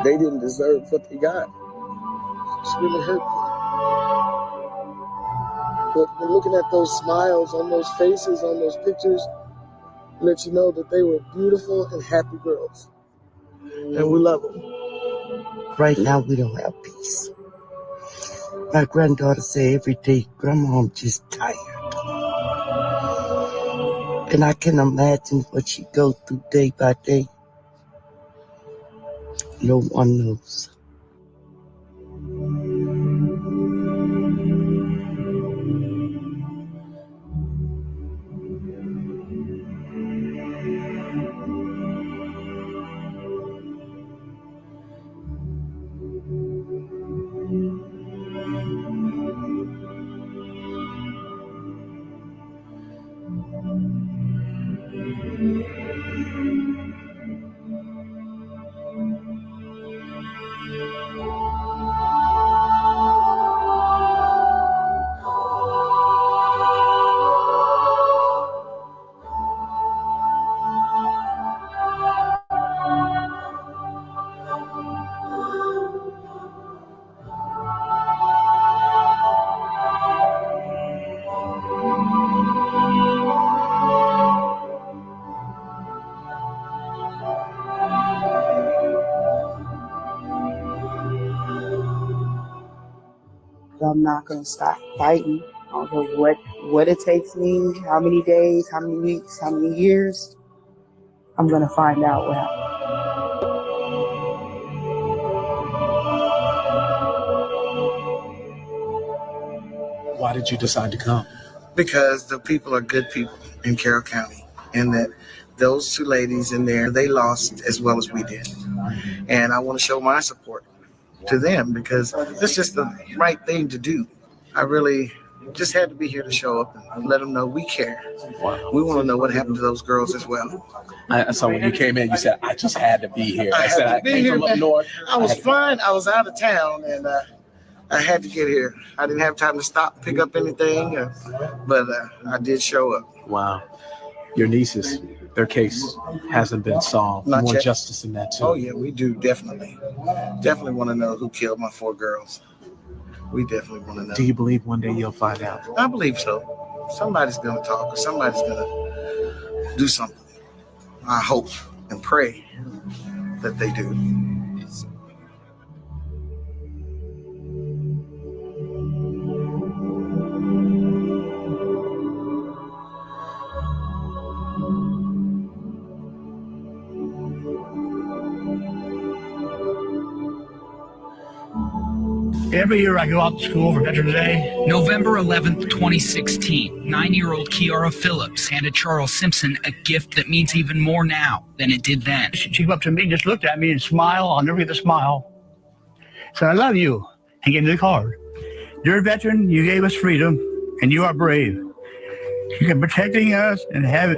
they didn't deserve what they got. It's really hurtful. But looking at those smiles on those faces, on those pictures, let you know that they were beautiful and happy girls. And we love them. Right now, we don't have peace. My granddaughter say every day, Grandma, I'm just tired. And I can imagine what she goes through day by day. No one knows. I'm not going to stop fighting. I don't know what it takes me, how many days, how many weeks, how many years. I'm going to find out what happened. Why did you decide to come? Because the people are good people in Carroll County, and that those two ladies in there, they lost as well as we did. And I want to show my support to them because it's just the right thing to do. I really just had to be here to show up and let them know we care. Wow. We want to know what happened to those girls as well. So when you came in, you said, I just had to be here. I said, had to I be came here, from up man. north. I was flying. I was out of town, and I had to get here. I didn't have time to stop and pick up anything, but I did show up. Wow. Your nieces, their case hasn't been solved. Not More yet. justice in that, too. Oh, yeah, we do, definitely. Definitely want to know who killed my 4 girls. We definitely want to know. Do you believe one day you'll find out? I believe so. Somebody's going to talk, or somebody's going to do something. I hope and pray that they do. Every year I go out to school for Veterans Day. November 11th, 2016, 9-year-old Kiara Phillips handed Charles Simpson a gift that means even more now than it did then. She came up to me, just looked at me and smiled. I'll never forget the smile. Said, I love you. And gave me the card. Dear veteran, you gave us freedom, and you are brave. You are protecting us, and have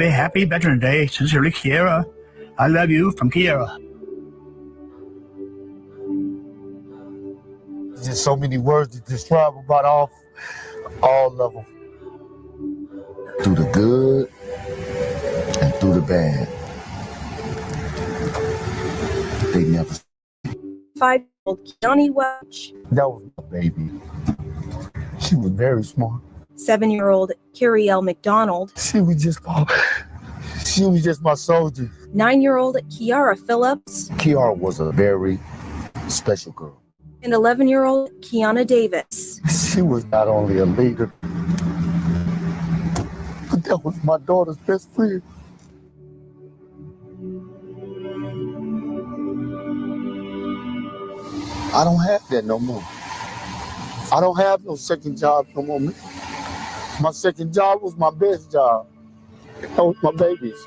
a happy Veterans Day. Sincerely, Kiara. I love you, from Kiara. Just so many words to describe about all of them. Through the good and through the bad. They never. 5-year-old Keone Welch. That was my baby. She was very smart. 7-year-old Carrie L. McDonald. She was just my soldier. 9-year-old Kiara Phillips. Kiara was a very special girl. And 11-year-old Kiana Davis. She was not only a leader, but that was my daughter's best friend. I don't have that no more. I don't have no second job no more. My second job was my best job. That was my babies.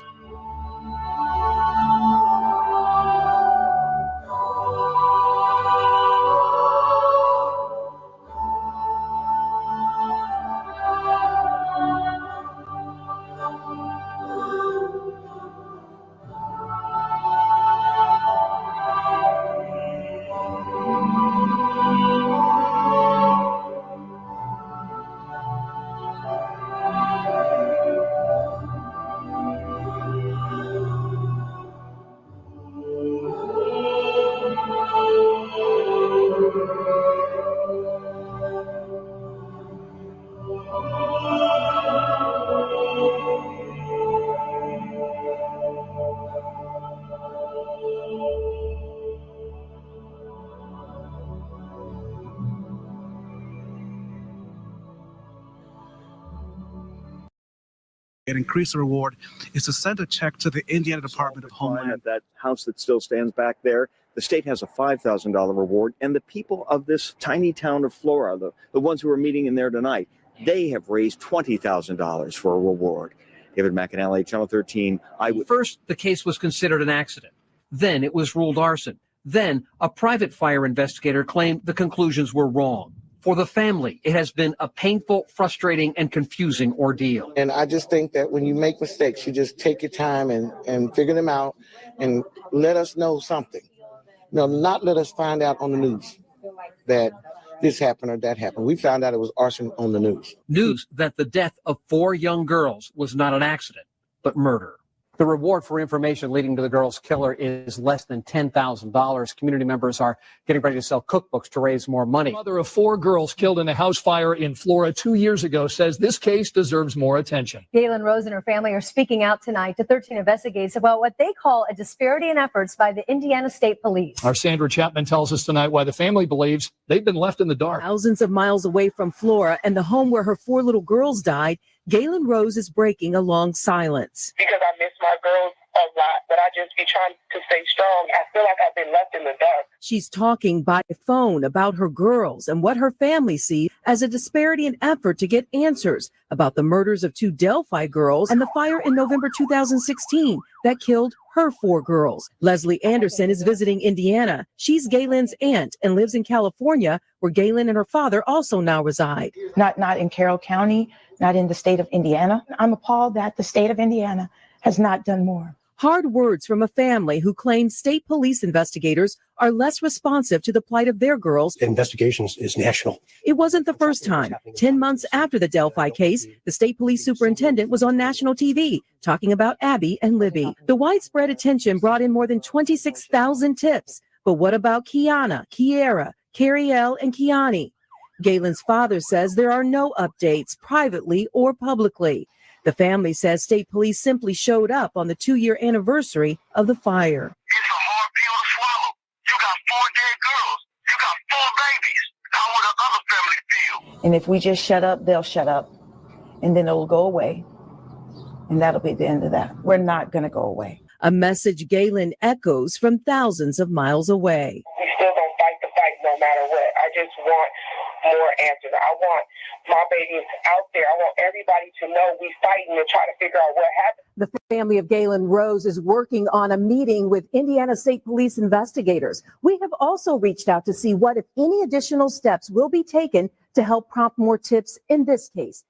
and increase the reward is to send a check to the Indiana Department of Homeland. At that house that still stands back there, the state has a $5,000 reward, and the people of this tiny town of Flora, the ones who are meeting in there tonight, they have raised $20,000 for a reward. David McAnally, Channel 13. First, the case was considered an accident. Then it was ruled arson. Then a private fire investigator claimed the conclusions were wrong. For the family, it has been a painful, frustrating, and confusing ordeal. And I just think that when you make mistakes, you just take your time and figure them out and let us know something. No, not let us find out on the news that this happened or that happened. We found out it was arson on the news. News that the death of 4 young girls was not an accident, but murder. The reward for information leading to the girl's killer is less than $10,000. Community members are getting ready to sell cookbooks to raise more money. The mother of 4 girls killed in a house fire in Flora 2 years ago says this case deserves more attention. Galen Rose and her family are speaking out tonight to 13 Investigates about what they call a disparity in efforts by the Indiana State Police. Our Sandra Chapman tells us tonight why the family believes they've been left in the dark. Thousands of miles away from Flora and the home where her 4 little girls died, Galen Rose is breaking a long silence. Because I miss my girls a lot, but I just be trying to stay strong. I feel like I've been left in the dark. She's talking by phone about her girls and what her family sees as a disparity in effort to get answers about the murders of 2 Delphi girls and the fire in November 2016 that killed her 4 girls. Leslie Anderson is visiting Indiana. She's Galen's aunt and lives in California, where Galen and her father also now reside. Not in Carroll County, not in the state of Indiana. I'm appalled that the state of Indiana has not done more. Hard words from a family who claims state police investigators are less responsive to the plight of their girls. The investigation is national. It wasn't the first time. 10 months after the Delphi case, the state police superintendent was on national TV talking about Abby and Libby. The widespread attention brought in more than 26,000 tips. But what about Kiana, Kiera, Cariel, and Kiani? Galen's father says there are no updates privately or publicly. The family says state police simply showed up on the 2-year anniversary of the fire. It's a hard pill to swallow. You got 4 dead girls. You got 4 babies. How will the other family feel? And if we just shut up, they'll shut up. And then it'll go away. And that'll be the end of that. We're not going to go away. A message Galen echoes from thousands of miles away. We still gonna fight the fight no matter what. I just want more answers. I want my babies out there. I want everybody to know we fighting and try to figure out what happened. The family of Galen Rose is working on a meeting with Indiana State Police investigators. We have also reached out to see what, if any, additional steps will be taken to help prompt more tips in this case.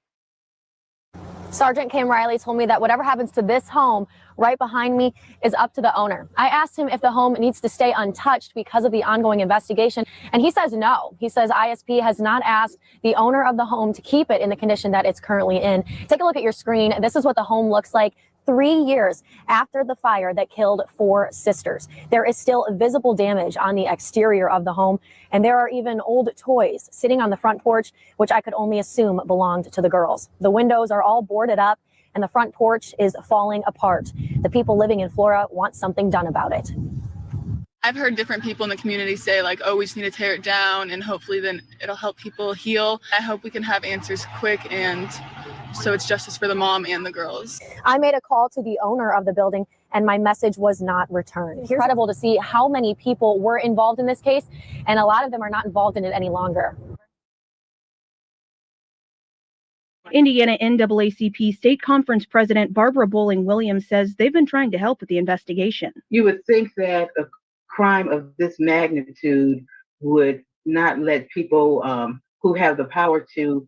Sergeant Cam Riley told me that whatever happens to this home right behind me is up to the owner. I asked him if the home needs to stay untouched because of the ongoing investigation, and he says no. He says ISP has not asked the owner of the home to keep it in the condition that it's currently in. Take a look at your screen. This is what the home looks like 3 years after the fire that killed 4 sisters. There is still visible damage on the exterior of the home, and there are even old toys sitting on the front porch, which I could only assume belonged to the girls. The windows are all boarded up, and the front porch is falling apart. The people living in Flora want something done about it. I've heard different people in the community say, like, oh, we just need to tear it down, and hopefully then it'll help people heal. I hope we can have answers quick, and so it's justice for the mom and the girls. I made a call to the owner of the building, and my message was not returned. It's incredible to see how many people were involved in this case, and a lot of them are not involved in it any longer. Indiana NAACP State Conference President Barbara Bowling Williams says they've been trying to help with the investigation. You would think that a crime of this magnitude would not let people who have the power to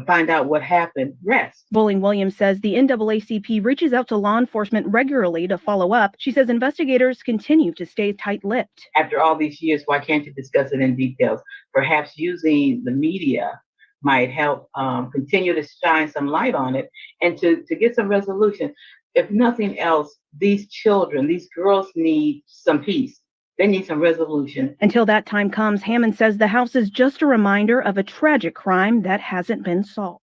find out what happened rest. Bowling Williams says the NAACP reaches out to law enforcement regularly to follow up. She says investigators continue to stay tight-lipped. After all these years, why can't you discuss it in details? Perhaps using the media might help continue to shine some light on it and to get some resolution. If nothing else, these children, these girls need some peace. They need some resolution. Until that time comes, Hammond says the house is just a reminder of a tragic crime that hasn't been solved.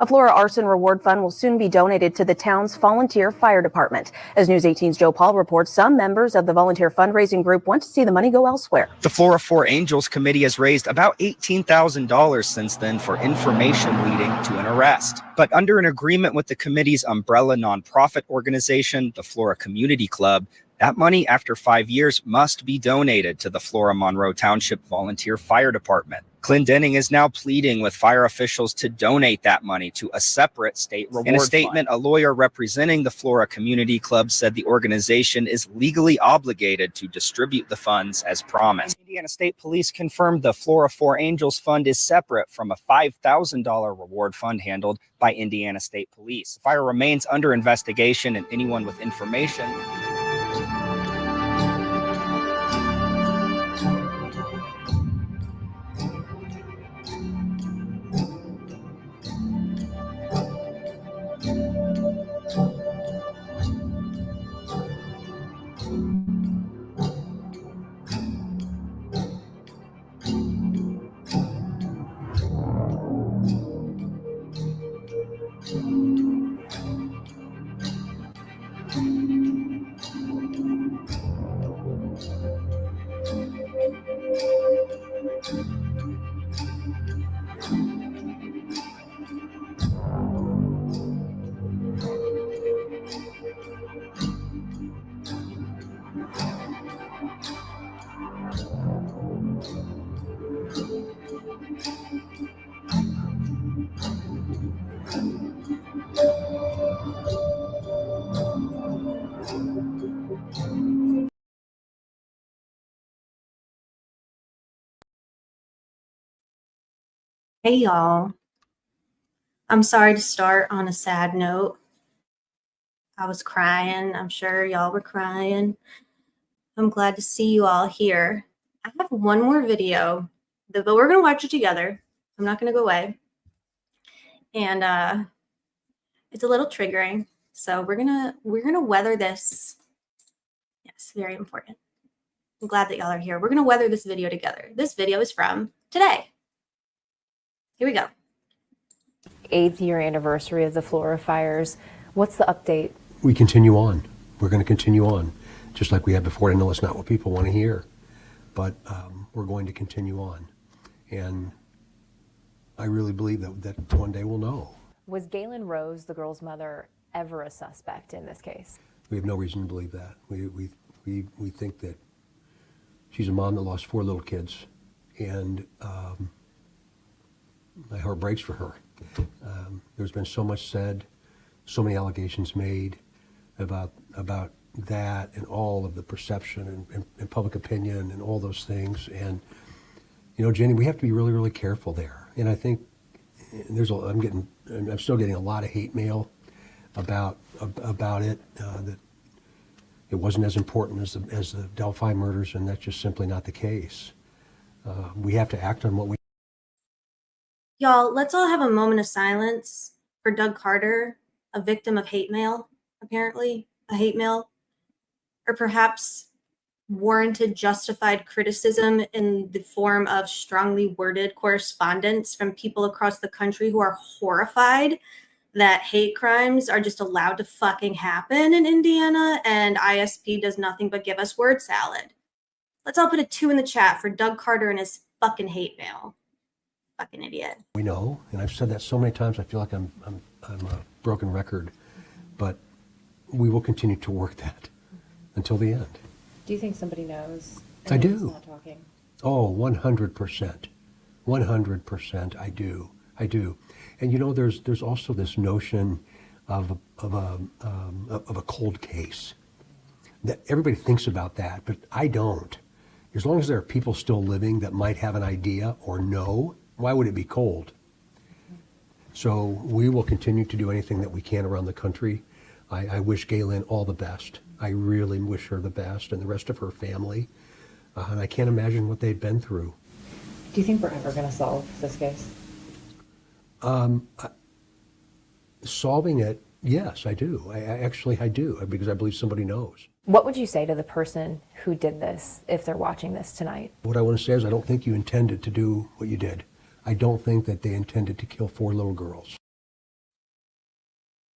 A Flora arson reward fund will soon be donated to the town's volunteer fire department. As News 18's Joe Paul reports, some members of the volunteer fundraising group want to see the money go elsewhere. The Flora Four Angels Committee has raised about $18,000 since then for information leading to an arrest. But under an agreement with the committee's umbrella nonprofit organization, the Flora Community Club, that money after 5 years must be donated to the Flora Monroe Township Volunteer Fire Department. Clendening is now pleading with fire officials to donate that money to a separate state reward fund. In a statement, a lawyer representing the Flora Community Club said the organization is legally obligated to distribute the funds as promised. Indiana State Police confirmed the Flora Four Angels Fund is separate from a $5,000 reward fund handled by Indiana State Police. The fire remains under investigation, and anyone with information Hey y'all, I'm sorry to start on a sad note. I was crying. I'm sure y'all were crying. I'm glad to see you all here. I have one more video, but we're gonna watch it together. I'm not gonna go away. And it's a little triggering. So we're gonna weather this. Yes, very important. I'm glad that y'all are here. We're gonna weather this video together. This video is from today. Here we go. 8th year anniversary of the Flora fires. What's the update? We continue on. We're going to continue on, just like we had before. I know it's not what people want to hear, but we're going to continue on. And I really believe that one day we'll know. Was Galen Rose, the girl's mother, ever a suspect in this case? We have no reason to believe that. We think that she's a mom that lost 4 little kids, and my heart breaks for her. There's been so much said, so many allegations made about that and all of the perception and public opinion and all those things. And, you know, Jenny, we have to be really, really careful there. And I think I'm still getting a lot of hate mail about it, that it wasn't as important as the Delphi murders, and that's just simply not the case. We have to act on what we. Y'all, let's all have a moment of silence for Doug Carter, a victim of hate mail, apparently, a hate mail, or perhaps warranted justified criticism in the form of strongly worded correspondence from people across the country who are horrified that hate crimes are just allowed to fucking happen in Indiana and ISP does nothing but give us word salad. Let's all put a 2 in the chat for Doug Carter and his fucking hate mail. Fucking idiot. We know, and I've said that so many times, I feel like I'm a broken record, but we will continue to work that until the end. Do you think somebody knows? I do. Not talking? Oh, 100%. 100%. I do. And you know, there's also this notion of a cold case. That everybody thinks about that, but I don't. As long as there are people still living that might have an idea or know, why would it be cold? So we will continue to do anything that we can around the country. I wish Galen all the best. I really wish her the best and the rest of her family. And I can't imagine what they've been through. Do you think we're ever going to solve this case? Solving it, yes, I do. I do, because I believe somebody knows. What would you say to the person who did this if they're watching this tonight? What I want to say is I don't think you intended to do what you did. I don't think that they intended to kill 4 little girls.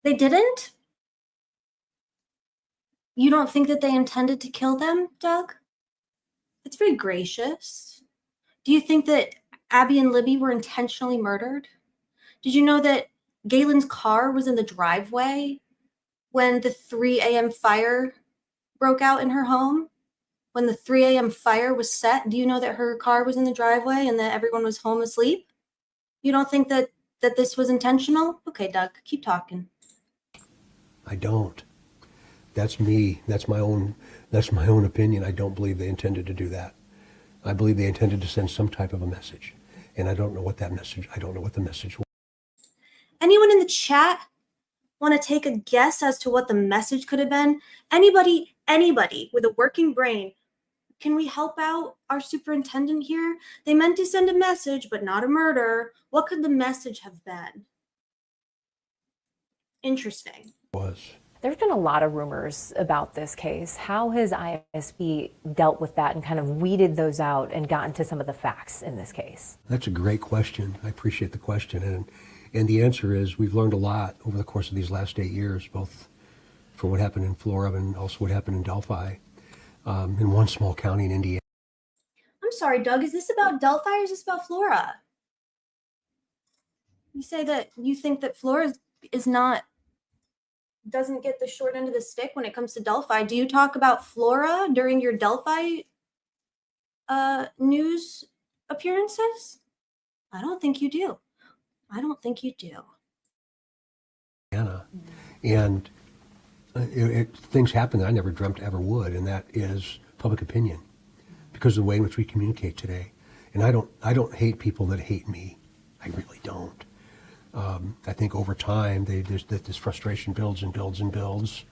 They didn't? You don't think that they intended to kill them, Doug? It's very gracious. Do you think that Abby and Libby were intentionally murdered? Did you know that Galen's car was in the driveway when the 3 a.m. fire broke out in her home? When the 3 a.m. fire was set, do you know that her car was in the driveway and that everyone was home asleep? You don't think that this was intentional? Okay, Doug, keep talking. I don't. That's me. That's my own opinion. I don't believe they intended to do that. I believe they intended to send some type of a message. And I don't know what that message, I don't know what the message was. Anyone in the chat want to take a guess as to what the message could have been? Anybody with a working brain, can we help out our superintendent here? They meant to send a message, but not a murder. What could the message have been? Interesting. There's been a lot of rumors about this case. How has ISB dealt with that and kind of weeded those out and gotten to some of the facts in this case? That's a great question. I appreciate the question. And the answer is we've learned a lot over the course of these last 8 years, both for what happened in Flora and also what happened in Delphi, in one small county in Indiana. I'm sorry, Doug, is this about Delphi or is this about Flora? You say that you think that Flora doesn't get the short end of the stick when it comes to Delphi. Do you talk about Flora during your Delphi news appearances? I don't think you do. I don't think you do. And things happen that I never dreamt ever would, and that is public opinion, because of the way in which we communicate today. And I don't hate people that hate me. I really don't. I think over time, this frustration builds and builds and builds.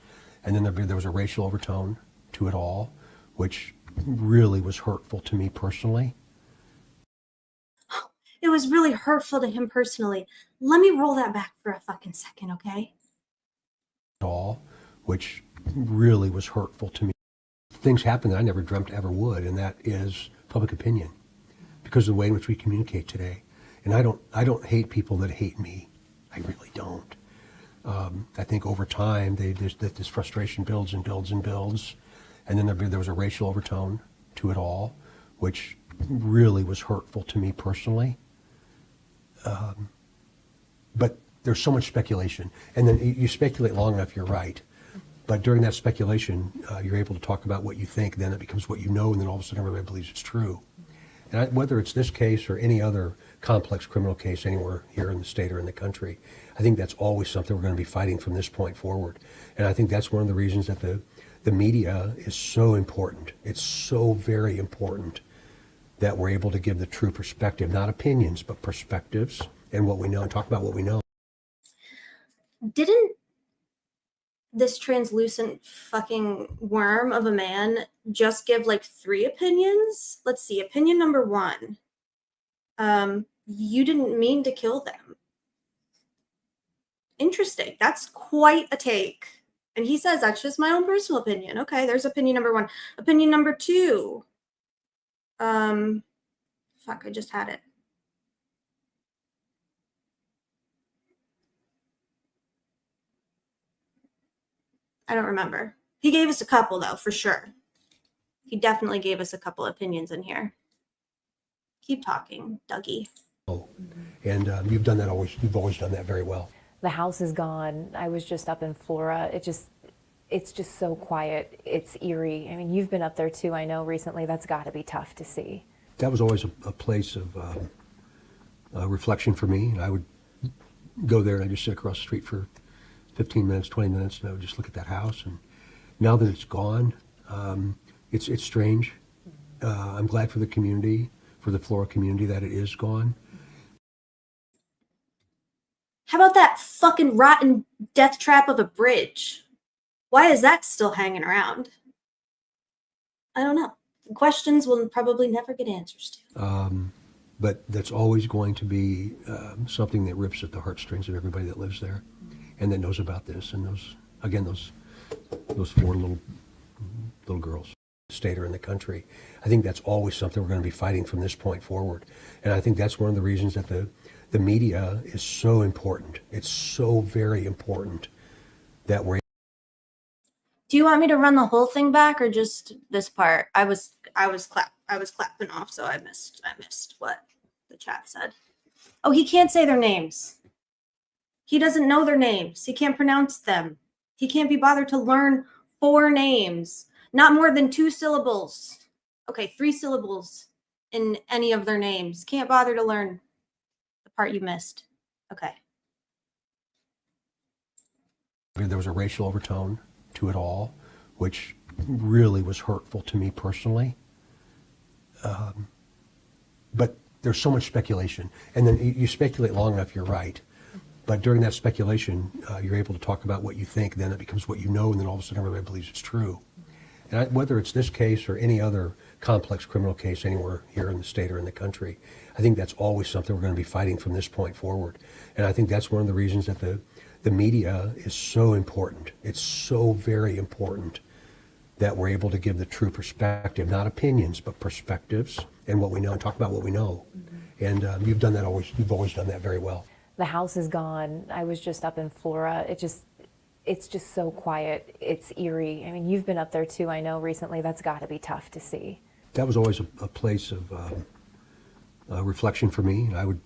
And then there was a racial overtone to it all, which really was hurtful to me personally. It was really hurtful to him personally. Let me roll that back for a fucking second, okay? Which really was hurtful to me. Things happen that I never dreamt ever would, and that is public opinion, because of the way in which we communicate today. And I don't hate people that hate me. I really don't. I think over time, this frustration builds and builds and builds. And then there was a racial overtone to it all, which really was hurtful to me personally. But there's so much speculation. And then you speculate long enough, you're right. But during that speculation, you're able to talk about what you think, then it becomes what you know, and then all of a sudden everybody believes it's true. And whether it's this case or any other complex criminal case anywhere here in the state or in the country, I think that's always something we're going to be fighting from this point forward. And I think that's one of the reasons that the media is so important. It's so very important that we're able to give the true perspective, not opinions, but perspectives and what we know, and talk about what we know. Didn't this translucent fucking worm of a man just give like 3 opinions? Let's see. Opinion number 1. You didn't mean to kill them. Interesting. That's quite a take. And he says, that's just my own personal opinion. Okay, there's opinion number 1. Opinion number 2. Fuck, I just had it. I don't remember. He gave us a couple, though, for sure. He definitely gave us a couple opinions in here. Keep talking, Dougie. And you've done that always. You've always done that very well. The house is gone. I was just up in Flora. It's just so quiet. It's eerie. I mean, you've been up there too, I know, recently. That's got to be tough to see. That was always a place of reflection for me. And I would go there and I just sit across the street for 15 minutes, 20 minutes, and I would just look at that house. And now that it's gone, it's strange. I'm glad for the community, for the Flora community, that it is gone. How about that fucking rotten death trap of a bridge? Why is that still hanging around? I don't know. Questions we'll probably never get answers to. But that's always going to be something that rips at the heartstrings of everybody that lives there and that knows about this. And those 4 little girls, the state or in the country. I think that's always something we're going to be fighting from this point forward. And I think that's one of the reasons that the media is so important. It's so very important that we're Do you want me to run the whole thing back or just this part? I was clapping off, so I missed what the chat said. Oh, he can't say their names. He doesn't know their names. He can't pronounce them. He can't be bothered to learn 4 names, not more than 2 syllables. Okay, 3 syllables in any of their names. Can't bother to learn the part you missed. Okay. there was a racial overtone to it all, which really was hurtful to me personally. But there's so much speculation, and then you speculate long enough, you're right. But during that speculation, you're able to talk about what you think, then it becomes what you know, and then all of a sudden everybody believes it's true. And whether it's this case or any other complex criminal case anywhere here in the state or in the country, I think that's always something we're going to be fighting from this point forward. And I think that's one of the reasons that the media is so important. It's so very important that we're able to give the true perspective, not opinions, but perspectives and what we know, and talk about what we know. Mm-hmm. And you've done that always. You've always done that very well. The house is gone. I was just up in Flora. It's just so quiet. It's eerie. I mean, you've been up there too, I know, recently. That's got to be tough to see. That was always a place of reflection for me. I would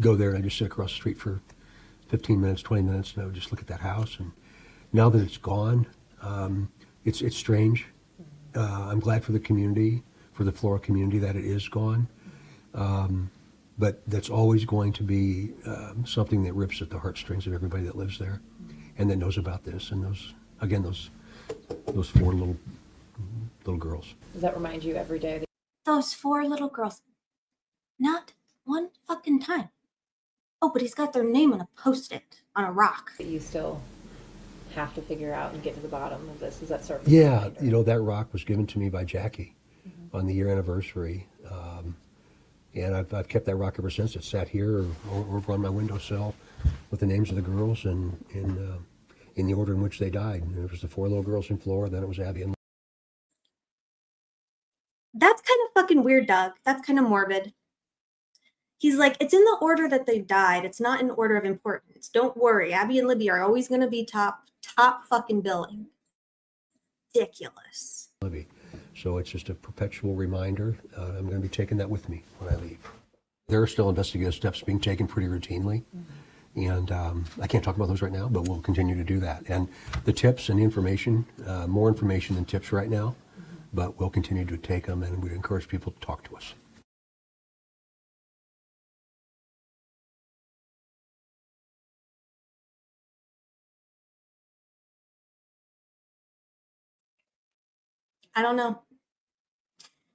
go there and I'd just sit across the street for 15 minutes, 20 minutes, and I would just look at that house. And now that it's gone, it's strange. I'm glad for the community, for the Flora community, that it is gone. But that's always going to be something that rips at the heartstrings of everybody that lives there and that knows about this. And those 4 little girls. Does that remind you every day? Those 4 little girls. Not one fucking time. Oh, but he's got their name on a Post-it on a rock. That you still have to figure out and get to the bottom of this. Is that sort of Yeah, you know, that rock was given to me by Jackie on the year anniversary. And I've kept that rock ever since. It sat here or over on my windowsill with the names of the girls and in the order in which they died. And it was the 4 little girls in Flora, then it was Abby and That's kind of fucking weird, Doug. That's kind of morbid. He's like, it's in the order that they died. It's not in order of importance. Don't worry. Abby and Libby are always going to be top fucking billing. Ridiculous. Libby. So it's just a perpetual reminder. I'm going to be taking that with me when I leave. There are still investigative steps being taken pretty routinely. And I can't talk about those right now, but we'll continue to do that. And the tips and the information, more information than tips right now, but we'll continue to take them, and we'd encourage people to talk to us. I don't know.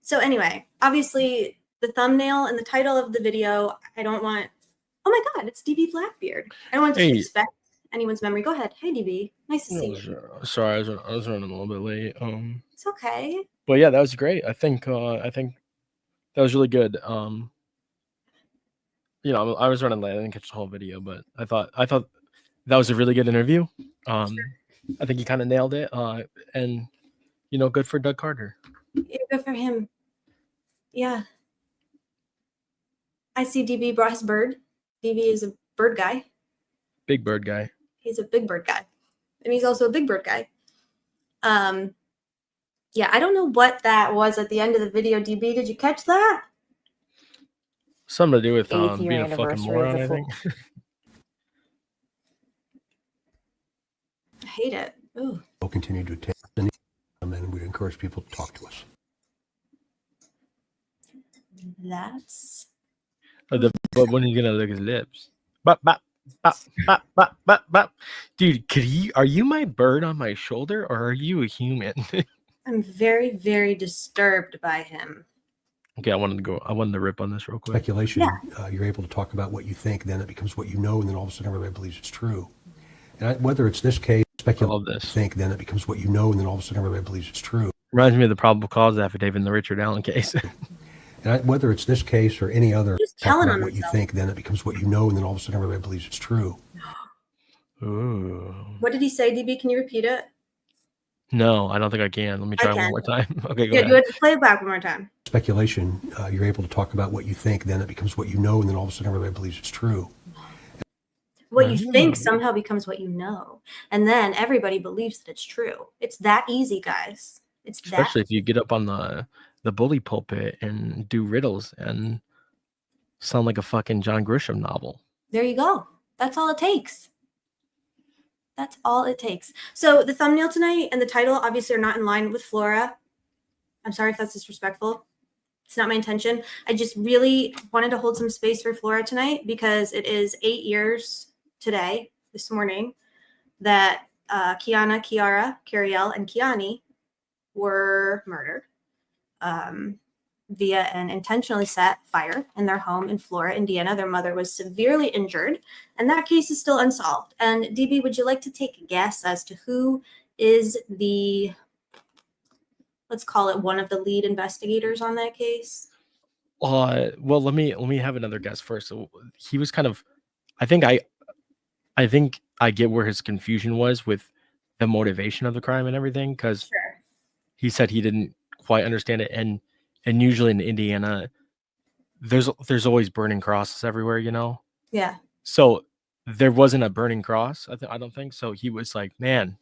So anyway, obviously the thumbnail and the title of the video, I don't want, oh my God, it's DB Blackbeard. I don't want to disrespect anyone's memory. Go ahead. Hey, DB. Nice to see you. Sorry, I was running a little bit late. It's okay. But yeah, that was great. I think that was really good. You know, I was running late. I didn't catch the whole video, but I thought that was a really good interview. I think he kind of nailed it. And you know, good for Doug Carter. Yeah, good for him. Yeah. I see DB brought his bird. DB is a bird guy. Big bird guy. He's a big bird guy. And he's also a big bird guy. Yeah, I don't know what that was at the end of the video, DB. Did you catch that? Something to do with being a fucking moron, I think. I hate it. Ooh. We'll continue to take them, and we'd encourage people to talk to us. That's. But when are you gonna lick his lips? Bop, bop, bop, bop, bop, bop, bop. Dude, are you my bird on my shoulder, or are you a human? I'm very, very disturbed by him. Okay, I wanted to rip on this real quick. Speculation, you're able to talk about what you think, then it becomes what you know, and then all of a sudden everybody believes it's true. And whether it's this case, think, then it becomes what you know, and then all of a sudden everybody believes it's true. Reminds me of the probable cause affidavit in the Richard Allen case. And whether it's this case or any other, just telling about what you think, then it becomes what you know, and then all of a sudden everybody believes it's true. Ooh. What did he say, DB? Can you repeat it? No, I don't think I can. Let me try one more time. Okay, go ahead. Do it. Play it back one more time. Speculation, you're able to talk about what you think, then it becomes what you know, and then all of a sudden everybody believes it's true. What you think somehow becomes what you know. And then everybody believes that it's true. It's that easy, guys. It's that Especially if you get up on the bully pulpit and do riddles and sound like a fucking John Grisham novel. There you go. That's all it takes. That's all it takes. So the thumbnail tonight and the title obviously are not in line with Flora. I'm sorry if that's disrespectful. It's not my intention. I just really wanted to hold some space for Flora tonight because it is 8 years today, this morning, that Kiana, Kiara, Cariel, and Kiani were murdered via an intentionally set fire in their home in Flora, Indiana. Their mother was severely injured, and that case is still unsolved. And DB, would you like to take a guess as to who is the, let's call it, one of the lead investigators on that case? Well, let me have another guess first. So he was kind of, I think I get where his confusion was with the motivation of the crime and everything, because he said he didn't quite understand it, and usually in Indiana, there's always burning crosses everywhere, you know. Yeah. So there wasn't a burning cross. I don't think so. He was like, man,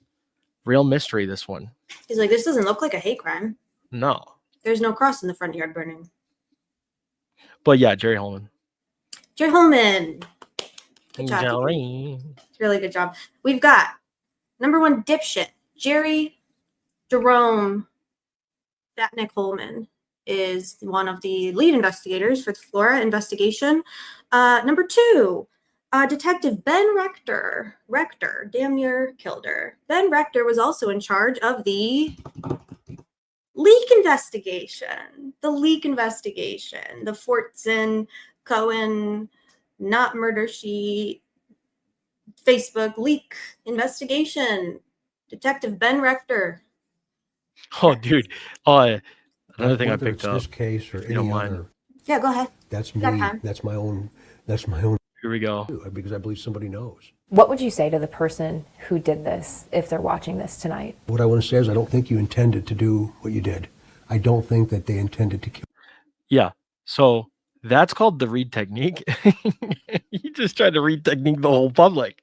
real mystery, this one. He's like, this doesn't look like a hate crime. No. There's no cross in the front yard burning. But yeah, Jerry Holman. Jerry Holman. Good job. Jerry. Really good job. We've got number one dipshit, Jerry Jerome Batnick Holman is one of the lead investigators for the Flora investigation. Number two, Detective Ben Rector. Rector damn near killed her. Ben Rector was also in charge of the leak investigation. The Fortson Cohen not murder sheet Facebook leak investigation. Detective Ben Rector. Oh, dude. Another thing I Whether picked it's up. this case or if you any don't mind. other, Yeah, go ahead. that's You got me. time. That's my own. Here we go. Because I believe somebody knows. What would you say to the person who did this if they're watching this tonight? What I want to say is I don't think you intended to do what you did. I don't think that they intended to kill. Yeah. So that's called the read technique. He just tried to read technique the whole public,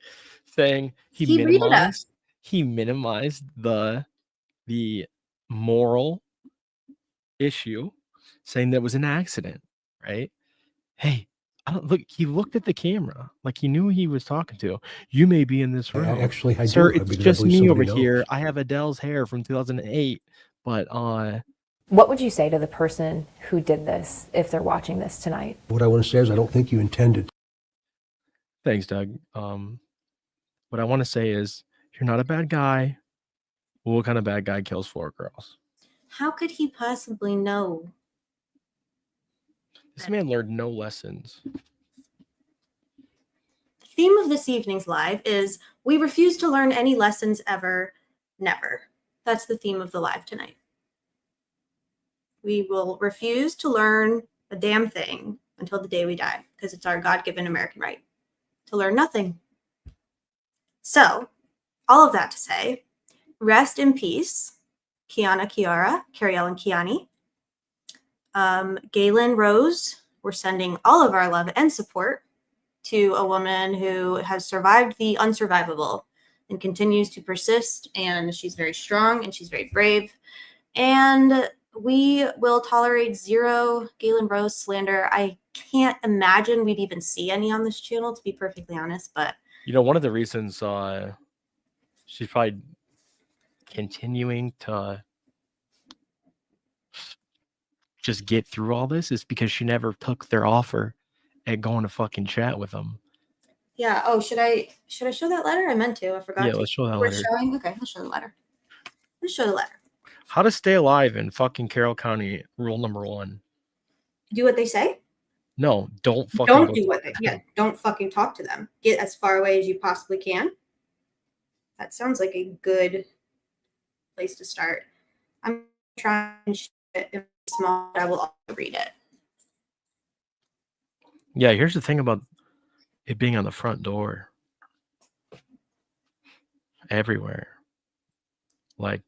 saying he minimized the moral issue, saying that was an accident, right? Hey, I don't look. He looked at the camera like he knew who he was talking to. You may be in this room. Actually, I Sir, do, it's because I just believe me over somebody here. knows. I have Adele's hair from 2008, but What would you say to the person who did this if they're watching this tonight? What I want to say is I don't think you intended. Thanks, Doug. What I want to say is you're not a bad guy. What kind of bad guy kills 4 girls? How could he possibly know? This man learned no lessons. The theme of this evening's live is we refuse to learn any lessons ever, never. That's the theme of the live tonight. We will refuse to learn a damn thing until the day we die, because it's our God-given American right to learn nothing. So, all of that to say, rest in peace, Kiana, Kiara, Cariel, and Kiani. Galen Rose, we're sending all of our love and support to a woman who has survived the unsurvivable and continues to persist, and she's very strong and she's very brave. And we will tolerate zero Galen Rose slander. I can't imagine we'd even see any on this channel, to be perfectly honest, but You know, one of the reasons she's probably continuing to just get through all this is because she never took their offer at going to fucking chat with them. yeah. Oh, should I show that letter? I meant to. I forgot. Yeah, to. let's show that We're letter. showing. Okay, let's show the letter. Let's show the letter. How to stay alive in fucking Carroll County, rule number 1. Do what they say. No, don't fucking Don't go do talk what to they. them. Yeah, don't fucking talk to them. Get as far away as you possibly can. That sounds like a good place to start. I'm trying to share it in small. I will also read it. Yeah, here's the thing about it being on the front door. Everywhere. Like,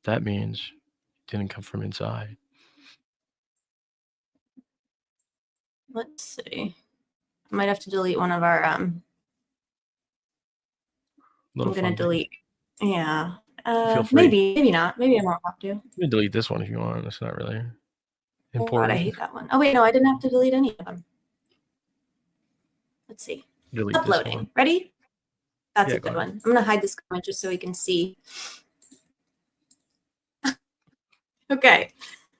that means it didn't come from inside. Let's see. I might have to delete one of our Little I'm gonna fun thing. delete. Yeah. Feel free. Maybe not. Maybe I won't have to. You can delete this one if you want. It's not really Oh God, important. I hate that one. Oh wait, no, I didn't have to delete any of them. Let's see. Delete this Uploading. one. Ready? That's Yeah, a good go ahead. one. I'm gonna hide this comment just so we can see. Okay.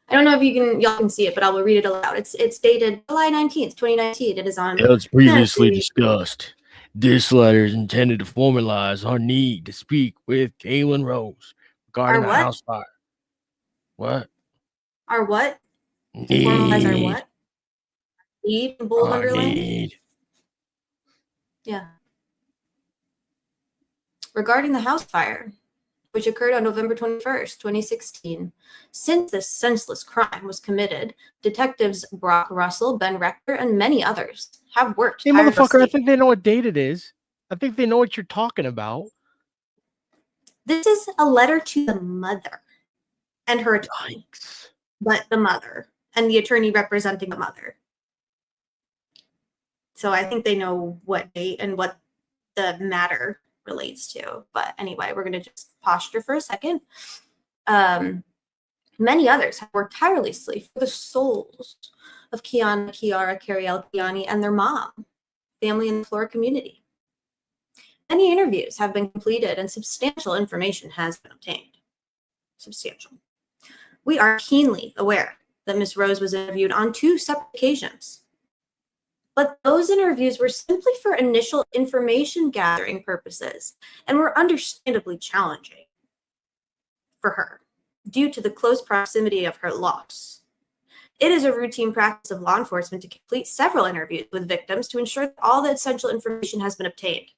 I don't know if y'all can see it, but I will read it aloud. It's dated July 19th, 2019. It is on. As previously discussed, this letter is intended to formalize our need to speak with Galen Rose regarding Our a what? house fire. What? Our what? To formalize our Need. what? Need in bold Our underlined? need. Yeah. Regarding the house fire, which occurred on November 21st, 2016. Since this senseless crime was committed, detectives Brock Russell, Ben Rector, and many others have worked Hey, motherfucker, I tirelessly. think they know what date it is. I think they know what you're talking about. This is a letter to the mother and her attorney, but the mother and the attorney representing the mother. So I think they know what date and what the matter relates to. But anyway, we're going to just posture for a second. Many others have worked tirelessly for the souls of Kiana, Kiara, Cariel, Kiani, and their mom, family, and the Flora community. Many interviews have been completed and substantial information has been obtained. Substantial. We are keenly aware that Ms. Rose was interviewed on 2 separate occasions. But those interviews were simply for initial information gathering purposes and were understandably challenging for her due to the close proximity of her loss. It is a routine practice of law enforcement to complete several interviews with victims to ensure that all the essential information has been obtained.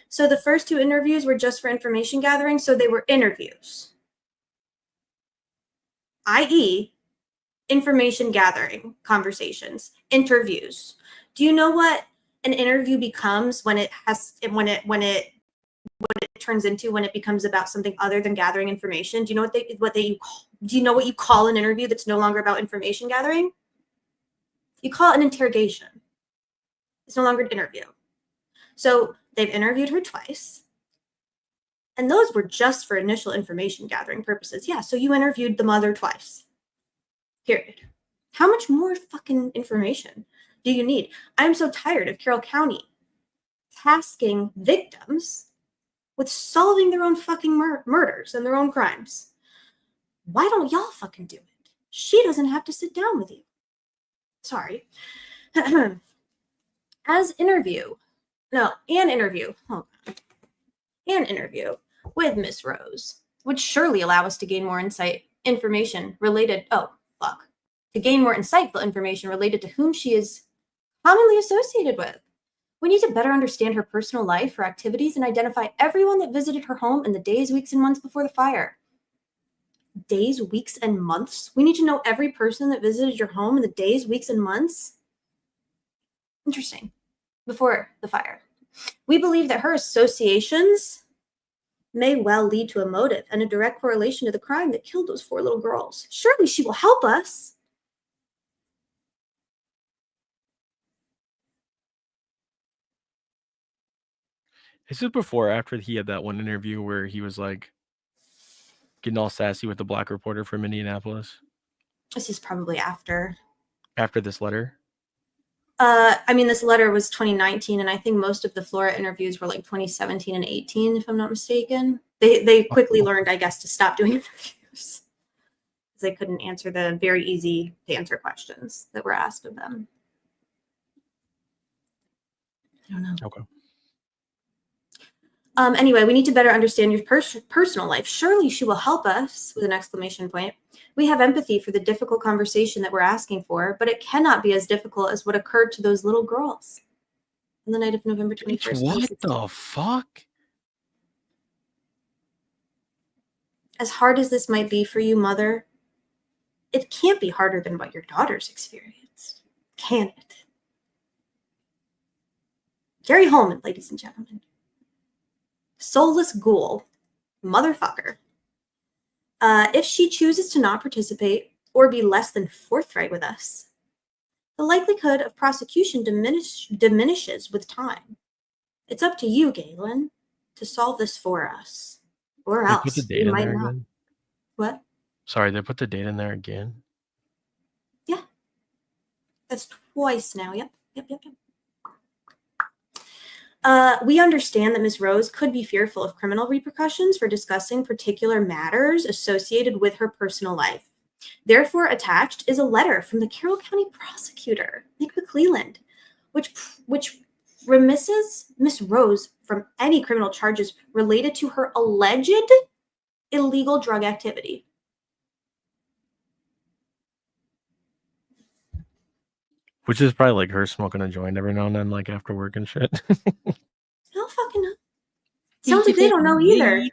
So the first 2 interviews were just for information gathering, so they were interviews, i.e., information gathering conversations, interviews. Do you know what an interview becomes when it turns into, when it becomes about something other than gathering information? Do you know do you know what you call an interview that's no longer about information gathering? You call it an interrogation. It's no longer an interview. So they've interviewed her twice. And those were just for initial information gathering purposes. Yeah, so you interviewed the mother twice. Period. How much more fucking information do you need? I'm so tired of Carroll County tasking victims with solving their own fucking murders and their own crimes. Why don't y'all fucking do it? She doesn't have to sit down with you. Sorry. An interview with Miss Rose would surely allow us to gain more information related to whom she is commonly associated with. We need to better understand her personal life, her activities, and identify everyone that visited her home in the days, weeks, and months before the fire. Days, weeks, and months? We need to know every person that visited your home in the days, weeks, and months? Interesting. Before the fire. We believe that her associations may well lead to a motive and a direct correlation to the crime that killed those 4 little girls. Surely she will help us. Is it before or after he had that one interview where he was like getting all sassy with the black reporter from Indianapolis? This is probably after. After this letter? This letter was 2019, and I think most of the Flora interviews were like 2017 and 18, if I'm not mistaken. They quickly learned, I guess, to stop doing interviews because they couldn't answer the very easy to answer questions that were asked of them. I don't know. Okay. Anyway, we need to better understand your personal life. Surely she will help us, with an exclamation point. We have empathy for the difficult conversation that we're asking for, but it cannot be as difficult as what occurred to those little girls on the night of November 21st. What the fuck? As hard as this might be for you, mother, it can't be harder than what your daughter's experienced, can it? Gary Holman, ladies and gentlemen. Soulless ghoul, motherfucker. If she chooses to not participate or be less than forthright with us, the likelihood of prosecution diminishes with time. It's up to you, Galen, to solve this for us, or They put the else date we in might there not. again. What? Sorry, they put the date in there again. That's twice now. Yep. We understand that Ms. Rose could be fearful of criminal repercussions for discussing particular matters associated with her personal life. Therefore, attached is a letter from the Carroll County prosecutor, Nick McClelland, which remisses Ms. Rose from any criminal charges related to her alleged illegal drug activity. Which is probably like her smoking a joint every now and then, like after work and shit. I don't fucking know. Sounds like they don't know either.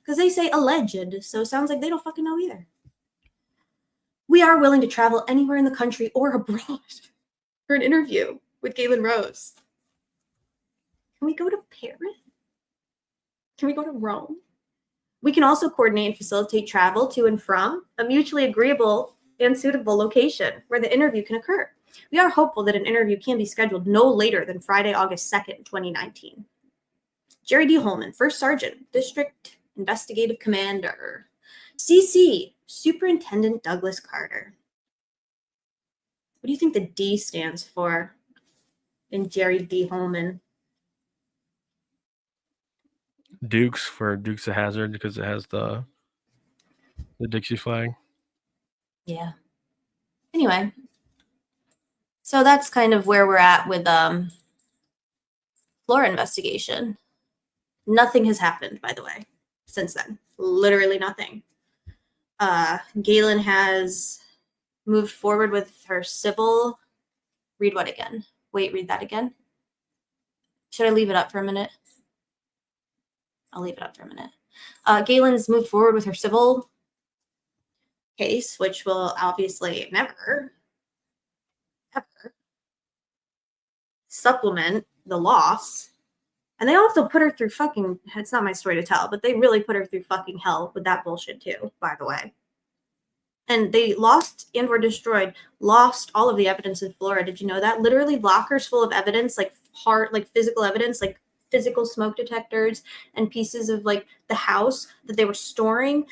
Because they say alleged, so it sounds like they don't fucking know either. We are willing to travel anywhere in the country or abroad for an interview with Galen Rose. Can we go to Paris? Can we go to Rome? We can also coordinate and facilitate travel to and from a mutually agreeable and suitable location where the interview can occur. We are hopeful that an interview can be scheduled no later than Friday, August 2nd, 2019. Jerry D. Holman, First Sergeant, District Investigative Commander. CC, Superintendent Douglas Carter. What do you think the D stands for in Jerry D. Holman? Dukes for Dukes of Hazzard because it has the Dixie flag. Yeah. Anyway, so that's kind of where we're at with Flora investigation. Nothing has happened, by the way, since then. Literally nothing. Galen has moved forward with her civil. Read what again? Wait, read that again. Should I leave it up for a minute? I'll leave it up for a minute. Galen's moved forward with her civil case, which will obviously never, ever supplement the loss. And they also put her through fucking, it's not my story to tell, but they really put her through fucking hell with that bullshit too, by the way. And they lost and were destroyed, lost all of the evidence in Flora. Did you know that? Literally lockers full of evidence, like physical evidence, like physical smoke detectors and pieces of like the house that they were storing,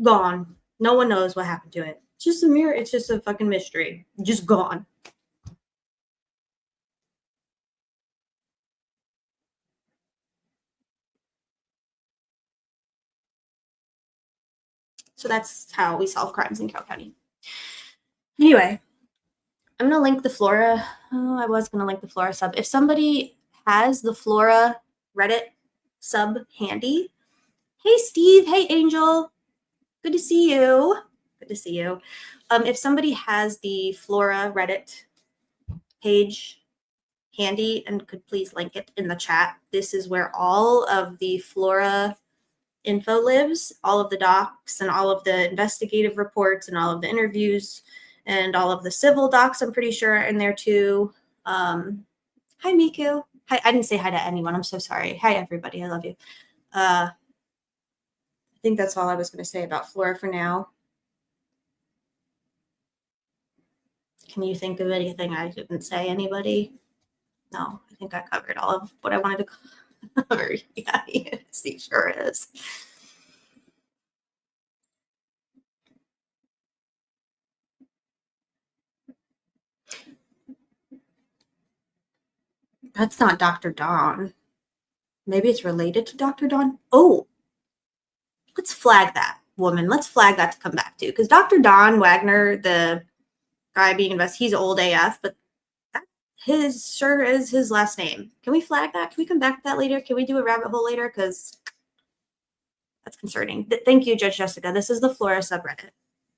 gone. No one knows what happened to it. It's just a mirror. It's just a fucking mystery. Just gone. So that's how we solve crimes in Carroll County. Anyway, I'm going to link the Flora. Oh, I was going to link the Flora sub. If somebody has the Flora Reddit sub handy. Hey, Steve. Hey, Angel. Good to see you. Good to see you. If somebody has the Flora Reddit page handy and could please link it in the chat. This is where all of the Flora info lives, all of the docs and all of the investigative reports and all of the interviews and all of the civil docs, I'm pretty sure, are in there too. Hi, Miku. Hi, I didn't say hi to anyone. I'm so sorry. Hi, everybody. I love you. I think that's all I was going to say about Flora for now. Can you think of anything I didn't say, anybody? No, I think I covered all of what I wanted to cover. Yeah, yes, he sure is. That's not Dr. Dawn. Maybe it's related to Dr. Dawn. Oh, let's flag that woman. Let's flag that to come back to. Because Dr. Don Wagner, the guy being investigated, he's old AF, but that his sure is his last name. Can we flag that? Can we come back to that later? Can we do a rabbit hole later? Because that's concerning. Thank you, Judge Jessica. This is the Flora subreddit.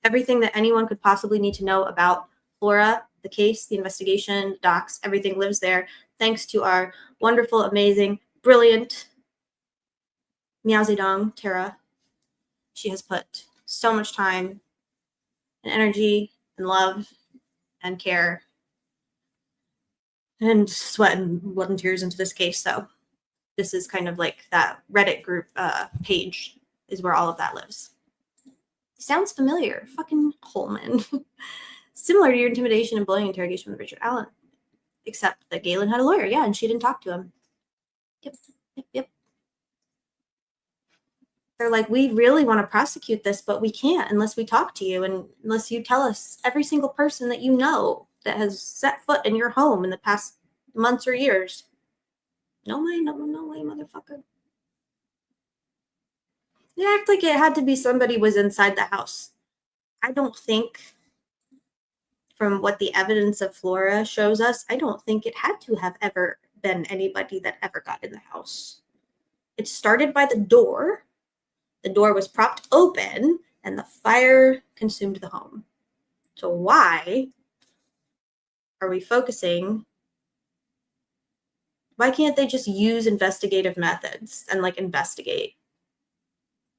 Everything that anyone could possibly need to know about Flora, the case, the investigation, docs, everything lives there. Thanks to our wonderful, amazing, brilliant Miao Zedong, Tara. She has put so much time and energy and love and care and sweat and blood and tears into this case. So this is kind of like that Reddit group page is where all of that lives. Sounds familiar. Fucking Holman. Similar to your intimidation and bullying interrogation with Richard Allen. Except that Galen had a lawyer, yeah, and she didn't talk to him. Yep. They're like, we really want to prosecute this, but we can't unless we talk to you and unless you tell us every single person that you know that has set foot in your home in the past months or years. No way, motherfucker. They act like it had to be somebody was inside the house. I don't think, from what the evidence of Flora shows us, I don't think it had to have ever been anybody that ever got in the house. It started by the door. The door was propped open and the fire consumed the home. So why are we focusing? Why can't they just use investigative methods and like investigate?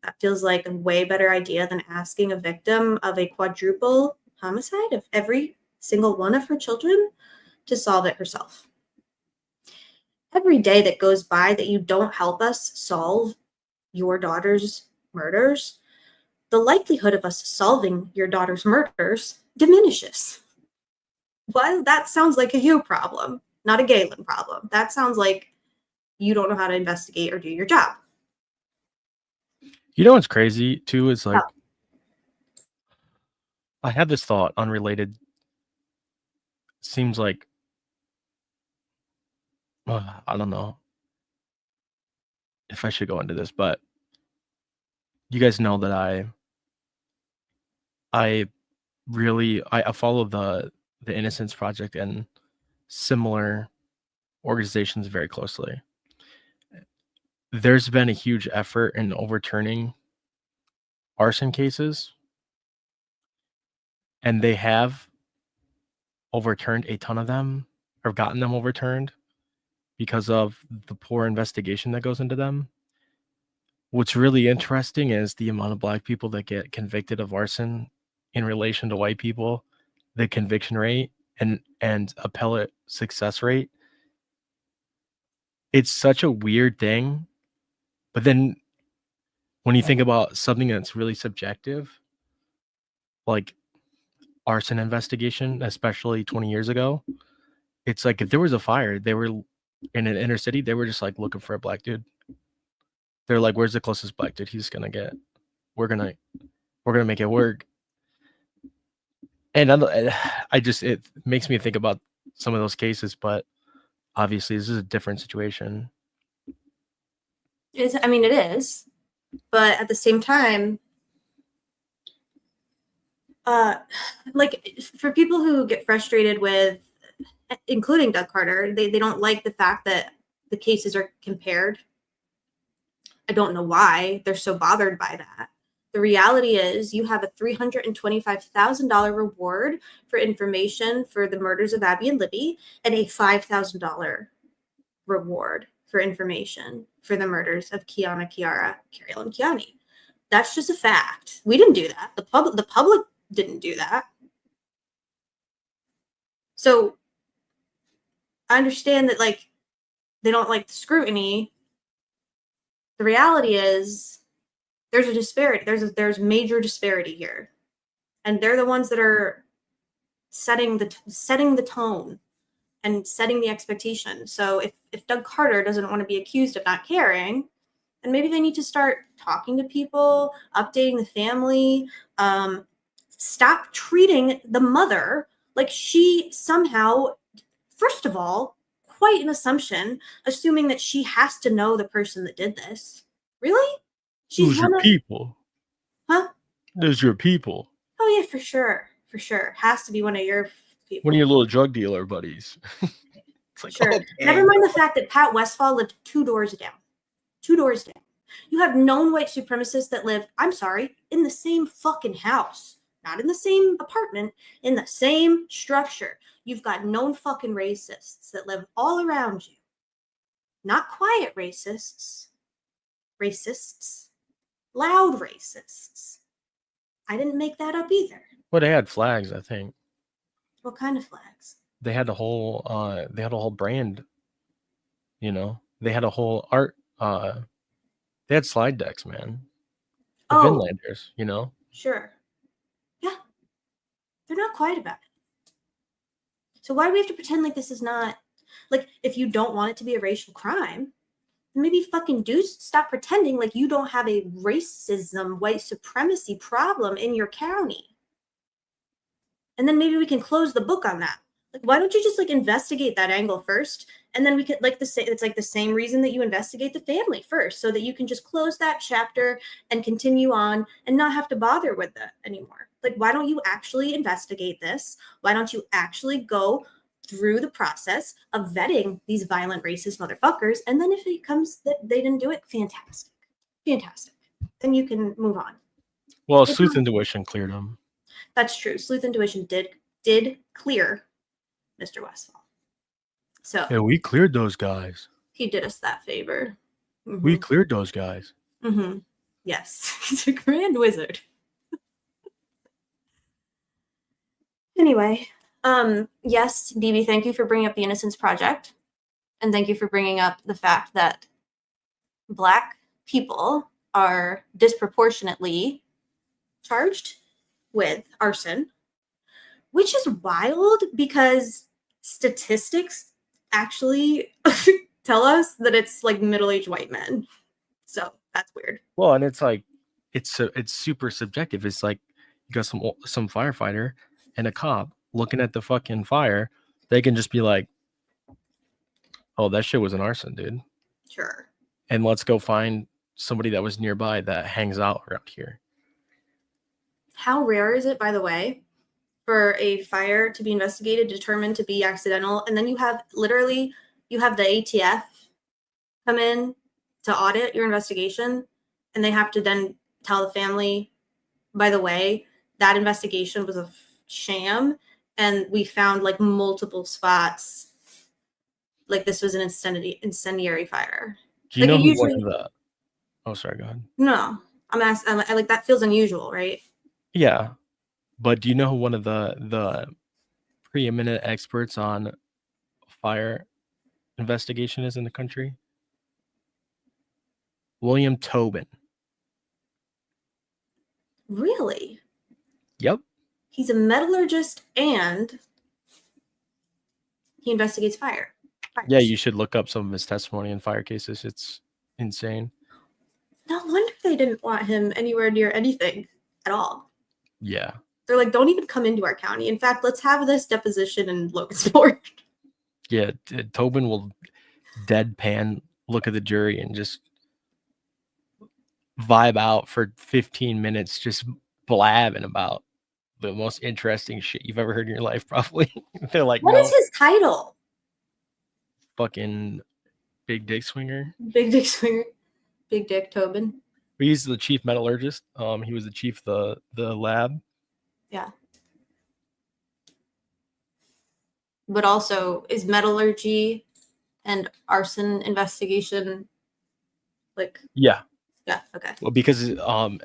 That feels like a way better idea than asking a victim of a quadruple homicide of every single one of her children to solve it herself. Every day that goes by that you don't help us solve your daughter's murders, the likelihood of us solving your daughter's murders diminishes. Well, that sounds like a you problem, not a Galen problem. That sounds like you don't know how to investigate or do your job. You know what's crazy too is like, I had this thought unrelated. Seems like, I don't know if I should go into this, but you guys know that I follow the Innocence Project and similar organizations very closely. There's been a huge effort in overturning arson cases, and they have overturned a ton of them, or gotten them overturned, because of the poor investigation that goes into them. What's really interesting is the amount of Black people that get convicted of arson in relation to white people, the conviction rate and appellate success rate. It's such a weird thing. But then when you think about something that's really subjective, like arson investigation, especially 20 years ago, it's like if there was a fire, they were in an inner city, they were just like looking for a Black dude. They're like, where's the closest Black dude he's gonna get? We're gonna make it work. And it makes me think about some of those cases, but obviously this is a different situation. It is, but at the same time, like for people who get frustrated with, including Doug Carter, they don't like the fact that the cases are compared. I don't know why they're so bothered by that. The reality is you have a $325,000 reward for information for the murders of Abby and Libby and a $5,000 reward for information for the murders of Kiana, Kiara, Cariel, and Kiani. That's just a fact. We didn't do that. The public didn't do that. So I understand that like they don't like the scrutiny. The reality is there's a disparity. There's major disparity here, and they're the ones that are setting the tone and setting the expectation. So if Doug Carter doesn't want to be accused of not caring, then maybe they need to start talking to people, updating the family, stop treating the mother like she somehow, first of all, quite an assumption, assuming that she has to know the person that did this. Really? Who's your people? Huh? Those your people. Oh yeah, for sure. For sure. Has to be one of your people. One of your little drug dealer buddies. It's like, Sure. okay. Never mind the fact that Pat Westphal lived 2 doors down. 2 doors down. You have known white supremacists that live, I'm sorry, in the same fucking house. Not in the same apartment, in the same structure. You've got known fucking racists that live all around you. Not quiet racists. Racists. Loud racists. I didn't make that up either. Well, they had flags, I think. What kind of flags? They had a whole brand, you know. They had a whole art they had slide decks, man. The Vinlanders, you know. Sure. Yeah. They're not quiet about it. So why do we have to pretend like this is not, like, if you don't want it to be a racial crime, maybe fucking stop pretending like you don't have a racism, white supremacy problem in your county. And then maybe we can close the book on that. Like, why don't you just like investigate that angle first? And then we could it's like the same reason that you investigate the family first, so that you can just close that chapter and continue on and not have to bother with that anymore. Like, why don't you actually investigate this? Why don't you actually go through the process of vetting these violent racist motherfuckers? And then if it comes that they didn't do it, fantastic. Then you can move on. Well, sleuth intuition cleared him. That's true. Sleuth intuition did clear Mr. Westfall. So Yeah, we cleared those guys. he did us that favor. We cleared those guys. Mm-hmm. Yes, he's a grand wizard. Anyway, yes, DB, thank you for bringing up the Innocence Project, and thank you for bringing up the fact that Black people are disproportionately charged with arson, which is wild because statistics actually tell us that it's like middle-aged white men. So that's weird. Well, and it's like it's super subjective. It's like you got some firefighter and a cop looking at the fucking fire. They can just be like, "Oh, that shit was an arson, dude." Sure. And let's go find somebody that was nearby that hangs out around here. How rare is it, by the way, for a fire to be investigated, determined to be accidental, and then you have the ATF come in to audit your investigation, and they have to then tell the family, by the way, that investigation was a sham, and we found like multiple spots, like this was an incendiary fire. Do you Like, know who usually, one of the? Oh, sorry. Go ahead. no, I'm like that feels unusual, right? Yeah, but do you know who one of the preeminent experts on fire investigation is in the country? William Tobin. Really? Yep. He's a metallurgist and he investigates fires. Yeah, you should look up some of his testimony in fire cases. It's insane. No wonder they didn't want him anywhere near anything at all. Yeah. They're like, don't even come into our county. In fact, let's have this deposition in Logansport. Yeah, Tobin will deadpan look at the jury and just vibe out for 15 minutes, just blabbing about the most interesting shit you've ever heard in your life, probably. They're like, What no, is his title? fucking big dick swinger. Big Dick Swinger. Big Dick Tobin. He's the chief metallurgist. He was the chief of the lab. Yeah. But also, is metallurgy and arson investigation like? Yeah. Yeah. Okay. Well, because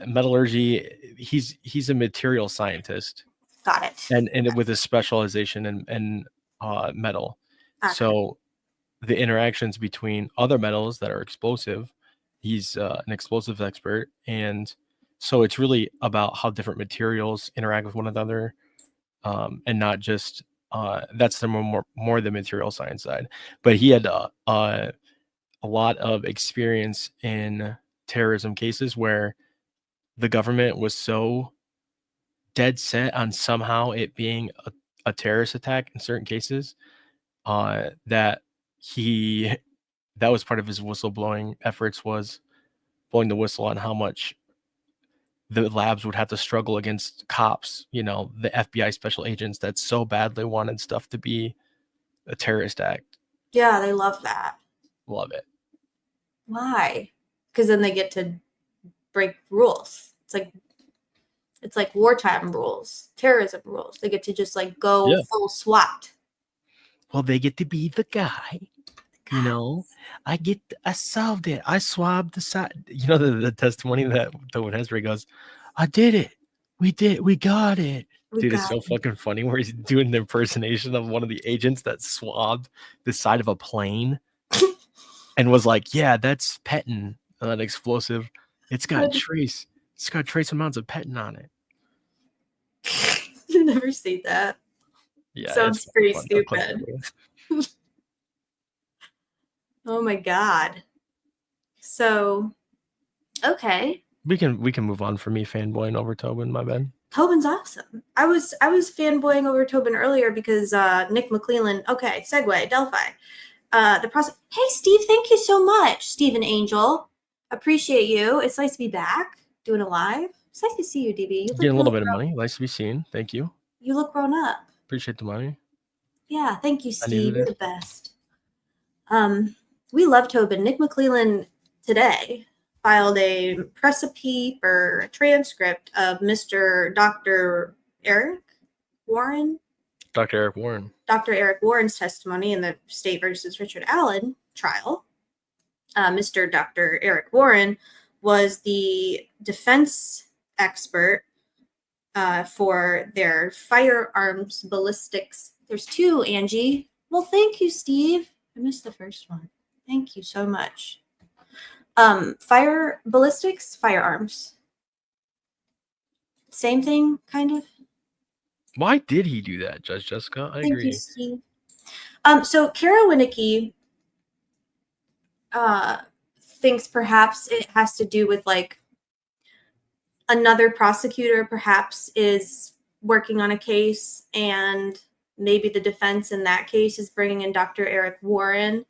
metallurgy, he's a material scientist. Got it. And with a specialization in metal. Okay. So the interactions between other metals that are explosive, he's an explosives expert, and so it's really about how different materials interact with one another, and not just that's the more the material science side. But he had a lot of experience in terrorism cases where the government was so dead set on somehow it being a terrorist attack in certain cases, that was part of his whistleblowing efforts, was blowing the whistle on how much the labs would have to struggle against cops, the FBI special agents that so badly wanted stuff to be a terrorist act. Yeah, they love that. Love it. Why? Because then they get to break rules. It's like wartime rules, terrorism rules. They get to just like go full SWAT. Well, they get to be the guy. I solved it. I swabbed the side. The testimony that Tobin has where he goes, I did it. We got it. Dude, it's so fucking funny where he's doing the impersonation of one of the agents that swabbed the side of a plane and was like, yeah, that's petin, that explosive. It's got trace amounts of petin on it. I've never seen that. Yeah. Sounds pretty stupid. Oh my God. So, okay. We can move on from me fanboying over Tobin. My bad. Tobin's awesome. I was fanboying over Tobin earlier because Nick McClellan. Okay, segue. Delphi. The process. Hey, Steve. Thank you so much, Stephen Angel. Appreciate you. It's nice to be back doing a live. It's nice to see you, DB. You look Getting a little really bit of money. Nice to be seen. Thank you. You look grown up. Appreciate the money. Yeah, thank you, I needed Steve. You're it. the best. We love Tobin. Nick McClellan today filed a recipe for a transcript of Mr. Dr. Eric Warren. Dr. Eric Warren. Dr. Eric Warren's testimony in the State versus Richard Allen trial. Mr. Dr. Eric Warren was the defense expert for their firearms ballistics. There's two, Angie. Well, thank you, Steve. I missed the first one. Thank you so much. Ballistics, firearms. Same thing, kind of. Why did he do that, Judge Jessica? I Thank agree. you, Steve. So Kara Winnicki thinks perhaps it has to do with like another prosecutor perhaps is working on a case and maybe the defense in that case is bringing in Dr. Eric Warren,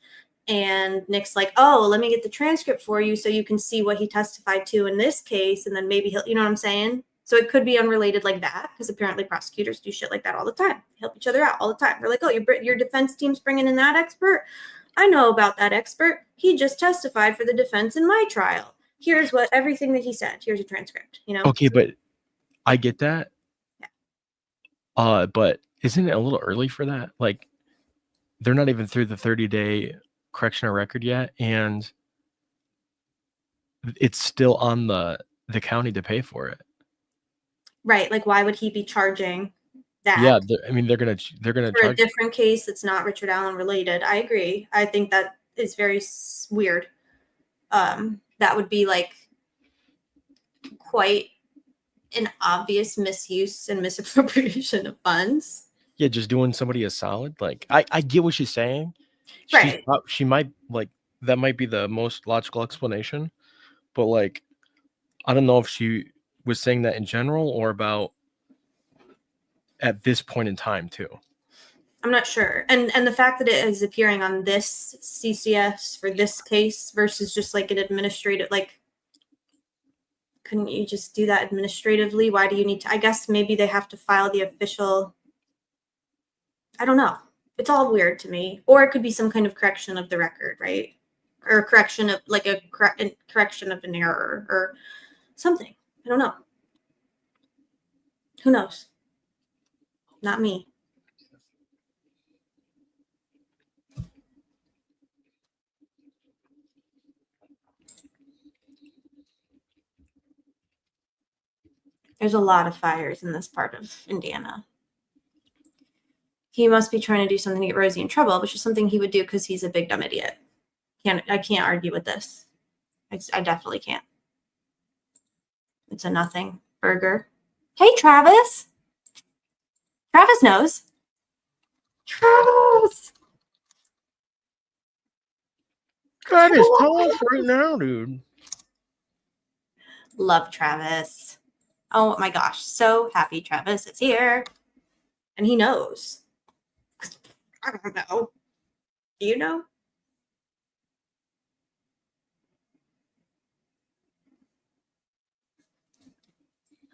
and Nick's like, oh, let me get the transcript for you so you can see what he testified to in this case, and then maybe he'll, you know what I'm saying? So it could be unrelated like that, because apparently prosecutors do shit like that all the time. They help each other out all the time. They're like, oh, your defense team's bringing in that expert? I know about that expert. He just testified for the defense in my trial. Here's what everything that he said. Here's a transcript, you know? Okay, but I get that. But isn't it a little early for that? Like, they're not even through the 30-day correctional record yet, and it's still on the county to pay for it. Right. Like, why would he be charging that? Yeah, I mean, they're gonna For a charge. different case that's not Richard Allen related. I agree. I think that is very weird. That would be like quite an obvious misuse and misappropriation of funds. Yeah, just doing somebody a solid. Like, I get what she's saying. Right. She might, like, that might be the most logical explanation, but like, I don't know if she was saying that in general or about at this point in time too. I'm not sure. And the fact that it is appearing on this CCS for this case versus just like an administrative, like, couldn't you just do that administratively? Why do you need to? I guess maybe they have to file the official. I don't know. It's all weird to me. Or it could be some kind of correction of the record, right? Or correction of like a correction of an error or something. I don't know. Who knows? Not me. There's a lot of fires in this part of Indiana. He must be trying to do something to get Rosie in trouble, which is something he would do because he's a big dumb idiot. I can't argue with this. I definitely can't. It's a nothing burger. Hey, Travis. Travis knows. Travis. God, it's tough right now, dude. Love Travis. Oh my gosh. So happy Travis is here. And he knows. I don't know. Do you know?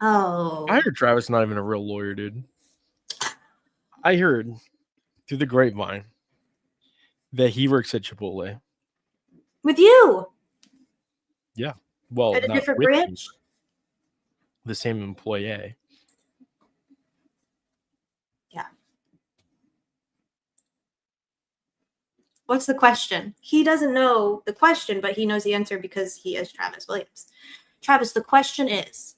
Oh. I heard Travis not even a real lawyer, dude. I heard through the grapevine that he works at Chipotle. With you. Yeah. Well, At a not different with branch? you, the same employee. Yeah. What's the question? He doesn't know the question, but he knows the answer because he is Travis Williams. Travis, the question is,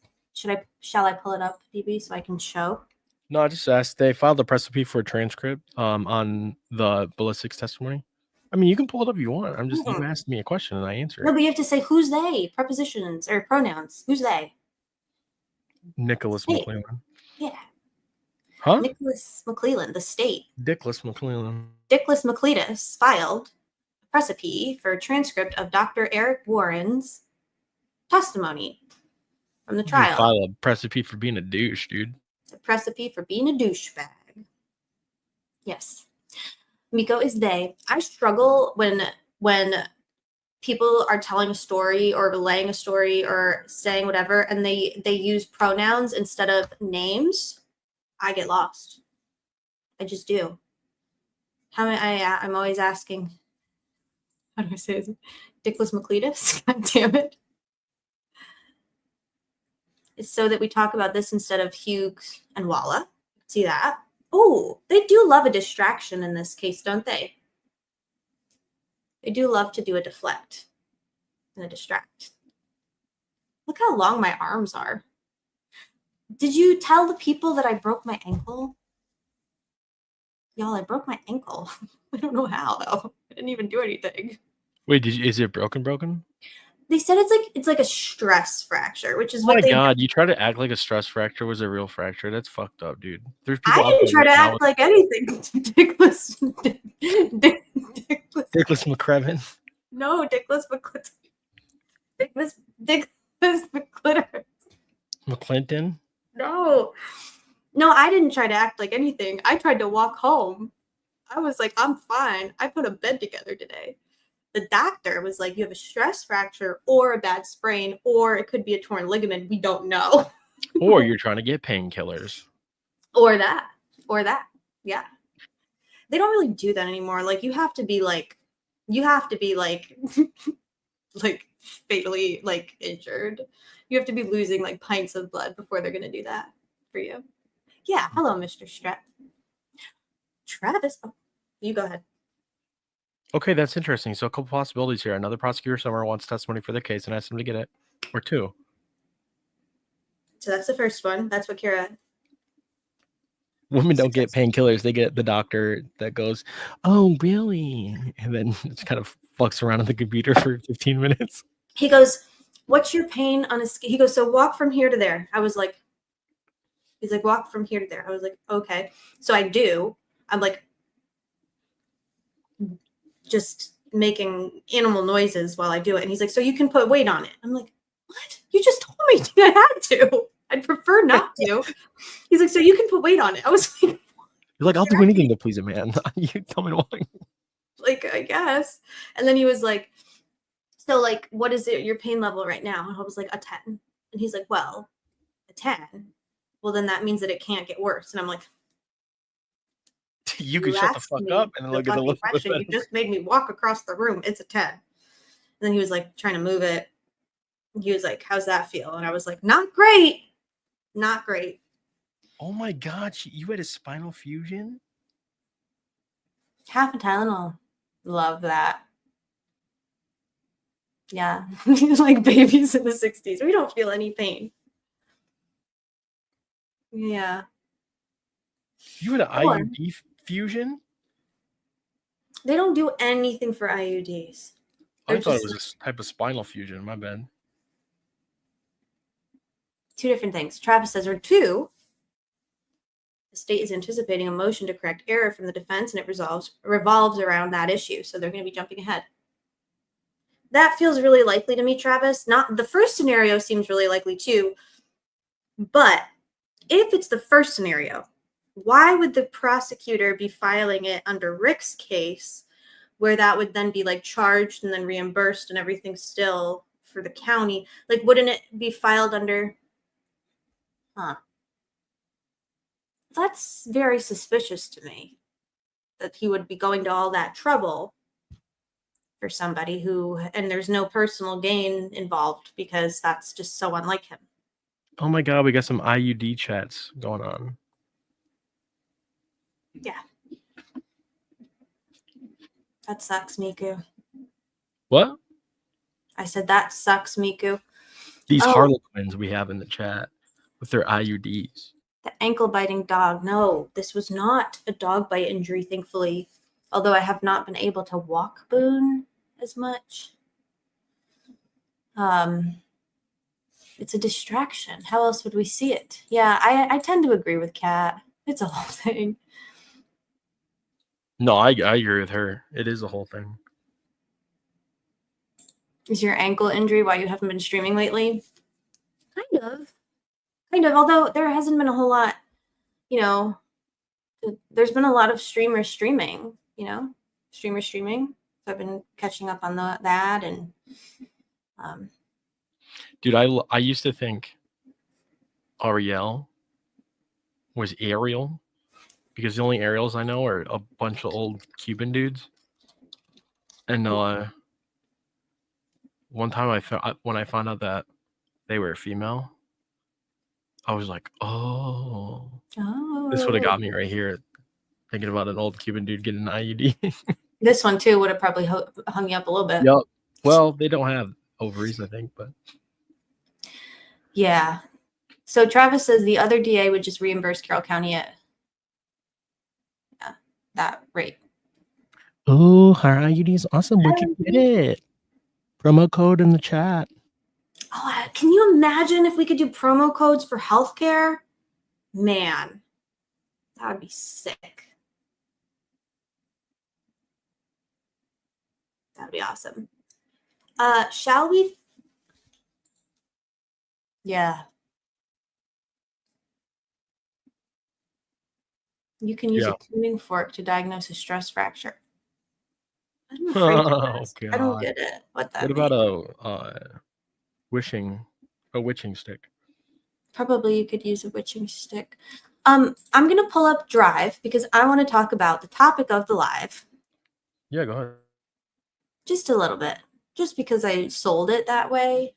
shall I pull it up, DB, so I can show? No, I just asked. They filed a recipe for a transcript on the ballistics testimony. I mean, you can pull it up if you want. I'm just, you asked me a question and I answered. No, but you have to say who's they, prepositions or pronouns. Who's they? Nicholas Hey. McClellan. Yeah. Huh? Nicholas McClellan, the state. Dickless McClellan. Dickless McCletus filed a precipice for a transcript of Dr. Eric Warren's testimony from the You trial. file a precipice for being a douche, dude. A precipice for being a douchebag. Yes. Miko is they. I struggle when people are telling a story or relaying a story or saying whatever, and they use pronouns instead of names. I get lost. I just do. I'm always asking. How do I say it? Dickless McCletus? God damn it. It's so that we talk about this instead of Hughes and Walla. See that? Oh, they do love a distraction in this case, don't they? They do love to do a deflect and a distract. Look how long my arms are. Did you tell the people that I broke my ankle? Y'all, I broke my ankle. I don't know how, though. I didn't even do anything. Wait, is it broken? They said it's like a stress fracture, which is Oh what my they. god, you try to act like a stress fracture was a real fracture. That's fucked up, dude. There's I people out didn't there try to right now act like anything. Dickless. Dickless McCrevin. No, Dickless McClitter. Dickless McClitter. McClinton. No, I didn't try to act like anything. I tried to walk home. I was like, I'm fine. I put a bed together today. The doctor was like, you have a stress fracture or a bad sprain, or it could be a torn ligament. We don't know. Or you're trying to get painkillers. Or that. Yeah. They don't really do that anymore. Like you have to be like like fatally like injured. You have to be losing like pints of blood before they're gonna do that for you. Yeah. Hello, Mr. Strep. Travis. Oh, you go ahead. Okay, that's interesting. So a couple possibilities here. Another prosecutor somewhere wants testimony for their case and asks them to get it. Or two. So that's the first one. That's what Kira. Women don't get painkillers. They get the doctor that goes, oh, really? And then just kind of fucks around on the computer for 15 minutes. He goes, what's your pain on a scale? He goes, so walk from here to there. I was like, he's like, walk from here to there. I was like, okay. So I do. I'm like, just making animal noises while I do it. And he's like, so you can put weight on it. I'm like, what? You just told me I had to. I'd prefer not to. He's like, so you can put weight on it. I was like, You're like, I'll do anything to please a man. You tell me why. like, I guess. And then he was like, so like, what is it, your pain level right now? And I was like, a 10. And he's like, well, a 10. Well, then that means that it can't get worse. And I'm like, you can shut the fuck up and look at the look. You just made me walk across the room. It's a 10. And then he was like trying to move it. He was like, how's that feel? And I was like, not great. Not great. Oh my god, you had a spinal fusion? Half a Tylenol. Love that. Yeah. Like babies in the 60s. We don't feel any pain. Yeah. You had an IUD fusion? They don't do anything for IUDs. I thought it was a type of spinal fusion. My bad. Two different things. Travis says, or two, the state is anticipating a motion to correct error from the defense, and it revolves around that issue. So they're going to be jumping ahead. That feels really likely to me, Travis. Not the first scenario seems really likely too. But if it's the first scenario, why would the prosecutor be filing it under Rick's case, where that would then be like charged and then reimbursed and everything still for the county? Like, wouldn't it be filed under? Huh. That's very suspicious to me, that he would be going to all that trouble for somebody who, and there's no personal gain involved, because that's just so unlike him. Oh my god, we got some IUD chats going on. Yeah. That sucks, Miku. What? I said that sucks, Miku. These Harlequins we have in the chat with their IUDs. The ankle-biting dog. No, this was not a dog bite injury, thankfully. Although I have not been able to walk Boone as much. It's a distraction. How else would we see it? Yeah, I tend to agree with Kat. It's a whole thing. No, I agree with her. It is a whole thing. Is your ankle injury why you haven't been streaming lately? Kind of. Although there hasn't been a whole lot, there's been a lot of streamers streaming, streaming. So I've been catching up on that and Dude, I used to think Ariel was Ariel because the only Ariels I know are a bunch of old Cuban dudes. And one time when I found out that they were female, I was like, oh. This would have got me right here thinking about an old Cuban dude getting an IUD. This one too would have probably hung you up a little bit. Yep. Well, they don't have ovaries, I think, but yeah. So Travis says the other DA would just reimburse Carroll County at that rate. oh, her IUD is awesome. Where'd you get it? Promo code in the chat. Oh, can you imagine if we could do promo codes for healthcare? Man, that would be sick. That would be awesome. Shall we? Yeah. You can use a tuning fork to diagnose a stress fracture. I'm afraid of this. I don't get it. What about a witching stick? Probably you could use a witching stick. I'm going to pull up Drive because I want to talk about the topic of the live. Yeah, go ahead. Just a little bit. Just because I sold it that way.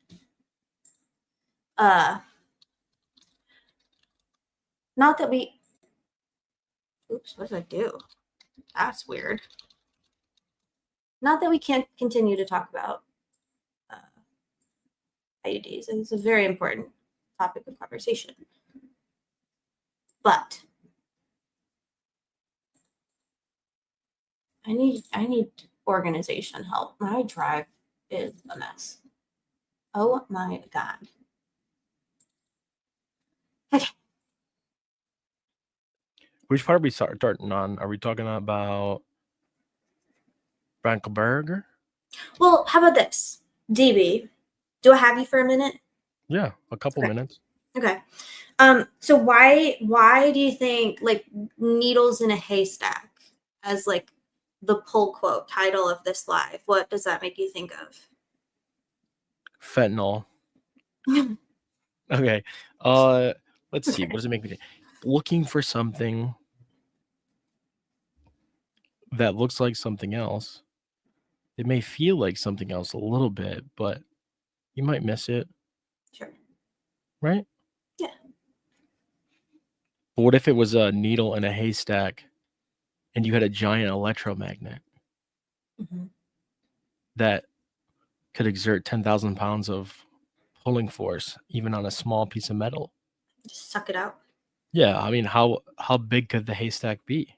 Not that we... Oops, what did I do? That's weird. Not that we can't continue to talk about IUDs. It's a very important topic of conversation. But I need organization help. My Drive is a mess. Oh my God. Okay. Which part are we starting on? Are we talking about Kohberger? Well, how about this? DB, do I have you for a minute? Yeah, a couple minutes. Okay. So why do you think like needles in a haystack as like the pull quote title of this live? What does that make you think of? Fentanyl. Okay. Let's see. What does it make me think? Looking for something that looks like something else. It may feel like something else a little bit, but you might miss it. Sure. Right? Yeah. But what if it was a needle in a haystack and you had a giant electromagnet that could exert 10,000 pounds of pulling force, even on a small piece of metal? Just suck it out. Yeah, I mean, how big could the haystack be?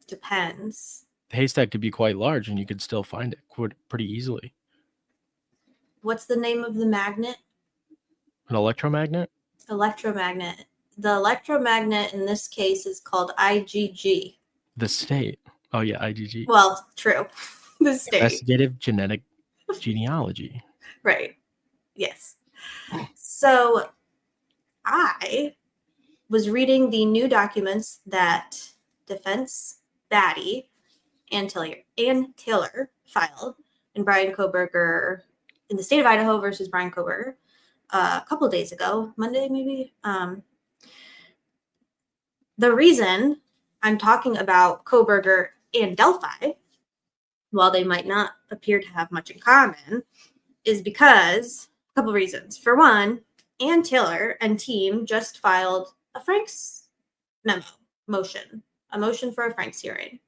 Depends. The haystack could be quite large, and you could still find it pretty easily. What's the name of the magnet? An electromagnet? Electromagnet. The electromagnet in this case is called IgG. The state. Oh, yeah, IgG. Well, true. The state. Investigative genetic genealogy. Right. Yes. So I was reading the new documents that defense baddie Ann Taylor filed in Bryan Kohberger in the state of Idaho versus Bryan Kohberger a couple of days ago, Monday maybe. The reason I'm talking about Kohberger and Delphi, while they might not appear to have much in common, is because a couple of reasons. For one, Ann Taylor and team just filed a Franks motion for a Franks hearing,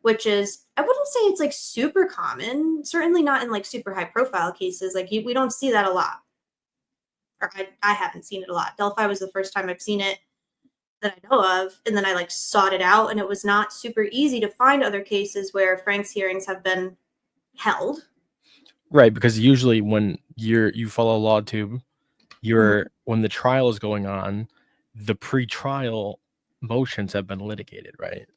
which is, I wouldn't say it's like super common, certainly not in like super high profile cases. Like we don't see that a lot, or I haven't seen it a lot. Delphi was the first time I've seen it that I know of, and then I like sought it out, and it was not super easy to find other cases where Franks hearings have been held. Right, because usually when you follow law tube, when the trial is going on, the pre-trial motions have been litigated, right?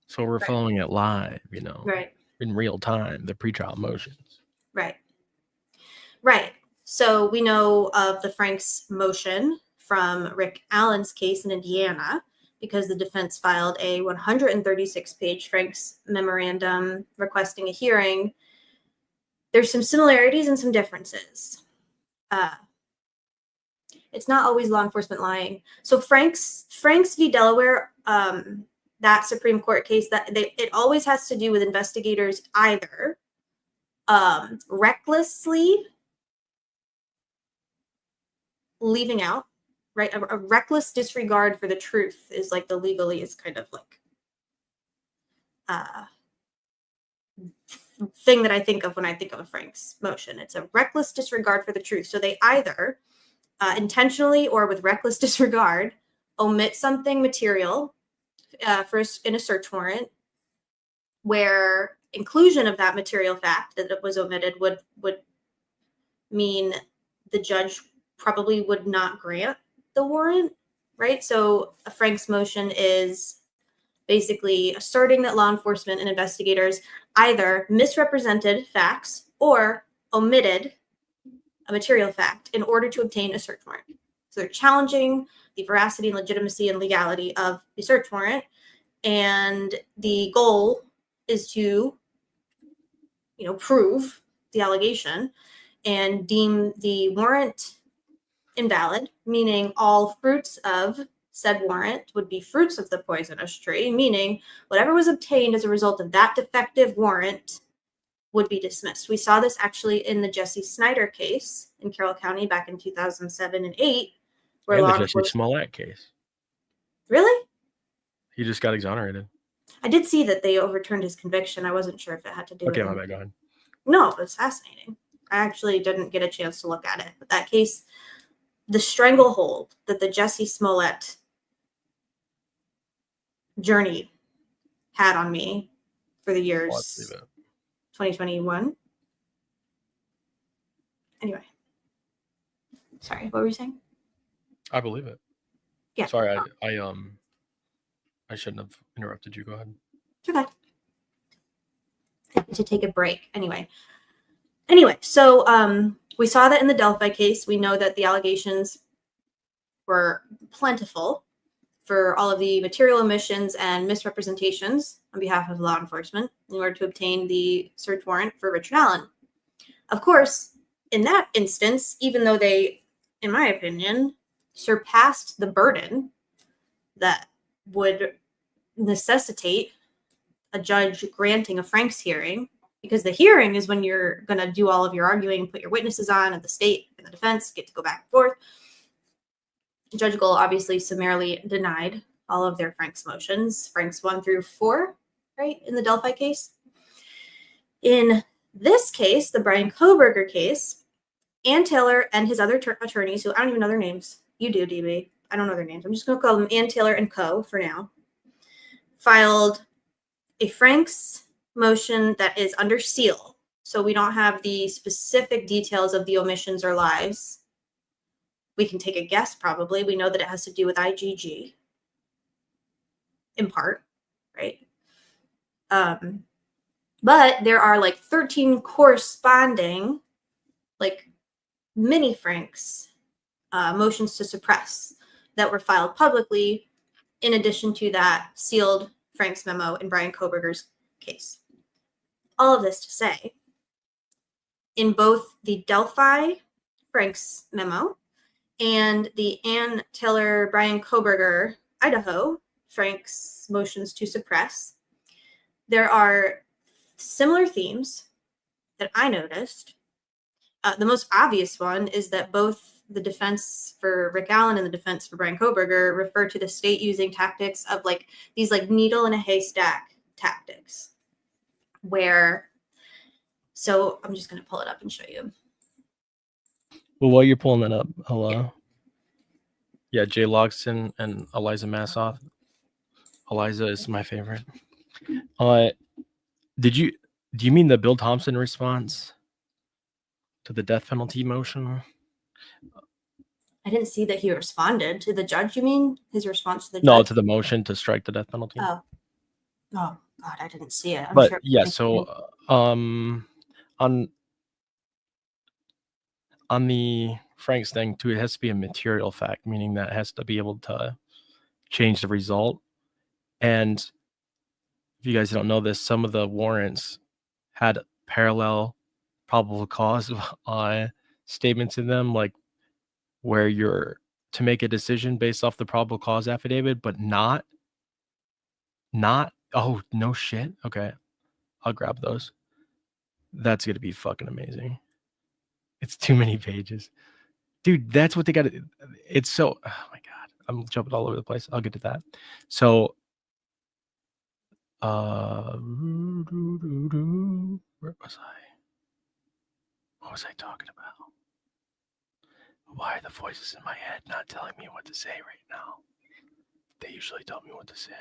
So we're following it live, Right. in real time, the pretrial motions. Right. Right. So we know of the Franks motion from Rick Allen's case in Indiana because the defense filed a 136-page Franks memorandum requesting a hearing. There's some similarities and some differences. It's not always law enforcement lying. So Franks v. Delaware, that Supreme Court case, it always has to do with investigators either recklessly leaving out, right? A reckless disregard for the truth is like the legally is kind of like thing that I think of when I think of a Franks motion. It's a reckless disregard for the truth. So they either intentionally or with reckless disregard omit something material in a search warrant where inclusion of that material fact that it was omitted would mean the judge probably would not grant the warrant, right? So a Franks motion is basically asserting that law enforcement and investigators either misrepresented facts or omitted a material fact in order to obtain a search warrant. So they're challenging the veracity and legitimacy and legality of the search warrant. And the goal is to, prove the allegation and deem the warrant invalid, meaning all fruits of said warrant would be fruits of the poisonous tree, meaning whatever was obtained as a result of that defective warrant would be dismissed. We saw this actually in the Jesse Snyder case in Carroll County back in 2007 and 8. Where And the Jesse Smollett case. Really? He just got exonerated. I did see that they overturned his conviction. I wasn't sure if it had to do with Okay, my bad, go ahead. No, it was fascinating. I actually didn't get a chance to look at it. But that case, the stranglehold that the Jesse Smollett journey had on me for the years 2021. Anyway. Sorry, what were you saying? I believe it. Yeah. Sorry, I shouldn't have interrupted you. Go ahead. It's okay. I need to take a break. Anyway, so we saw that in the Delphi case. We know that the allegations were plentiful for all of the material omissions and misrepresentations on behalf of law enforcement in order to obtain the search warrant for Richard Allen. Of course, in that instance, even though they, in my opinion, surpassed the burden that would necessitate a judge granting a Franks hearing, because the hearing is when you're going to do all of your arguing and put your witnesses on, and the state and the defense get to go back and forth. Judge Gold obviously summarily denied all of their Franks motions, Franks 1 through 4, right, in the Delphi case. In this case, the Brian Kohberger case, Ann Taylor and his other attorneys, who I don't even know their names. You do, DB. I don't know their names. I'm just going to call them Ann Taylor and Co. for now. Filed a Franks motion that is under seal. So we don't have the specific details of the omissions or lies. We can take a guess, probably. We know that it has to do with IGG, in part, right? But there are like 13 corresponding, like mini Franks motions to suppress that were filed publicly, in addition to that sealed Franks memo in Brian Kohberger's case. All of this to say, in both the Delphi Franks memo and the Ann Taylor, Brian Kohberger, Idaho Franks motions to suppress, there are similar themes that I noticed. The most obvious one is that both the defense for Rick Allen and the defense for Brian Kohberger refer to the state using tactics of like these like needle in a haystack tactics, where, so I'm just going to pull it up and show you. Well, while you're pulling that up, yeah, Jay Logston and Eliza Massoff. Eliza is my favorite. Do you mean the Bill Thompson response to the death penalty motion? I didn't see that he responded to the judge. You mean his response to the judge? No, to the motion to strike the death penalty. Oh God, I didn't see it. I'm But sure yeah, so On the Frank's thing too, it has to be a material fact, meaning that it has to be able to change the result. And if you guys don't know this, some of the warrants had parallel probable cause statements in them, like where you're to make a decision based off the probable cause affidavit, but not oh no shit. Okay, I'll grab those. That's gonna be fucking amazing. It's too many pages, dude. That's what they got. It's so. Oh my god, I'm jumping all over the place. I'll get to that. So, where was I? What was I talking about? Why are the voices in my head not telling me what to say right now? They usually tell me what to say.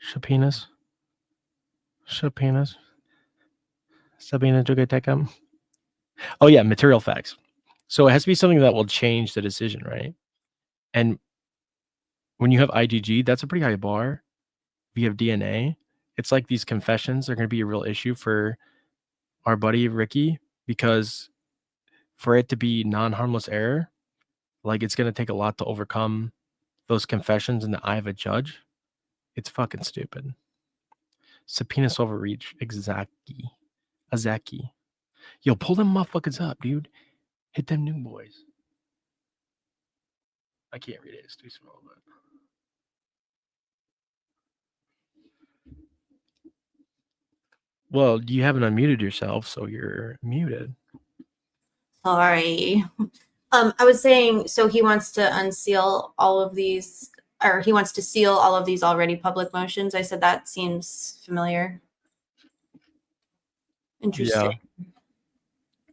Shapinas. Sabina Jugatekam. Oh yeah, material facts. So it has to be something that will change the decision, right? And when you have IgG, that's a pretty high bar. If you have DNA, it's like these confessions are going to be a real issue for our buddy Ricky, because for it to be non-harmless error, like it's going to take a lot to overcome those confessions in the eye of a judge. It's fucking stupid. Subpoenas overreach. Exactly. Azaki. Yo, pull them motherfuckers up, dude. Hit them new boys. I can't read it. It's too small. But... Well, you haven't unmuted yourself, so you're muted. Sorry. I was saying, so he wants to unseal all of these, or he wants to seal all of these already public motions. I said that seems familiar. Interesting. Yeah.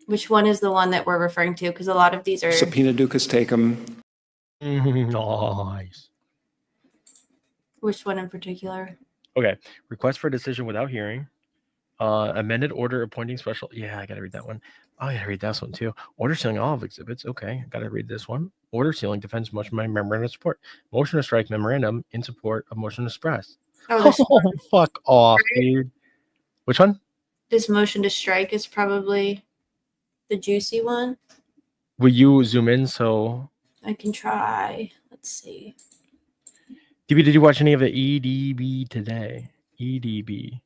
Which one is the one that we're referring to? Because a lot of these are... Subpoena Ducas Tecum. Nice. Which one in particular? Okay. Request for decision without hearing. Amended order appointing special... Yeah, I got to read that one. Oh, I got to read this one too. Order sealing all of exhibits. Okay, I got to read this one. Order sealing defense motion by memorandum of support. Motion to strike memorandum in support of motion to suppress. Oh, fuck off, dude. Which one? This motion to strike is probably the juicy one. Will you zoom in so... I can try. Let's see. DB, did you watch any of the EDB today? EDB.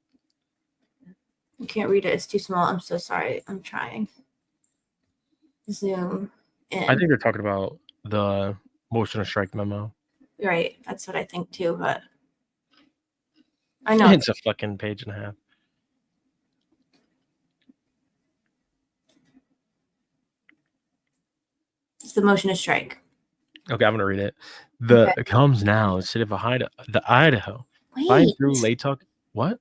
I can't read it. It's too small. I'm so sorry. I'm trying. Zoom in. I think they're talking about the motion to strike memo. Right. That's what I think too, but I know. It's a fucking page and a half. It's the motion to strike. Okay, I'm gonna read it. It comes now. Instead of Idaho. Wait. Through late talk. What?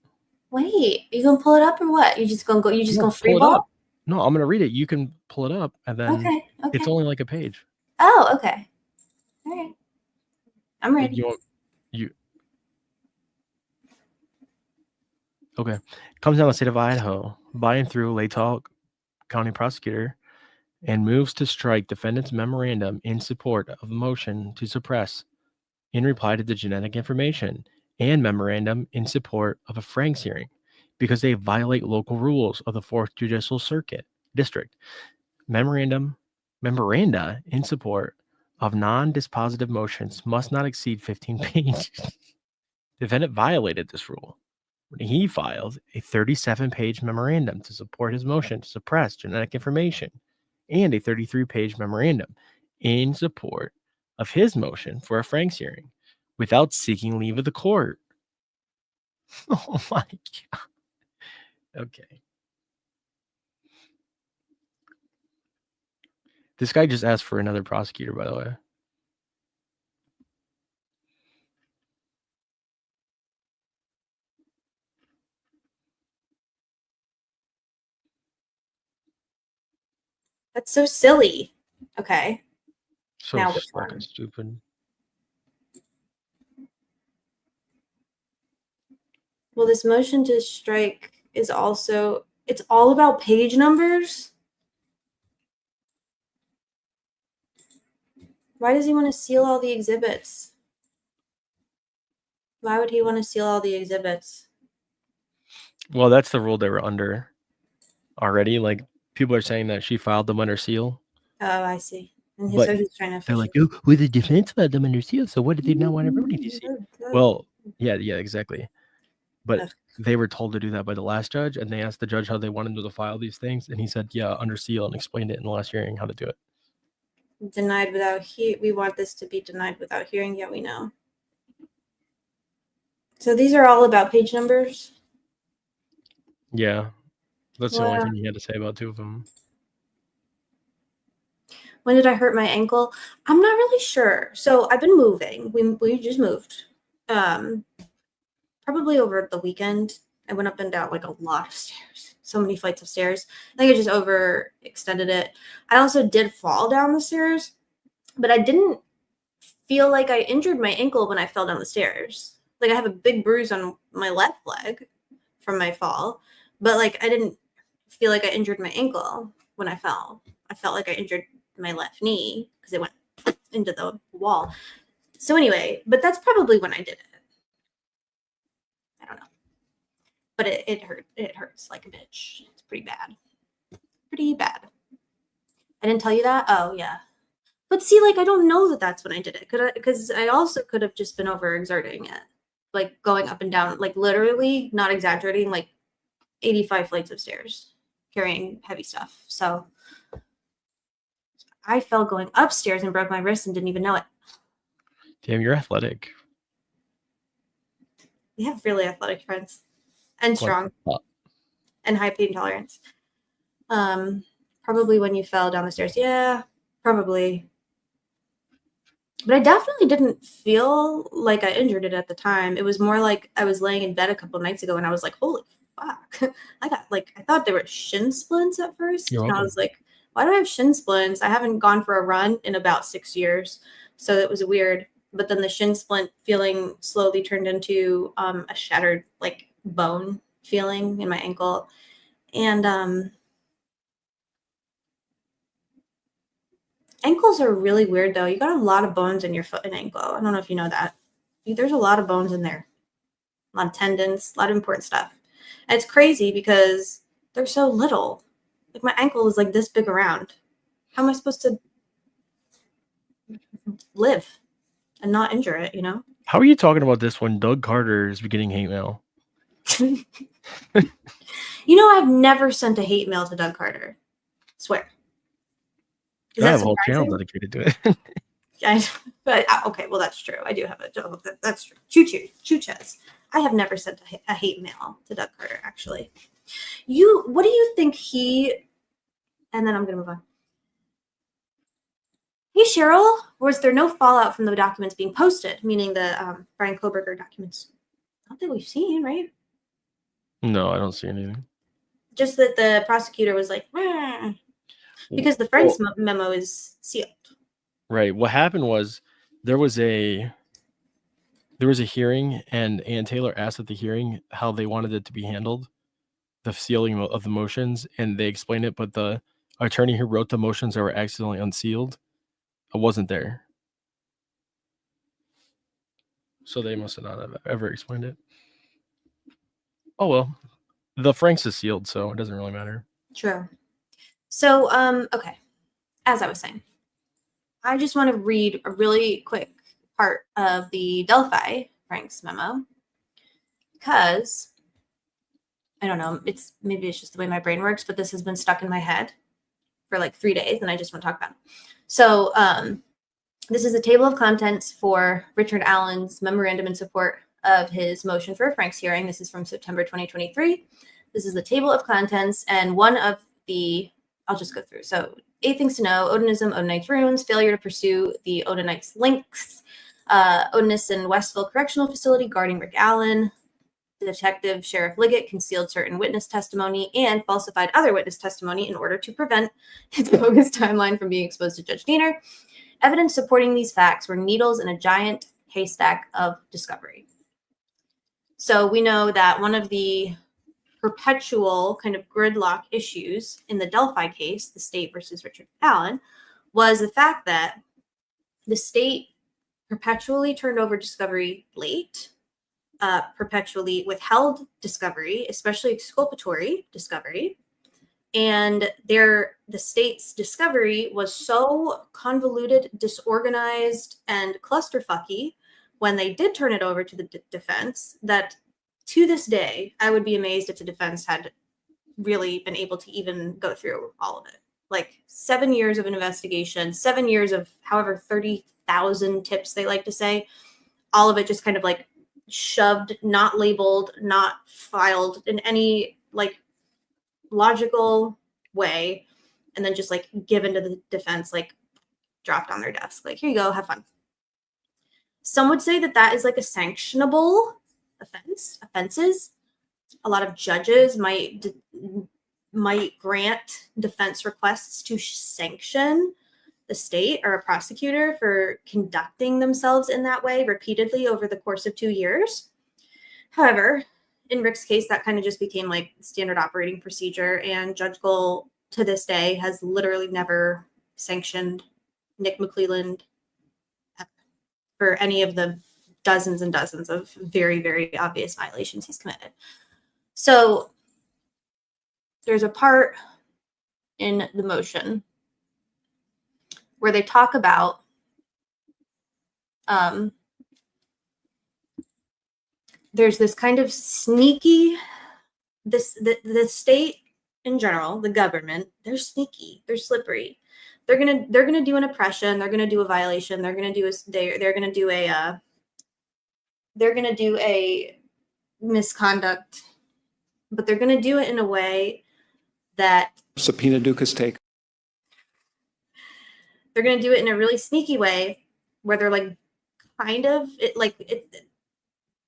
Wait, you gonna pull it up or what? You just gonna go? You just gonna free ball? No, I'm gonna read it. You can pull it up, and then it's only like a page. Oh, okay. All right. I'm ready. Okay. Comes down the state of Idaho by and through Latah County prosecutor, and moves to strike defendant's memorandum in support of the motion to suppress in reply to the genetic information and memorandum in support of a Franks hearing because they violate local rules of the 4th Judicial Circuit District. Memoranda in support of non-dispositive motions must not exceed 15 pages. Defendant violated this rule when he filed a 37-page memorandum to support his motion to suppress genetic information and a 33-page memorandum in support of his motion for a Franks hearing without seeking leave of the court. Oh my God. Okay. This guy just asked for another prosecutor, by the way. That's so silly. Okay. So now which fucking one? stupid. Well, this motion to strike is also, it's all about page numbers. Why does he want to seal all the exhibits? Why would he want to seal all the exhibits? Well, that's the rule they were under already. Like, people are saying that she filed them under seal. Oh, I see. And But so he's trying to they're fish like, oh, well, the defense filed them under seal, so what did they not want everybody to see? it. Well, yeah, exactly. But Ugh. they were told to do that by the last judge, and they asked the judge how they wanted to file these things, and he said, yeah, under seal, and explained it in the last hearing how to do it. Denied without we want this to be denied without hearing. Yeah, we know. So these are all about page numbers. Yeah, that's the only Wow. thing he had to say about two of them. When did I hurt my ankle? I'm not really sure. So I've been moving. We just moved. Probably over the weekend. I went up and down like a lot of stairs. So many flights of stairs. I think I just overextended it. I also did fall down the stairs, but I didn't feel like I injured my ankle when I fell down the stairs. Like I have a big bruise on my left leg from my fall, but like I didn't feel like I injured my ankle when I fell. I felt like I injured my left knee because it went into the wall. So anyway, but that's probably when I did it. I don't know. But it hurt. It hurts like a bitch. It's pretty bad. Pretty bad. I didn't tell you that? Oh, yeah. But see, like, I don't know that that's when I did it. Because I also could have just been overexerting it. Like, going up and down, like, literally, not exaggerating, like, 85 flights of stairs, carrying heavy stuff. So I fell going upstairs and broke my wrist and didn't even know it. Damn, you're athletic. We have really athletic friends. And strong. And high pain tolerance. Probably when you fell down the stairs. Yeah, probably. But I definitely didn't feel like I injured it at the time. It was more like I was laying in bed a couple nights ago and I was like, holy fuck. I thought they were shin splints at first. You're And I welcome. was like, why do I have shin splints? I haven't gone for a run in about 6 years. So it was weird. But then the shin splint feeling slowly turned into a shattered like bone feeling in my ankle. And ankles are really weird though. You got a lot of bones in your foot and ankle. I don't know if you know that. There's a lot of bones in there. A lot of tendons, a lot of important stuff. And it's crazy because they're so little. Like my ankle is like this big around. How am I supposed to live and not injure it, you know? How are you talking about this when Doug Carter is getting hate mail? You know, I've never sent a hate mail to Doug Carter. Swear. Is I that have a whole channel surprising? dedicated to it. But okay, well that's true. I do have a joke. That's true. Choo-choo. I have never sent a hate mail to Doug Carter. Actually, what do you think he? And then I'm gonna move on. Hey Cheryl, was there no fallout from the documents being posted? Meaning the Brian Kohberger documents. Not that we've seen, right? No, I don't see anything. Just that the prosecutor was like, because the Frank's memo is sealed. Right. What happened was there was a hearing, and Ann Taylor asked at the hearing how they wanted it to be handled, the sealing of the motions, and they explained it, but the attorney who wrote the motions that were accidentally unsealed wasn't there. So they must have not have ever explained it. Oh well. The Franks is sealed, so it doesn't really matter. True. So, okay. As I was saying, I just want to read a really quick part of the Delphi Franks memo because I don't know, maybe it's just the way my brain works, but this has been stuck in my head for like 3 days and I just want to talk about it. So, this is a table of contents for Richard Allen's memorandum in support of his motion for a Franks hearing. This is from September 2023. This is the table of contents, and one of the, I'll just go through. So 8 things to know: Odinism, Odinite's runes, failure to pursue the Odinite's links, Odinist and Westville Correctional Facility guarding Rick Allen, Detective Sheriff Liggett concealed certain witness testimony and falsified other witness testimony in order to prevent his bogus timeline from being exposed to Judge Diener. Evidence supporting these facts were needles in a giant haystack of discovery. So we know that one of the perpetual kind of gridlock issues in the Delphi case, the state versus Richard Allen, was the fact that the state perpetually turned over discovery late, perpetually withheld discovery, especially exculpatory discovery. And the state's discovery was so convoluted, disorganized, and clusterfucky when they did turn it over to the defense that to this day, I would be amazed if the defense had really been able to even go through all of it. Like 7 years of an investigation, 7 years of however 30,000 tips they like to say, all of it just kind of like shoved, not labeled, not filed in any like logical way, and then just like given to the defense, like dropped on their desk. Like, here you go, have fun. Some would say that that is like a sanctionable offenses. A lot of judges might grant defense requests to sanction the state or a prosecutor for conducting themselves in that way repeatedly over the course of 2 years. However, in Rick's case, that kind of just became like standard operating procedure, and Judge Gohl to this day has literally never sanctioned Nick McClelland for any of the dozens and dozens of very, very obvious violations he's committed. So there's a part in the motion where they talk about there's this kind of sneaky, the state in general, the government, they're sneaky, they're slippery. They're gonna do an oppression, they're gonna do a violation, they're gonna do a misconduct, but they're gonna do it in a way that subpoena Dukas take. They're gonna do it in a really sneaky way where they're like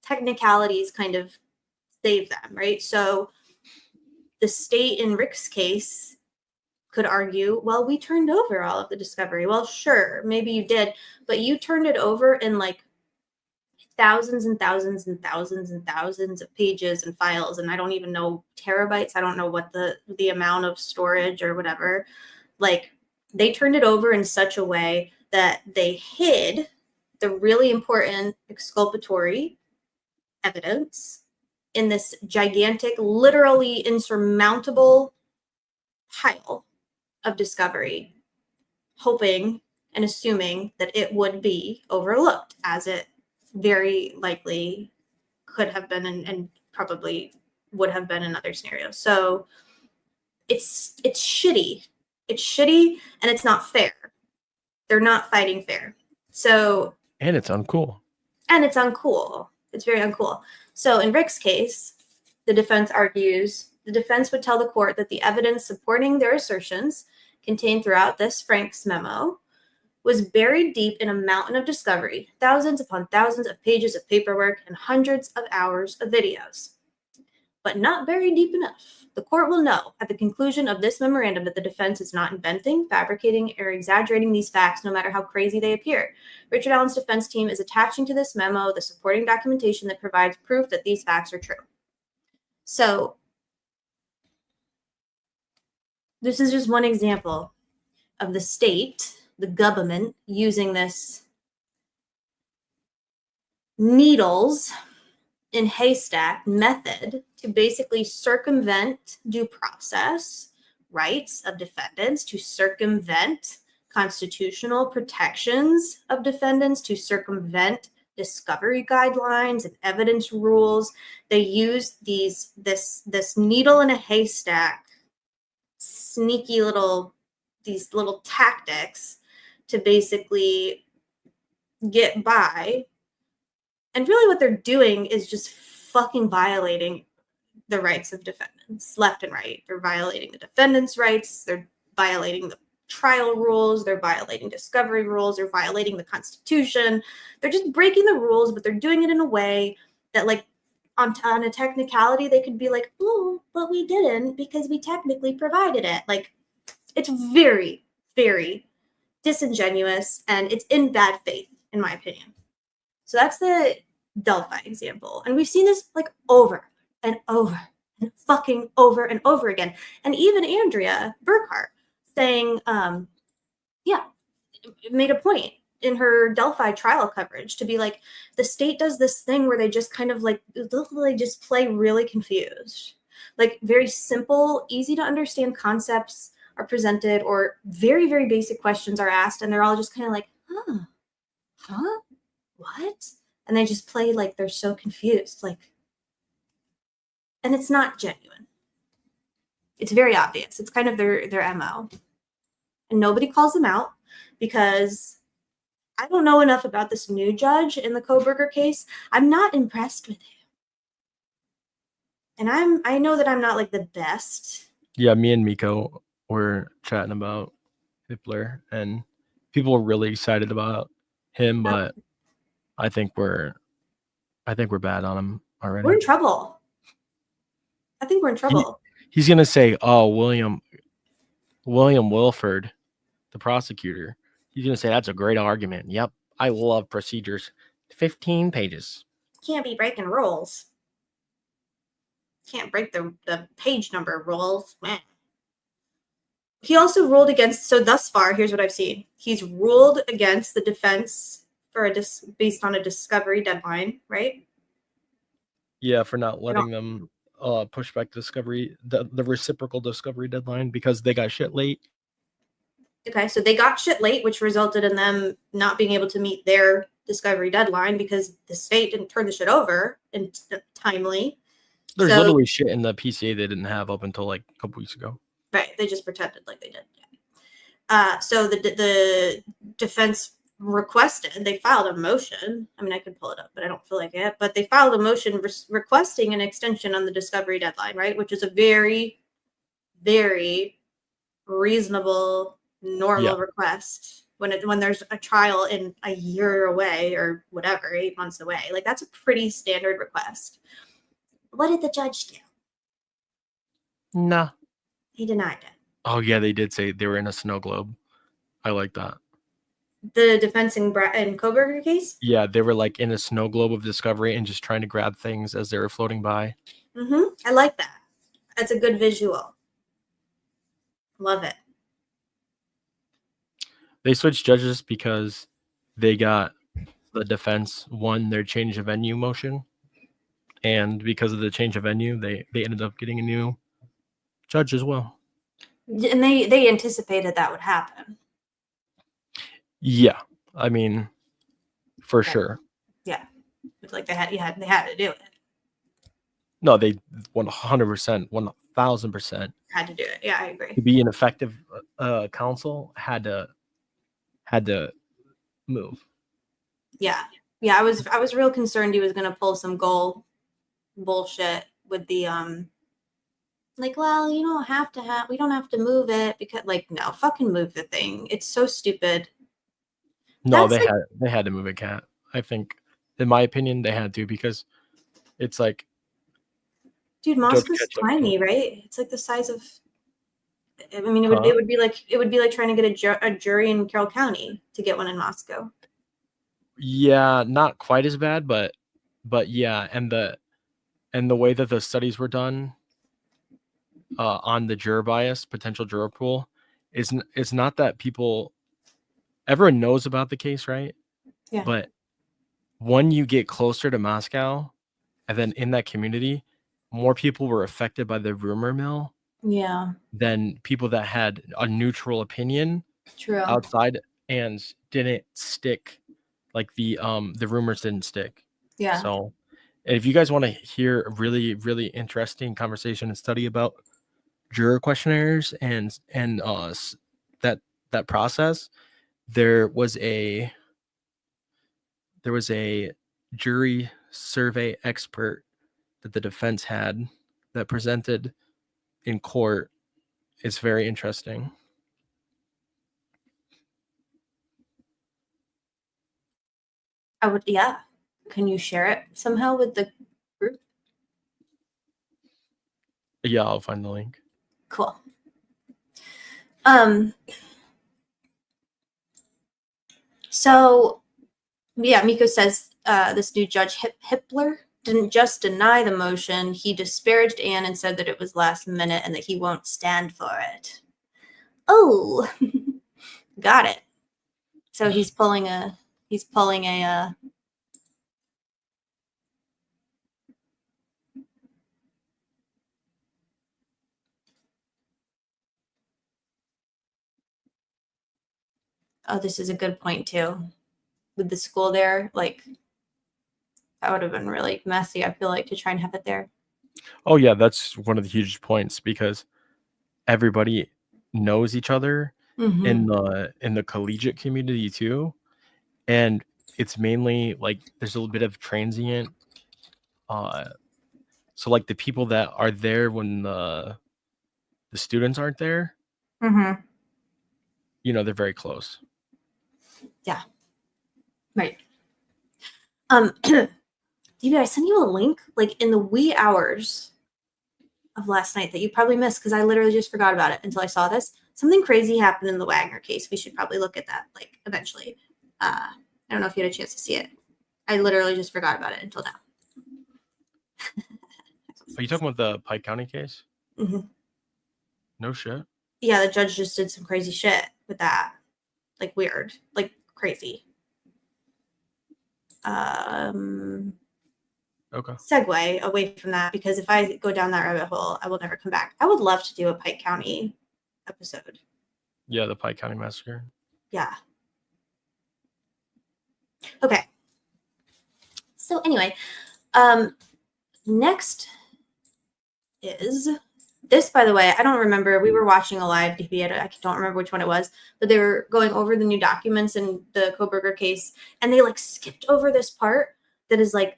technicalities kind of save them, right? So the state in Rick's case could argue, well, we turned over all of the discovery. Well, sure, maybe you did, but you turned it over in like thousands and thousands and thousands and thousands of pages and files, and I don't even know terabytes. I don't know what the amount of storage or whatever. Like, they turned it over in such a way that they hid the really important exculpatory evidence in this gigantic, literally insurmountable pile of discovery, hoping and assuming that it would be overlooked, as it very likely could have been and probably would have been in other scenarios. So it's shitty. It's shitty, and it's not fair. They're not fighting fair. So And it's uncool. It's very uncool. So in Rick's case, the defense argues the defense would tell the court that the evidence supporting their assertions contained throughout this Frank's memo was buried deep in a mountain of discovery, thousands upon thousands of pages of paperwork, and hundreds of hours of videos. But not buried deep enough. The court will know at the conclusion of this memorandum that the defense is not inventing, fabricating, or exaggerating these facts, no matter how crazy they appear. Richard Allen's defense team is attaching to this memo the supporting documentation that provides proof that these facts are true. So this is just one example of the state, the government, using this needles in haystack method to basically circumvent due process rights of defendants, to circumvent constitutional protections of defendants, to circumvent discovery guidelines and evidence rules. They use this needle in a haystack, sneaky these little tactics to basically get by. And really what they're doing is just fucking violating the rights of defendants left and right. They're violating the defendants' rights. They're violating the trial rules. They're violating discovery rules. They're violating the Constitution. They're just breaking the rules, but they're doing it in a way that, like, on a technicality, they could be like, oh, but we didn't because we technically provided it. Like, it's very, very disingenuous, and it's in bad faith, in my opinion. So that's the Delphi example. And we've seen this like over and over and fucking over and over again. And even Andrea Burkhart saying, yeah, made a point in her Delphi trial coverage to be like, the state does this thing where they just kind of like, they just play really confused. Like very simple, easy to understand concepts are presented, or very, very basic questions are asked, and they're all just kind of like, huh, what? And they just play like they're so confused, like, and it's not genuine. It's very obvious. It's kind of their MO. And nobody calls them out because I don't know enough about this new judge in the Kohberger case. I'm not impressed with him. And I know that I'm not like the best. Yeah, me and Miko were chatting about Hippler, and people were really excited about him, but I think we're bad on him already. We're in trouble. I think we're in trouble. He's gonna say, "Oh, William Wilford, the prosecutor." He's gonna say that's a great argument. Yep, I love procedures. 15 pages. Can't be breaking rules. Can't break the page number rules. Man. He also ruled against, so thus far, here's what I've seen. He's ruled against the defense for based on a discovery deadline, right? Yeah, for not letting them push back the reciprocal discovery deadline because they got shit late. Okay, so they got shit late, which resulted in them not being able to meet their discovery deadline because the state didn't turn the shit over in timely. There's So- literally shit in the PCA they didn't have up until like a couple weeks ago. Right, they just pretended like they did. Yeah. So the defense requested, they filed a motion. I mean, I could pull it up, but I don't feel like it. But they filed a motion requesting an extension on the discovery deadline, right? Which is a very, very reasonable, normal request when there's a trial in a year away or whatever, 8 months away. Like that's a pretty standard request. What did the judge do? Nah. He denied it. Oh yeah, they did say they were in a snow globe. I like that. The defense in Kohberger case? Yeah, they were like in a snow globe of discovery and just trying to grab things as they were floating by. I like that. That's a good visual. Love it. They switched judges because they got the defense won their change of venue motion. And because of the change of venue, they ended up getting a new judge as well. And they anticipated that would happen. Yeah, I mean, for sure. Yeah, it's like they had to do it. No, they 100%, 1000% Had to do it. Yeah, I agree. to be an effective counsel had to move. Yeah, I was real concerned he was gonna pull some goal bullshit with the like, well, we don't have to move it because like no, fucking move the thing. It's so stupid. No, That's they had to move it, Cat. I think, in my opinion, they had to because it's like, dude, Moscow's tiny, right? It's like the size of. I mean, it would be like trying to get a jury in Carroll County to get one in Moscow. Yeah, not quite as bad, but yeah, and the way that the studies were done on the juror bias, potential juror pool, it's not that everyone knows about the case, right? Yeah. But when you get closer to Moscow, and then in that community, more people were affected by the rumor mill Yeah. than people that had a neutral opinion True. outside and didn't stick, like the rumors didn't stick. Yeah. So if you guys want to hear a really, really interesting conversation and study about juror questionnaires and that process, there was a jury survey expert that the defense had that presented in court. It's very interesting. I would, yeah. Can you share it somehow with the group? Yeah, I'll find the link. Cool. So, yeah, Miko says this new judge, Hippler, didn't just deny the motion. He disparaged Anne and said that it was last minute and that he won't stand for it. Oh, got it. So he's pulling a oh, this is a good point too. With the school there, like that would have been really messy, I feel like, to try and have it there. Oh yeah, that's one of the huge points because everybody knows each other in the collegiate community too, and it's mainly like there's a little bit of transient. So like the people that are there when the students aren't there, you know, they're very close. Yeah. Right. DB, I sent you a link like in the wee hours of last night that you probably missed because I literally just forgot about it until I saw this. Something crazy happened in the Wagner case. We should probably look at that like eventually. I don't know if you had a chance to see it. I literally just forgot about it until now. Are you talking about the Pike County case? Mm-hmm. No shit. Yeah, the judge just did some crazy shit with that. Like weird. Like crazy. Okay. Segue away from that because if I go down that rabbit hole, I will never come back. I would love to do a Pike County episode. Yeah, the Pike County massacre. Yeah. Okay. So anyway, next is this, by the way, I don't remember. We were watching a live DP. I don't remember which one it was, but they were going over the new documents in the Kohberger case, and they like skipped over this part that is like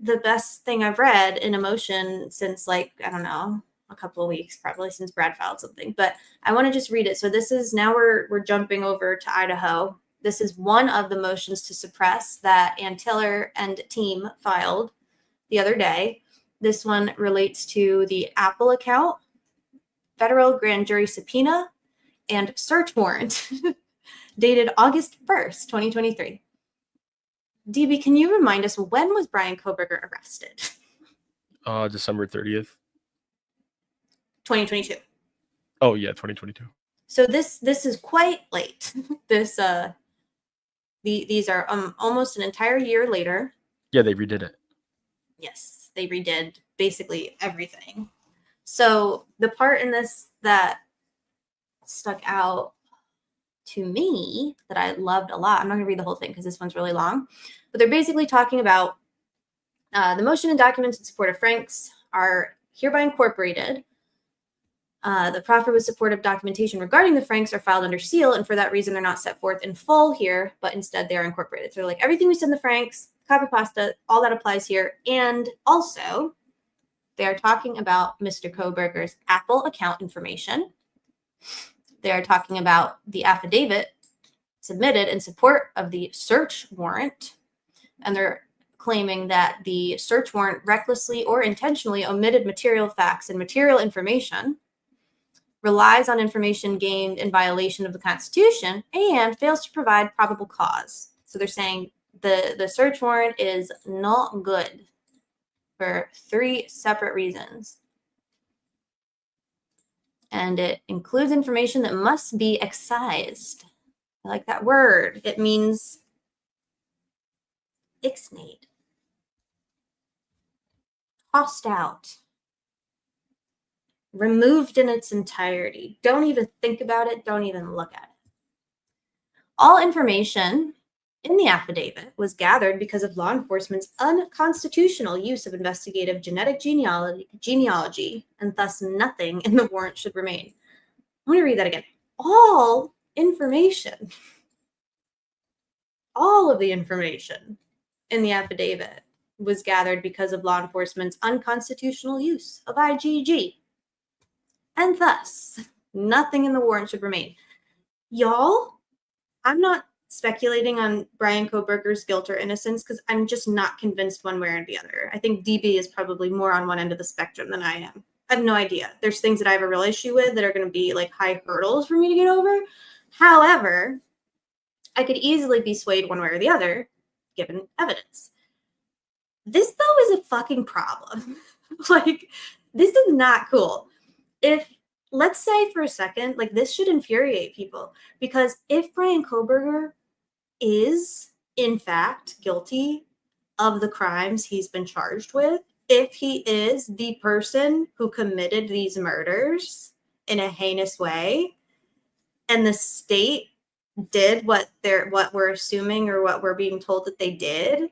the best thing I've read in a motion since like, I don't know, a couple of weeks, probably since Brad filed something, but I want to just read it. So this is, now we're jumping over to Idaho. This is one of the motions to suppress that Ann Tiller and team filed the other day. This one relates to the Apple account, federal grand jury subpoena, and search warrant dated August 1st, 2023. DB, can you remind us, when was Bryan Kohberger arrested? December 30th. 2022. Oh yeah, 2022. So this is quite late. This these are almost an entire year later. Yeah, they redid it. Yes, they redid basically everything. So the part in this that stuck out to me that I loved a lot, I'm not going to read the whole thing because this one's really long, but they're basically talking about the motion and documents in support of Franks are hereby incorporated. The proffer with supportive documentation regarding the Franks are filed under seal, and for that reason they're not set forth in full here, but instead they are incorporated. So like everything we said in the Franks, copy pasta, all that applies here. And also they are talking about Mr. Kohberger's Apple account information. They are talking about the affidavit submitted in support of the search warrant. And they're claiming that the search warrant recklessly or intentionally omitted material facts and material information, relies on information gained in violation of the Constitution, and fails to provide probable cause. So they're saying the search warrant is not good for 3 separate reasons. And it includes information that must be excised. I like that word. It means ixnayed, tossed out, removed in its entirety. Don't even think about it. Don't even look at it. All information in the affidavit was gathered because of law enforcement's unconstitutional use of investigative genetic genealogy, and thus nothing in the warrant should remain. I'm going to read that again. All information, all of the information in the affidavit was gathered because of law enforcement's unconstitutional use of IgG, and thus nothing in the warrant should remain. Y'all, I'm not speculating on Bryan Kohberger's guilt or innocence because I'm just not convinced one way or the other. I think DB is probably more on one end of the spectrum than I am. I have no idea. There's things that I have a real issue with that are going to be like high hurdles for me to get over. However, I could easily be swayed one way or the other given evidence. This, though, is a fucking problem. Like, this is not cool. If, let's say for a second, like, this should infuriate people, because if Bryan Kohberger is in fact guilty of the crimes he's been charged with, if he is the person who committed these murders in a heinous way, and the state did what we're assuming or what we're being told that they did,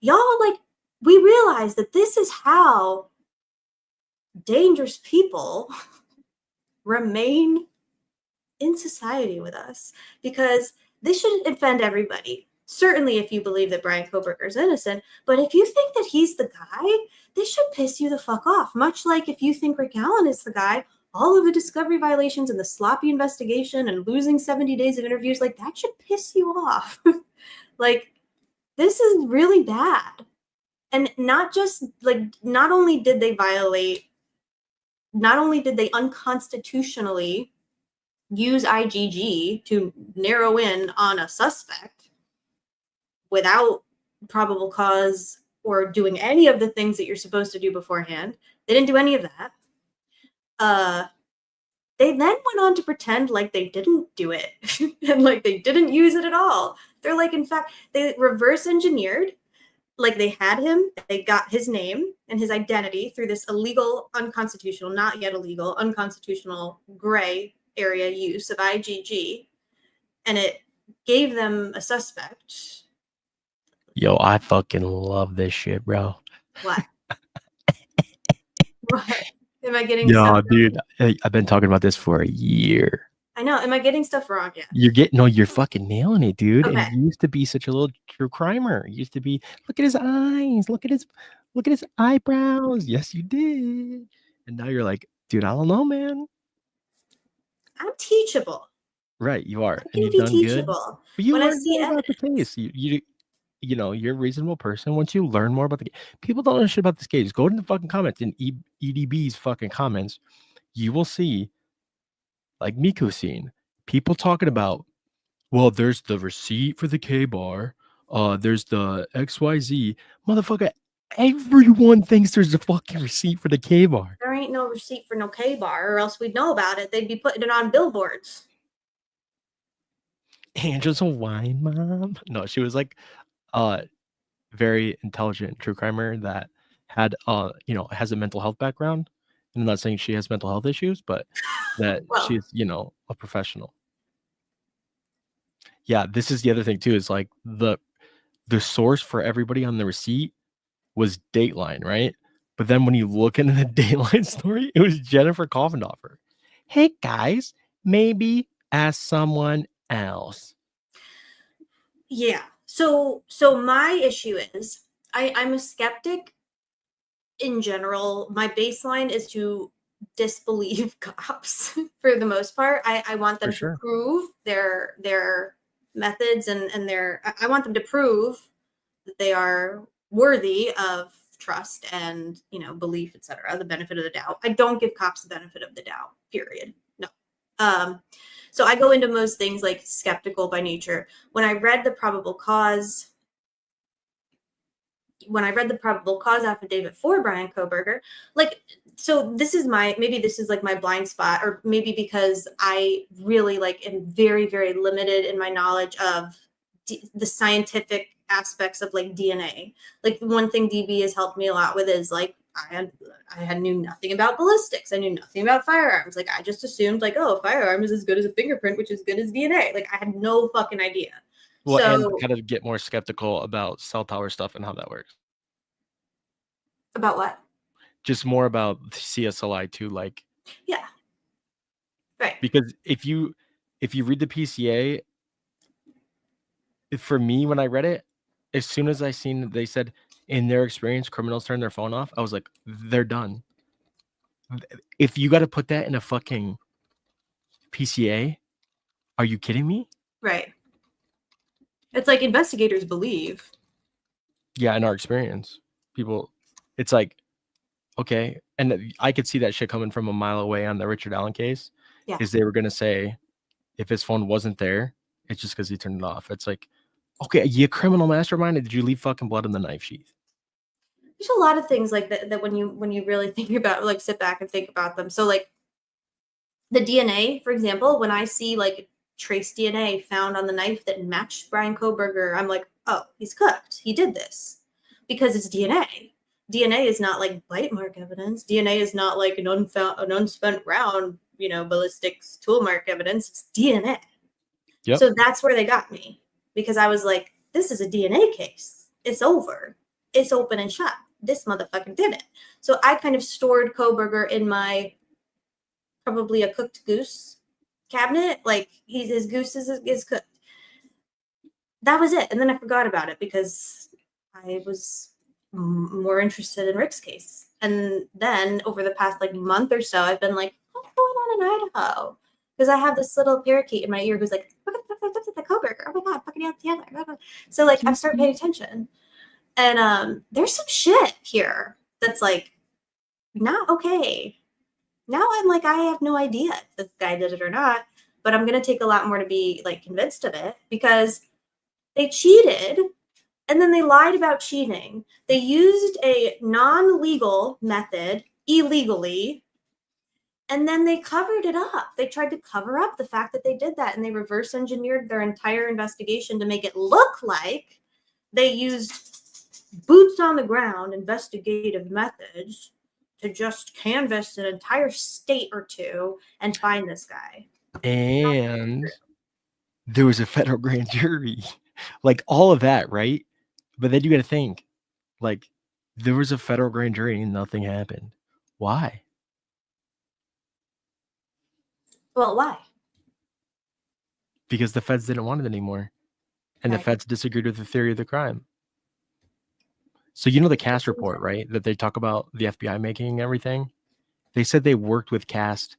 y'all, like, we realize that this is how dangerous people remain in society with us, because this should offend everybody. Certainly if you believe that Bryan Kohberger is innocent, but if you think that he's the guy, this should piss you the fuck off. Much like if you think Rick Allen is the guy, all of the discovery violations and the sloppy investigation and losing 70 days of interviews, like, that should piss you off. Like, this is really bad. And not just, like, not only did they unconstitutionally use IGG to narrow in on a suspect without probable cause or doing any of the things that you're supposed to do beforehand. They didn't do any of that. They then went on to pretend like they didn't do it and like they didn't use it at all. They're like, in fact, they reverse engineered, like they had him, they got his name and his identity through this illegal, unconstitutional, not yet illegal, unconstitutional gray area use of IGG, and it gave them a suspect. Yo, I fucking love this shit, bro. What? What? Am I getting Yo, stuff dude, I've been talking about this for a year. I know. Am I getting stuff wrong yet? You're fucking nailing it, dude. Okay. And you used to be such a little true crimer. You used to be, look at his eyes, look at his eyebrows. Yes, you did. And now you're like, dude, I don't know, man. I'm teachable. Right, you are. I And can you've be done good. teachable. But you When I learn see more about the case. You know, you're a reasonable person. Once you learn more about the people don't know shit about this case. Go to the fucking comments in EDB's fucking comments. You will see, like Miku's seen, people talking about, well, there's the receipt for the K-bar. There's the XYZ. Motherfucker, everyone thinks there's a fucking receipt for the K-bar. There ain't no receipt for no K-bar, or else we'd know about it. They'd be putting it on billboards. Angela's a wine mom. No, she was like very intelligent true crimer that had has a mental health background. And I'm not saying she has mental health issues, but that Well. she's, a professional. Yeah, this is the other thing too, is like the source for everybody on the receipt was Dateline, right? But then when you look into the Dateline story, it was Jennifer Coffendoffer. Hey guys, maybe ask someone else. Yeah. So my issue is I'm a skeptic in general. My baseline is to disbelieve cops for the most part. I want them to prove their methods and I want them to prove that they are worthy of trust and belief, etc., the benefit of the doubt. I don't give cops the benefit of the doubt, period. No. So I go into most things like skeptical by nature. When I read the probable cause affidavit for Bryan Kohberger, so this is like my blind spot, or maybe because I really am very, very limited in my knowledge of the scientific aspects of DNA. Like, one thing DB has helped me a lot with is I knew nothing about ballistics. I knew nothing about firearms. I just assumed a firearm is as good as a fingerprint, which is good as DNA. I had no fucking idea. Well, so, and kind of get more skeptical about cell tower stuff and how that works. About what? Just more about CSLI too, yeah, right. Because if you read the PCA, for me, when I read it, as soon as I seen that they said in their experience criminals turn their phone off, I was like, they're done. If you got to put that in a fucking PCA, are you kidding me? Right. It's like investigators believe. Yeah, in our experience, people, it's like, okay, and I could see that shit coming from a mile away on the Richard Allen case. Yeah. Is they were gonna say if his phone wasn't there, it's just because he turned it off. It's like, okay, you criminal mastermind, did you leave fucking blood in the knife sheath? There's a lot of things like that when you really think about, sit back and think about them. So the DNA, for example, when I see trace DNA found on the knife that matched Brian Kohberger. I'm like, oh, he's cooked. He did this because it's DNA. DNA is not like bite mark evidence. DNA is not like an unspent round, ballistics tool mark evidence. It's DNA. Yep. So that's where they got me, because I was like, this is a DNA case. It's over. It's open and shut. This motherfucker did it. So I kind of stored Kohberger in my probably a cooked goose cabinet. Like his goose is cooked. That was it. And then I forgot about it because I was more interested in Rick's case. And then over the past like month or so, I've been like, what's going on in Idaho? Because I have this little parakeet in my ear who's like, look at the Kohberger. Oh my God, fucking out together. So like I've started paying attention. And there's some shit here that's like not okay. Now I'm like, I have no idea if this guy did it or not, but I'm gonna take a lot more to be like convinced of it, because they cheated and then they lied about cheating. They used a non-legal method illegally, and then they covered it up. They tried to cover up the fact that they did that, and they reverse engineered their entire investigation to make it look like they used boots on the ground investigative methods to just canvass an entire state or two and find this guy. And there was a federal grand jury, like all of that, right? But then you got to think, like, there was a federal grand jury and nothing happened. Why? Well, why? Because the feds didn't want it anymore, and the feds disagreed with the theory of the crime. So you know the CAST report, right? That they talk about the FBI making and everything. They said they worked with CAST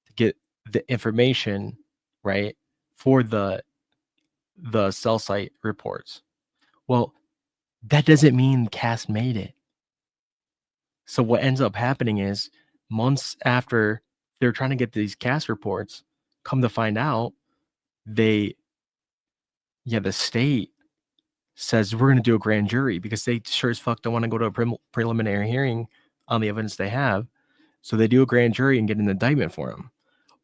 to get the information, right, for the cell site reports. Well, that doesn't mean CAST made it. So what ends up happening is months after they're trying to get these CAST reports, come to find out, the state says we're going to do a grand jury because they sure as fuck don't want to go to a preliminary hearing on the evidence they have. So they do a grand jury and get an indictment for them.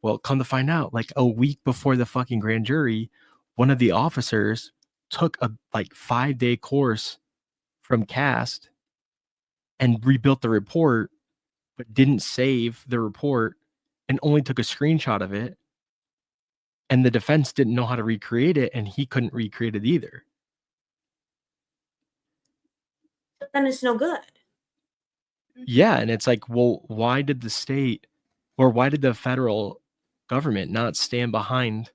Well, come to find out, like a week before the fucking grand jury, one of the officers took a 5-day course from CAST and rebuilt the report, but didn't save the report and only took a screenshot of it. And the defense didn't know how to recreate it, and he couldn't recreate it either. Then it's no good. Yeah, and it's like, well, why did the state, or why did the federal government not stand behind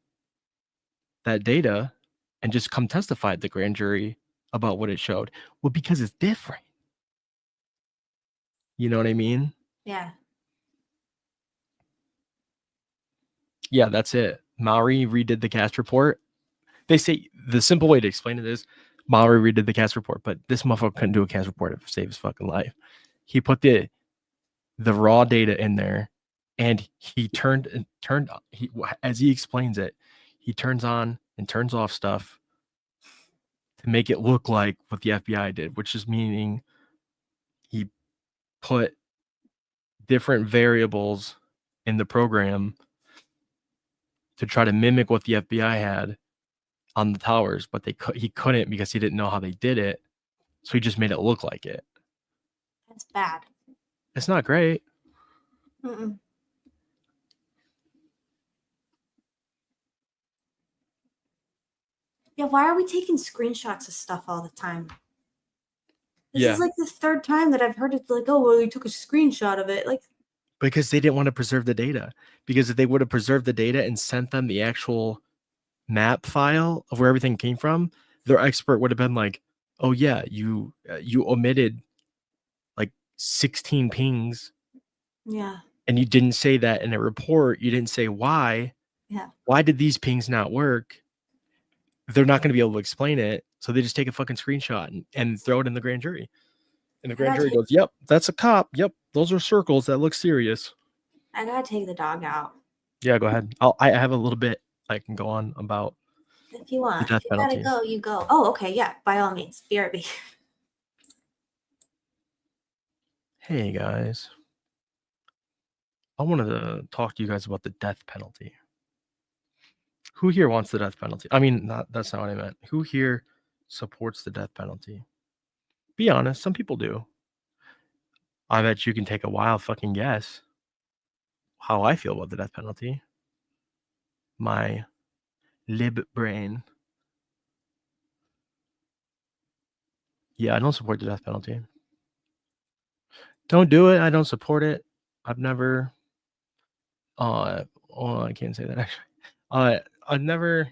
that data and just come testify at the grand jury about what it showed? Well, because it's different. You know what I mean? Yeah. Yeah, that's it. Maury redid the CAST report. They say the simple way to explain it is Maury redid the CAST report, but this motherfucker couldn't do a CAST report to save his fucking life. He put the raw data in there, and he as he explains it, he turns on and turns off stuff to make it look like what the FBI did, which is meaning he put different variables in the program to try to mimic what the FBI had on the towers, but he couldn't because he didn't know how they did it. So he just made it look like it. That's bad. It's not great. Mm-mm. Yeah, why are we taking screenshots of stuff all the time? This is like the third time that I've heard it, like, oh, well, you took a screenshot of it. Like, because they didn't want to preserve the data. Because if they would have preserved the data and sent them the actual map file of where everything came from, their expert would have been like, oh yeah, you omitted like 16 pings. yeah. And you didn't say that in a report. You didn't say why. Yeah. Why did these pings not work? They're not going to be able to explain it. So they just take a fucking screenshot and throw it in the grand jury. And the grand jury goes, yep, that's a cop. Yep, those are circles. That looks serious. I gotta take the dog out. Yeah, go ahead. I have a little bit I can go on about If you want. the death If you gotta penalty. go, you go. Oh, okay. Yeah, by all means. BRB. Hey guys, I wanted to talk to you guys about the death penalty. Who here wants the death penalty? I mean, that's not what I meant. Who here supports the death penalty? Be honest, some people do. I bet you can take a wild fucking guess how I feel about the death penalty. My lib brain. Yeah, I don't support the death penalty. Don't do it. I don't support it. I've never. I can't say that actually. I've never.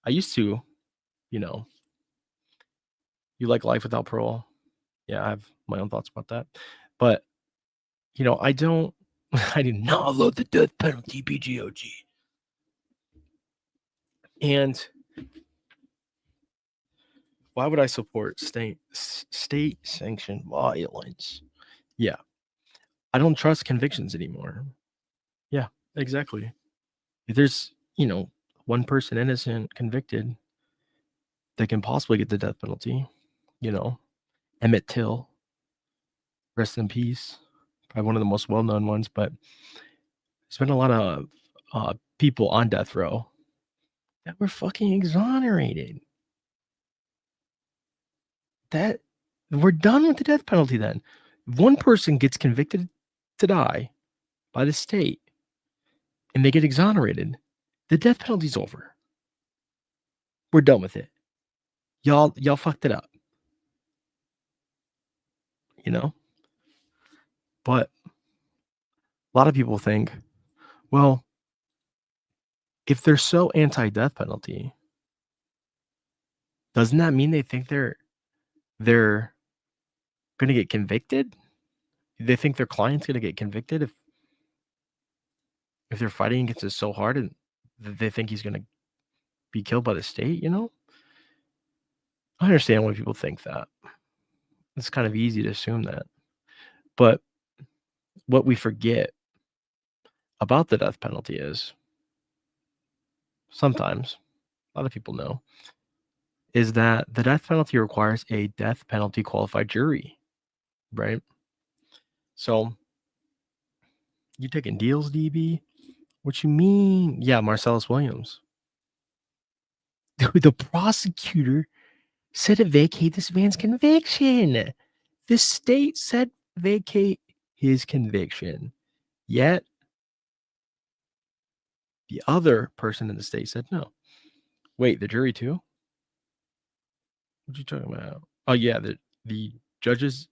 I used to, you know. You like life without parole? Yeah, I have my own thoughts about that, but you know, I don't. I do not love the death penalty, BGOG. And why would I support state sanctioned violence? Yeah, I don't trust convictions anymore. Yeah, exactly. If there's, you know, one person innocent convicted that can possibly get the death penalty, you know, Emmett Till, rest in peace, probably one of the most well-known ones, but there's been a lot of people on death row that were fucking exonerated. That we're done with the death penalty then. If one person gets convicted to die by the state and they get exonerated, the death penalty's over. We're done with it. Y'all fucked it up. You know? But a lot of people think, well, if they're so anti-death penalty, doesn't that mean they think they're going to get convicted? They think their client's going to get convicted if they're fighting against it so hard and they think he's going to be killed by the state, you know? I understand why people think that. It's kind of easy to assume that. But what we forget about the death penalty is, sometimes, a lot of people know, is that the death penalty requires a death penalty qualified jury, right? So, you taking deals, DB? What you mean? Yeah, Marcellus Williams. The prosecutor said to vacate this man's conviction. The state said vacate his conviction. Yet, the other person in the state said no. Wait, the jury too? What you talking about? Oh yeah, the judges,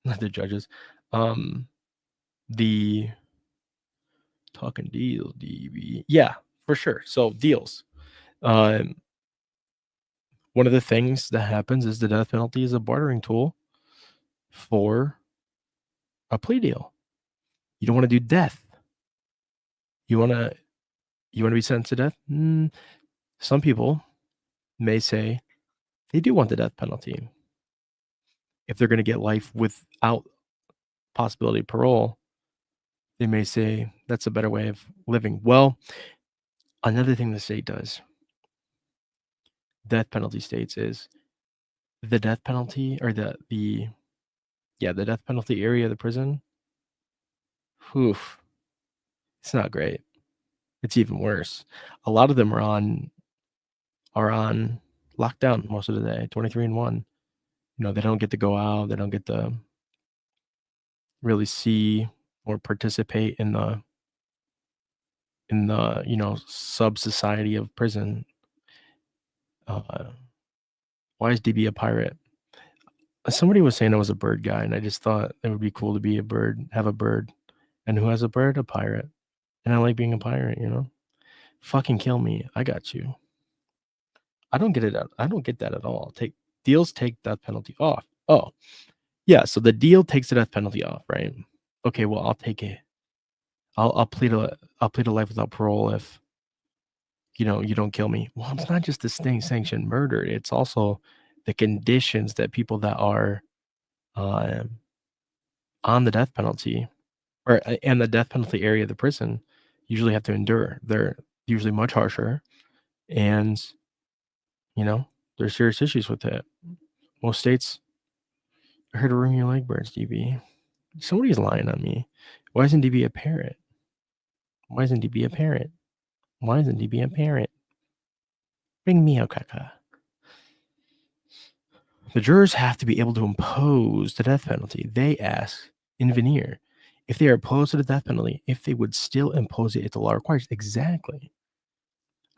not the judges, the talking deals, DB. Yeah, for sure. So deals. One of the things that happens is the death penalty is a bartering tool for a plea deal. You don't want to do death. You want to be sentenced to death? Some people may say they do want the death penalty. If they're going to get life without possibility of parole, they may say that's a better way of living. Well, another thing the state does, death penalty states, is the death penalty or the death penalty area of the prison. Oof, it's not great. It's even worse. A lot of them are on lockdown most of the day, 23-1. You know, they don't get to go out. They don't get to really see or participate in the you know, sub society of prison. Why is DB a pirate? Somebody was saying I was a bird guy, and I just thought it would be cool to be a bird, have a bird. And who has a bird? A pirate. And I like being a pirate, you know? Fucking kill me. I got you. I don't get it. I don't get that at all. Deals take death penalty off. Oh, yeah. So the deal takes the death penalty off, right? Okay. Well, I'll take it. I'll plead a life without parole if, you know, you don't kill me. Well, it's not just the state sanctioned murder. It's also the conditions that people that are on the death penalty or and the death penalty area of the prison usually have to endure. They're usually much harsher, and you know, there's serious issues with it. Most states are here to ruin your leg birds, DB. Somebody's lying on me. Why isn't DB a parent? Why isn't DB a parent? Why isn't DB a parent? Bring me a caca. The jurors have to be able to impose the death penalty. They ask in veneer if they are opposed to the death penalty, if they would still impose it if the law requires. Exactly.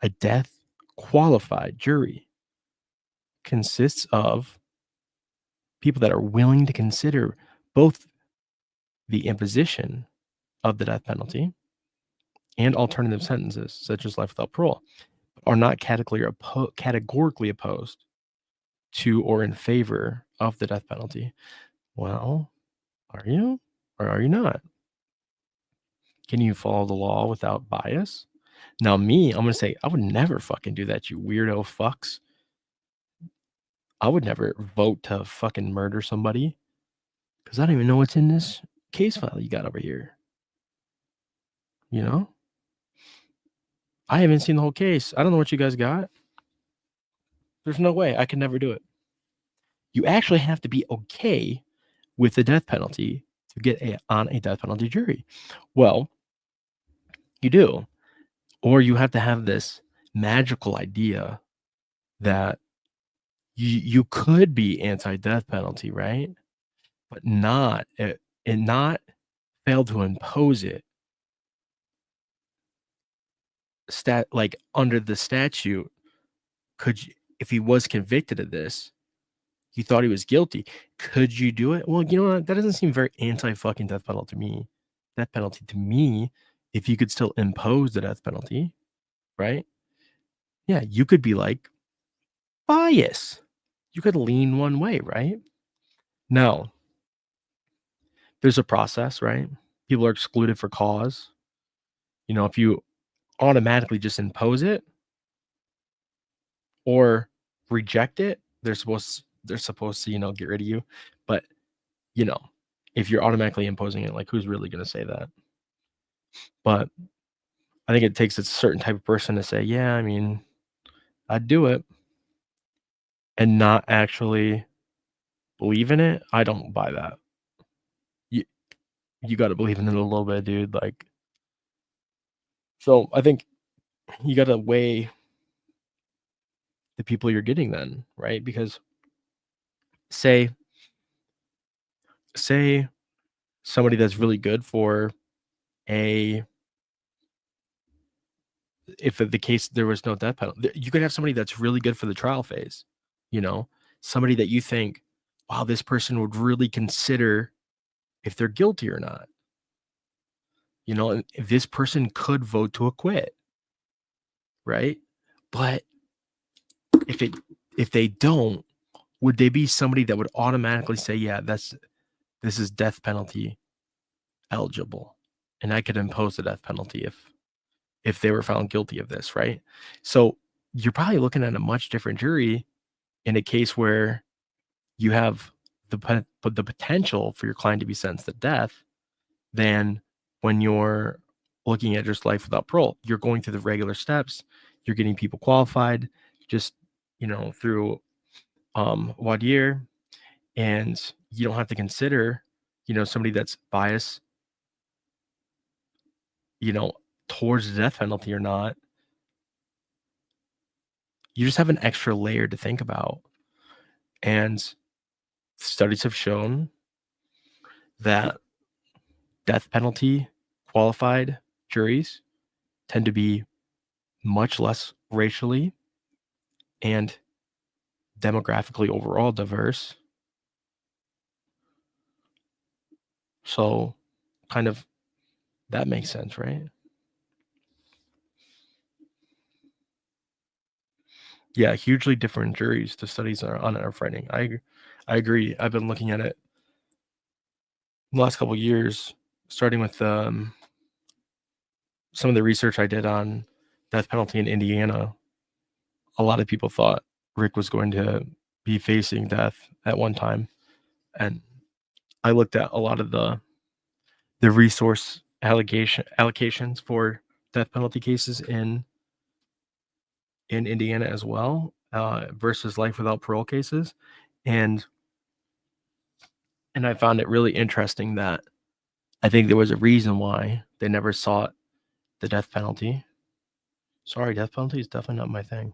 A death qualified jury consists of people that are willing to consider both the imposition of the death penalty and alternative sentences, such as life without parole, are not categorically opposed to or in favor of the death penalty. Well, are you or are you not? Can you follow the law without bias? Now, me, I'm going to say, I would never fucking do that, you weirdo fucks. I would never vote to fucking murder somebody because I don't even know what's in this case file you got over here. You know? I haven't seen the whole case. I don't know what you guys got. There's no way. I could never do it. You actually have to be okay with the death penalty to get on a death penalty jury. Well, you do. Or you have to have this magical idea that you could be anti-death penalty, right? But not fail to impose it. Like under the statute, could you, if he was convicted of this, you thought he was guilty, could you do it? Well, you know what? That doesn't seem very anti-fucking death penalty to me. Death penalty to me, if you could still impose the death penalty, right? Yeah, you could be like bias. You could lean one way, right? Now, there's a process, right? People are excluded for cause. You know, if you automatically just impose it or reject it, they're supposed to, you know, get rid of you. But, you know, if you're automatically imposing it, like, who's really going to say that? But I think it takes a certain type of person to say, yeah, I mean, I'd do it, and not actually believe in it. I don't buy that. You got to believe in it a little bit, dude. Like, so I think you got to weigh the people you're getting then, right? Because say somebody that's really good for if the case there was no death penalty, you could have somebody that's really good for the trial phase, you know, somebody that you think, wow, this person would really consider if they're guilty or not. You know, and this person could vote to acquit, right? But if they don't, would they be somebody that would automatically say, yeah, this is death penalty eligible, and I could impose the death penalty if they were found guilty of this, right? So you're probably looking at a much different jury in a case where you have the potential for your client to be sentenced to death than when you're looking at just life without parole. You're going through the regular steps. You're getting people qualified just, you know, through voir dire, and you don't have to consider, you know, somebody that's biased, you know, towards the death penalty or not. You just have an extra layer to think about. And studies have shown that death penalty qualified juries tend to be much less racially and demographically overall diverse. So kind of that makes sense, right? Yeah, hugely different juries. The studies on it are frightening. I agree. I've been looking at it the last couple of years, starting with some of the research I did on death penalty in Indiana. A lot of people thought Rick was going to be facing death at one time, and I looked at a lot of the resource allocations for death penalty cases in Indiana as well, versus life without parole cases, and I found it really interesting that I think there was a reason why they never sought the death penalty Sorry, death penalty is definitely not my thing.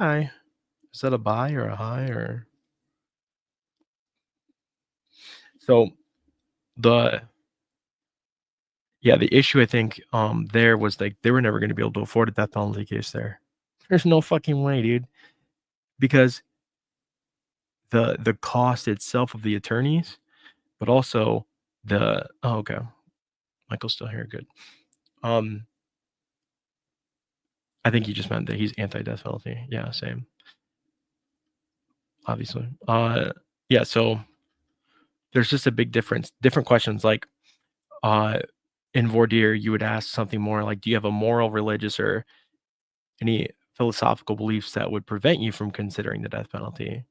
Hi. Is that a bye or a hi or? So the issue I think there was like they were never going to be able to afford a death penalty case there. There's no fucking way, dude. Because the cost itself of the attorneys, but also okay. Michael's still here, good. I think he just meant that he's anti-death penalty. Yeah, same. Obviously. Yeah, so there's just a big difference. Different questions like in voir dire, you would ask something more like, do you have a moral, religious, or any philosophical beliefs that would prevent you from considering the death penalty?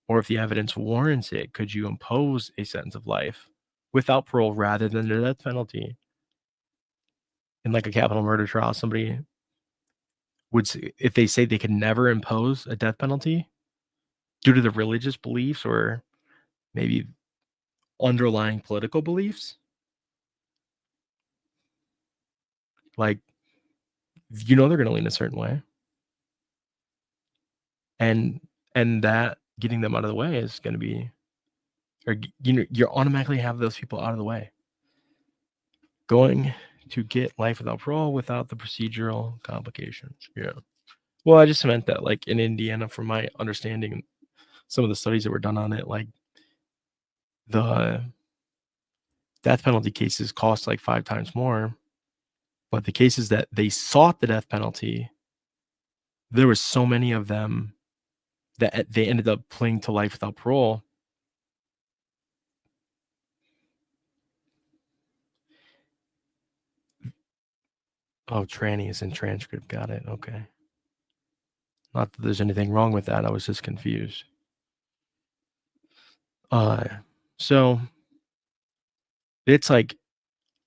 Or if the evidence warrants it, could you impose a sentence of life without parole rather than the death penalty? In like a capital murder trial, somebody would say, if they say they can never impose a death penalty due to the religious beliefs or maybe underlying political beliefs, like, they're going to lean a certain way. And that getting them out of the way is going to be, or you automatically have those people out of the way. Going to get life without parole without the procedural complications. Yeah. Well, I just meant that, like, in Indiana, from my understanding, some of the studies that were done on it, like, the death penalty cases cost like 5 times more, but the cases that they sought the death penalty, there were so many of them that they ended up pleading to life without parole. Oh, tranny is in transcript. Got it. Okay. Not that there's anything wrong with that. I was just confused. So it's like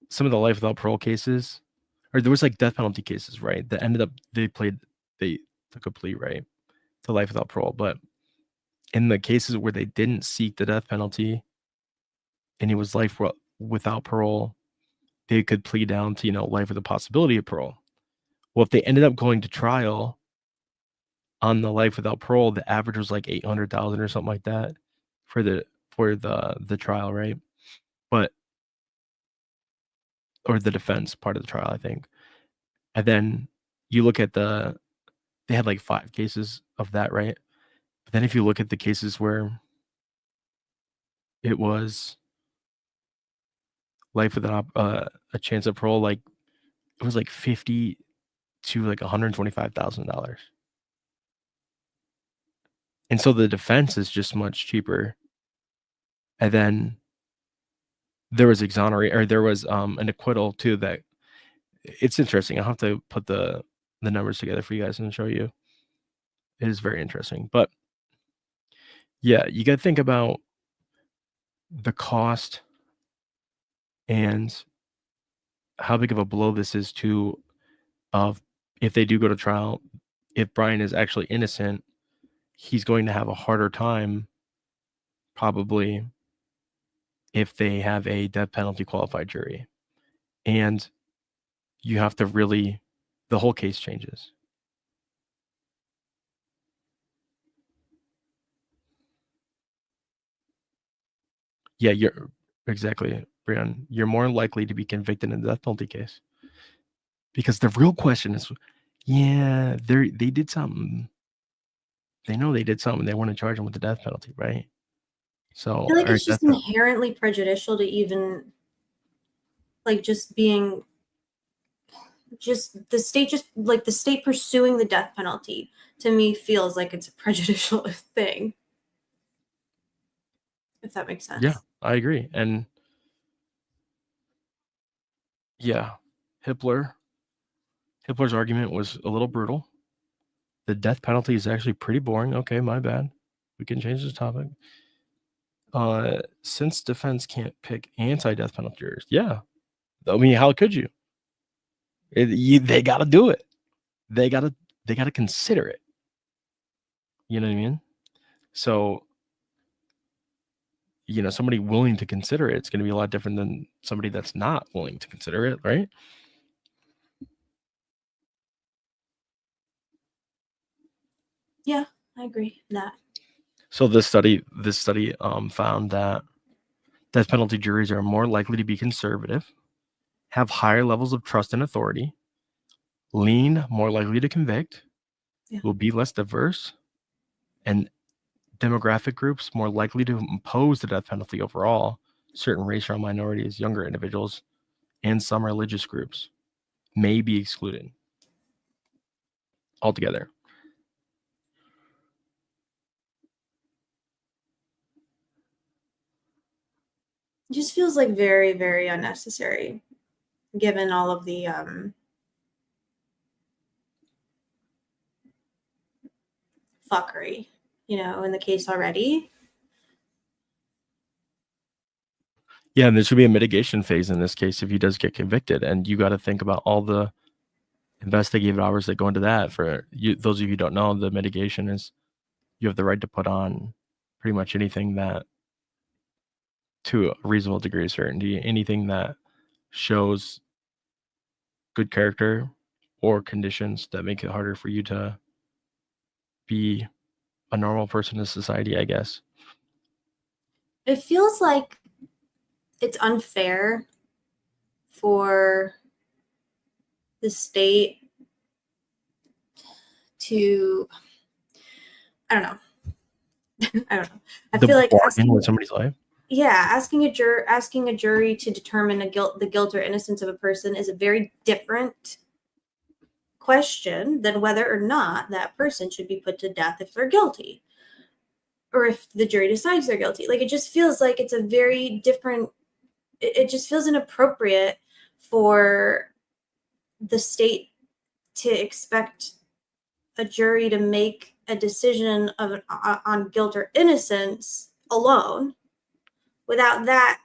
some of the life without parole cases, or there was like death penalty cases, right? That ended up they took a plea, right, to life without parole. But in the cases where they didn't seek the death penalty and it was life without parole, they could plead down to, life with the possibility of parole. Well, if they ended up going to trial on the life without parole, the average was like 800,000 or something like that for the trial, right? But or the defense part of the trial, I think. And then you look at they had like 5 cases of that, right? But then if you look at the cases where it was life without a chance of parole, like it was like $50,000 to like $125,000. And so the defense is just much cheaper. And then there was an acquittal too. That it's interesting. I'll have to put the numbers together for you guys and show you. It is very interesting. But yeah, you got to think about the cost and how big of a blow this is to if they do go to trial. If BRYAN is actually innocent, he's going to have a harder time probably if they have a death penalty qualified jury. And you have to the whole case changes. Yeah, you're exactly, BRYAN. You're more likely to be convicted in the death penalty case. Because the real question is, yeah, they did something. They know they did something. They want to charge them with the death penalty, right? So I feel like it's just inherently prejudicial to even like the state pursuing the death penalty to me feels like it's a prejudicial thing. If that makes sense. Yeah, I agree. And yeah, Hitler's argument was a little brutal. The death penalty is actually pretty boring. Okay, my bad. We can change the topic. Since defense can't pick anti-death penalty jurors, yeah. I mean, how could you? They got to do it. They got to consider it. You know what I mean? So, somebody willing to consider it, it's going to be a lot different than somebody that's not willing to consider it, right? Yeah, I agree with that. So this study found that death penalty juries are more likely to be conservative, have higher levels of trust and authority, lean more likely to convict, Yeah. will be less diverse, and demographic groups more likely to impose the death penalty overall. Certain racial minorities, younger individuals, and some religious groups may be excluded altogether. It just feels like very, very unnecessary, given all of the fuckery, in the case already. Yeah, and there should be a mitigation phase in this case if he does get convicted, and you got to think about all the investigative hours that go into that. For you, those of you who don't know, the mitigation is you have the right to put on pretty much anything that, to a reasonable degree of certainty, anything that shows good character or conditions that make it harder for you to be a normal person in society, I guess. It feels like it's unfair for the state to, I don't know. I don't know. I feel like bargain with somebody's life. Yeah, asking a jury to determine the guilt or innocence of a person is a very different question than whether or not that person should be put to death if they're guilty, or if the jury decides they're guilty. Like, it just feels like it's a very different. It just feels inappropriate for the state to expect a jury to make a decision on guilt or innocence alone, without that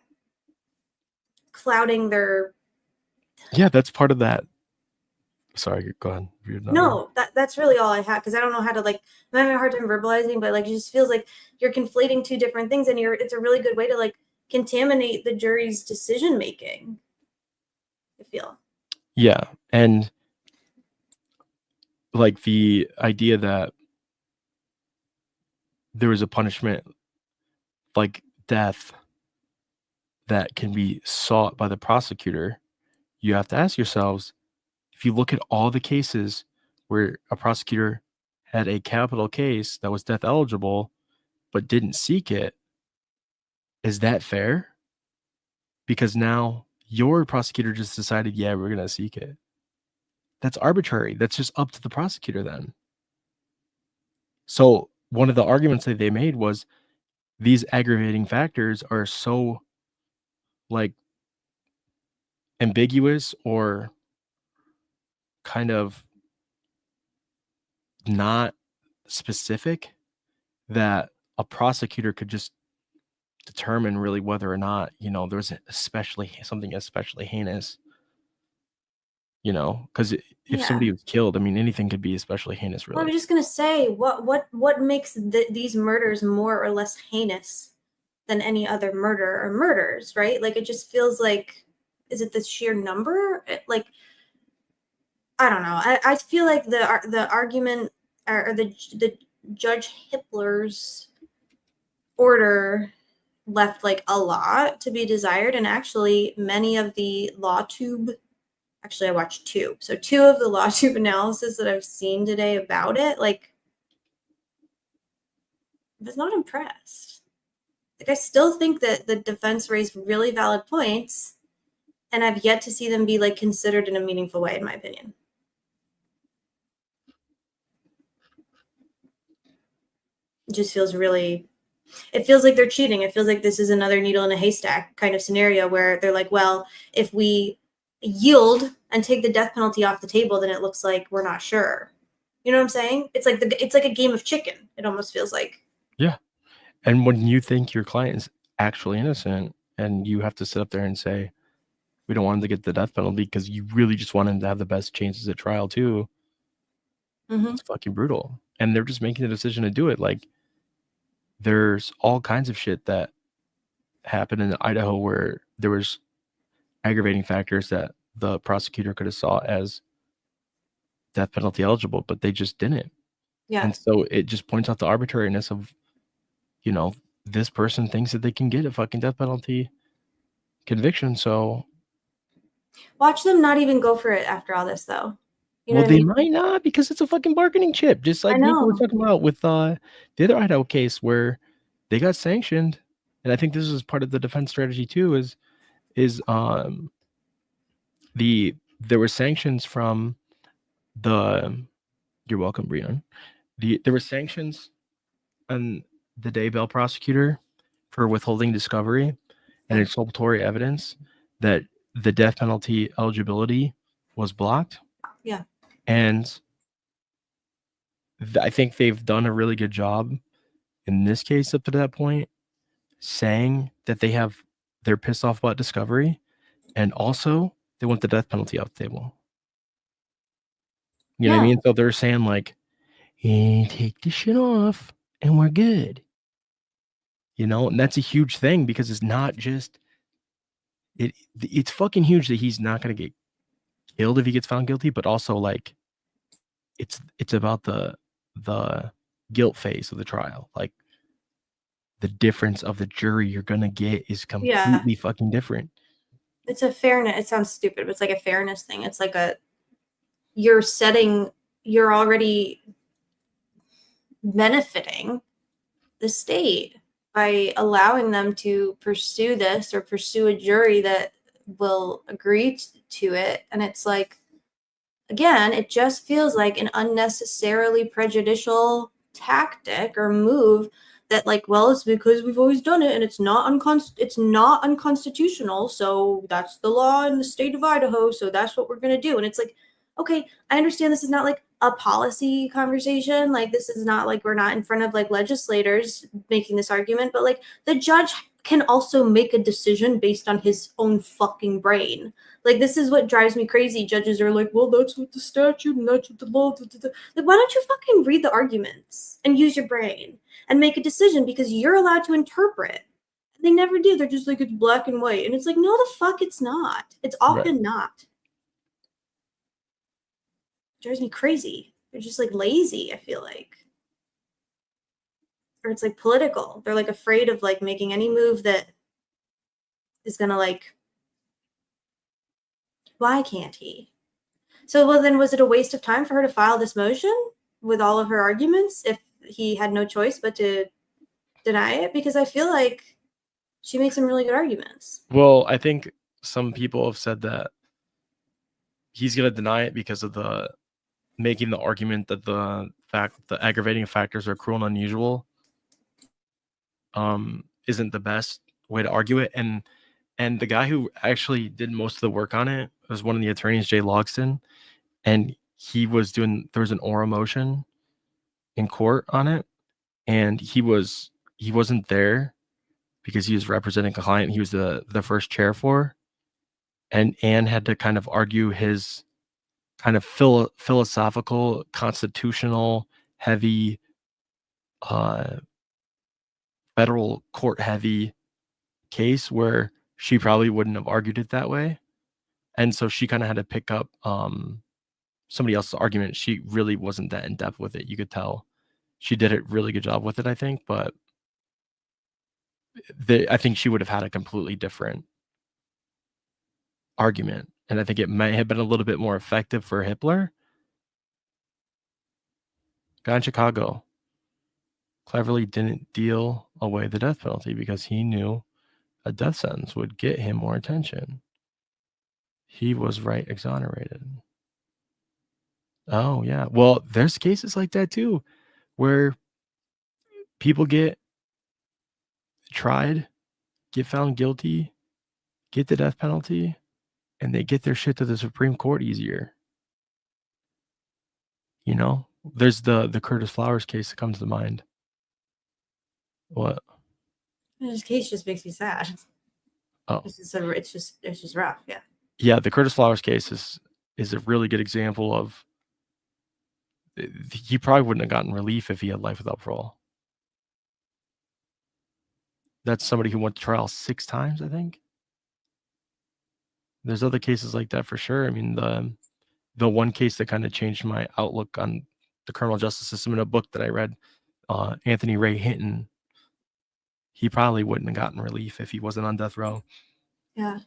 clouding their. Yeah, that's part of that. Sorry, go ahead. No, that's really all I have, because I don't know how to, I'm having a hard time verbalizing, but it just feels like you're conflating two different things, and it's a really good way to contaminate the jury's decision making, I feel. Yeah, and the idea that there was a punishment like death that can be sought by the prosecutor, you have to ask yourselves, if you look at all the cases where a prosecutor had a capital case that was death eligible but didn't seek it, is that fair? Because now your prosecutor just decided, yeah, we're going to seek it. That's arbitrary. That's just up to the prosecutor then. So one of the arguments that they made was these aggravating factors are so ambiguous or kind of not specific that a prosecutor could just determine really whether or not, there's something especially heinous, because if somebody was killed, anything could be especially heinous, really. Well, I was just gonna say, what makes these murders more or less heinous than any other murder or murders, right? It just feels like, is it the sheer number? I don't know. I feel like the argument, or the Judge Hippler's order left a lot to be desired, and actually many of the I watched two of the LawTube analysis that I've seen today about it, I was not impressed. I still think that the defense raised really valid points, and I've yet to see them be considered in a meaningful way, in my opinion. It just feels it feels like they're cheating. It feels like this is another needle in a haystack kind of scenario, where they're like, well, if we yield and take the death penalty off the table, then it looks like we're not sure. You know what I'm saying? It's like a game of chicken. It almost feels like. Yeah. And when you think your client is actually innocent, and you have to sit up there and say, we don't want him to get the death penalty because you really just want him to have the best chances at trial too. It's fucking brutal. And they're just making the decision to do it. There's all kinds of shit that happened in Idaho where there was aggravating factors that the prosecutor could have saw as death penalty eligible, but they just didn't. Yeah. And so it just points out the arbitrariness of, you know, this person thinks that they can get a fucking death penalty conviction. So, Watch them not even go for it after all this, though. You know well, what I they mean? might not, because it's a fucking bargaining chip, just I like Nico was know. talking about with the other Idaho case where they got sanctioned. And I think this is part of the defense strategy too, is there were sanctions from the, you're welcome, Brian. There were sanctions on the Daybell prosecutor for withholding discovery and exculpatory evidence that the death penalty eligibility was blocked. Yeah. And I think they've done a really good job in this case up to that point, saying that they're pissed off about discovery, and also they want the death penalty off the table. You know what I mean? So they're saying like, hey, take the shit off and we're good. You know, and that's a huge thing, because it's not just it's fucking huge that he's not going to get killed if he gets found guilty, but also like it's about the guilt phase of the trial. Like the difference of the jury you're going to get is completely fucking different. It's a fairness. It sounds stupid, but it's like a fairness thing. It's like you're already benefiting the state by allowing them to pursue this or pursue a jury that will agree to it. And it's like, again, it just feels like an unnecessarily prejudicial tactic or move that, like, well, it's because we've always done it and it's not unconstitutional, so that's the law in the state of Idaho, so that's what we're going to do. And it's like, okay, I understand this is not like a policy conversation, like this is not like we're not in front of like legislators making this argument, but like the judge can also make a decision based on his own fucking brain. Like, this is what drives me crazy. Judges are like, well, that's what the statute and that's what the law. Like, why don't you fucking read the arguments and use your brain and make a decision, because you're allowed to interpret. They never do. They're just like, it's black and white. And it's like, no, the fuck it's not. It's often not. It drives me crazy. They're just like lazy, I feel like. Or it's like political. They're like afraid of like making any move that is gonna like, why can't he? So, well, then was it a waste of time for her to file this motion with all of her arguments if he had no choice but to deny it? Because I feel like she makes some really good arguments. Well, I think some people have said that he's going to deny it because of making the argument that the aggravating factors are cruel and unusual isn't the best way to argue it. And the guy who actually did most of the work on it was one of the attorneys, Jay Logston, and there was an oral motion in court on it, and he wasn't there because he was representing a client he was the first chair for, and Anne had to kind of argue his kind of philosophical, constitutional, heavy, federal court heavy case where she probably wouldn't have argued it that way. And so she kind of had to pick up somebody else's argument. She really wasn't that in depth with it. You could tell she did a really good job with it, I think, but I think she would have had a completely different argument. And I think it might have been a little bit more effective for Hippler. Guy in Chicago cleverly didn't deal away the death penalty because he knew a death sentence would get him more attention. He was right exonerated. Oh, yeah. Well, there's cases like that too, where people get tried, get found guilty, get the death penalty, and they get their shit to the Supreme Court easier. You know, there's the Curtis Flowers case that comes to mind. What? This case just makes me sad. Oh. It's just rough. Yeah. Yeah, the Curtis Flowers case is a really good example of he probably wouldn't have gotten relief if he had life without parole. That's somebody who went to trial 6 times, I think. There's other cases like that for sure. I mean, the one case that kind of changed my outlook on the criminal justice system in a book that I read. Anthony Ray Hinton, he probably wouldn't have gotten relief if he wasn't on death row. Yeah.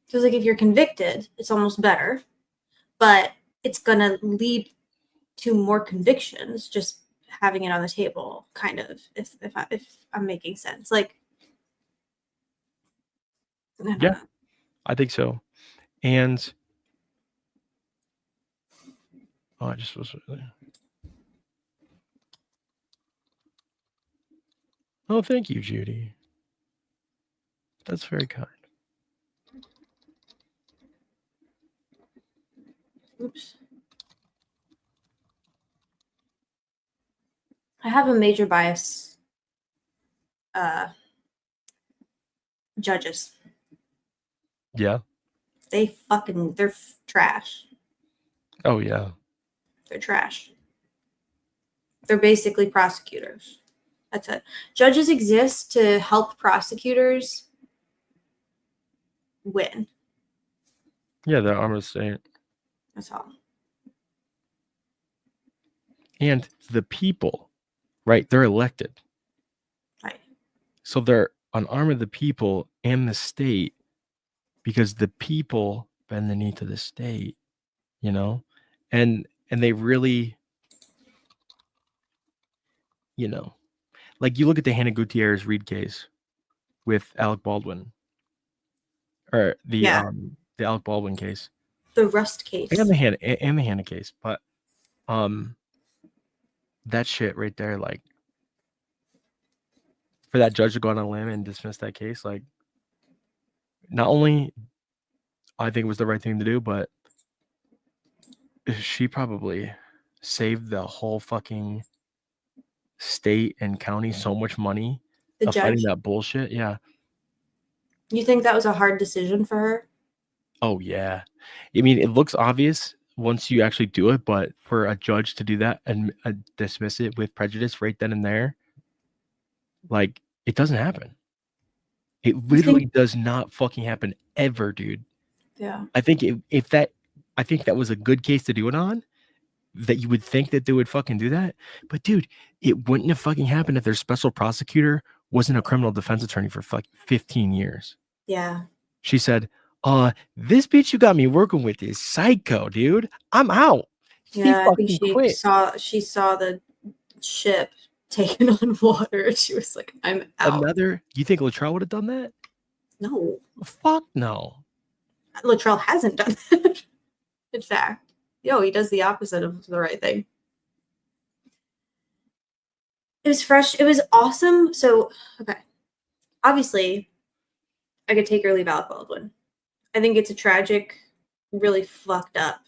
Because like if you're convicted, it's almost better, but it's gonna lead to more convictions just having it on the table, kind of. If I'm making sense, like. Yeah, I think so. And I just was. Oh, thank you, Judy. That's very kind. Oops. I have a major bias. Judges. Yeah. They're trash. Oh yeah. They're trash. They're basically prosecutors. That's it. Judges exist to help prosecutors win. Yeah, they're arm of the state. That's all. And the people, right? They're elected. Right. So they're an arm of the people and the state because the people bend the knee to the state, you know? And they really, you know, like you look at the Hannah Gutierrez Reed case with Alec Baldwin. Or the Alec Baldwin case. The Rust case. And the Hannah case. But that shit right there, like for that judge to go on a limb and dismiss that case, like not only I think it was the right thing to do, but she probably saved the whole fucking state and county so much money The of fighting judge? that bullshit. Yeah. You think that was a hard decision for her? Oh yeah. I mean, it looks obvious once you actually do it, but for a judge to do that and dismiss it with prejudice right then and there, like it doesn't happen. It literally does not fucking happen ever, dude. Yeah. I think I think that was a good case to do it on. That you would think that they would fucking do that, but dude, it wouldn't have fucking happened if their special prosecutor wasn't a criminal defense attorney for 15 years. Yeah. She said, this bitch you got me working with is psycho, dude. I'm out. Yeah, I think she saw the ship taken on water. She was like, I'm out. You think Latrell would have done that? No. Fuck no. Latrell hasn't done that. In fact. He does the opposite of the right thing. It was fresh. It was awesome. So, okay. Obviously, I could take or leave Alec Baldwin. I think it's a tragic, really fucked up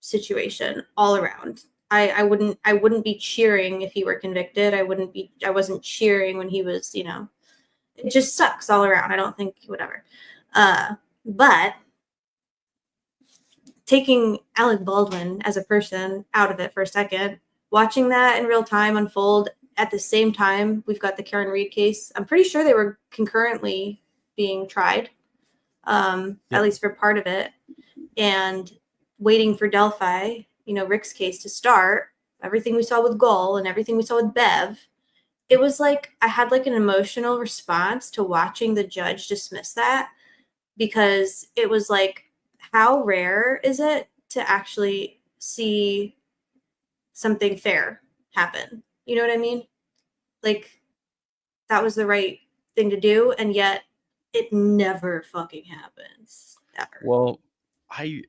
situation all around. I wouldn't be cheering if he were convicted. I wasn't cheering when he was, it just sucks all around. I don't think whatever. But taking Alec Baldwin as a person out of it for a second, watching that in real time unfold at the same time, we've got the Karen Reed case. I'm pretty sure they were concurrently being tried, at least for part of it, and waiting for Delphi, Rick's case to start. Everything we saw with Gull and everything we saw with Bev, it was like I had like an emotional response to watching the judge dismiss that, because it was like, how rare is it to actually see something fair happen? You know what I mean? Like, that was the right thing to do, and yet it never fucking happens. Ever. Well, I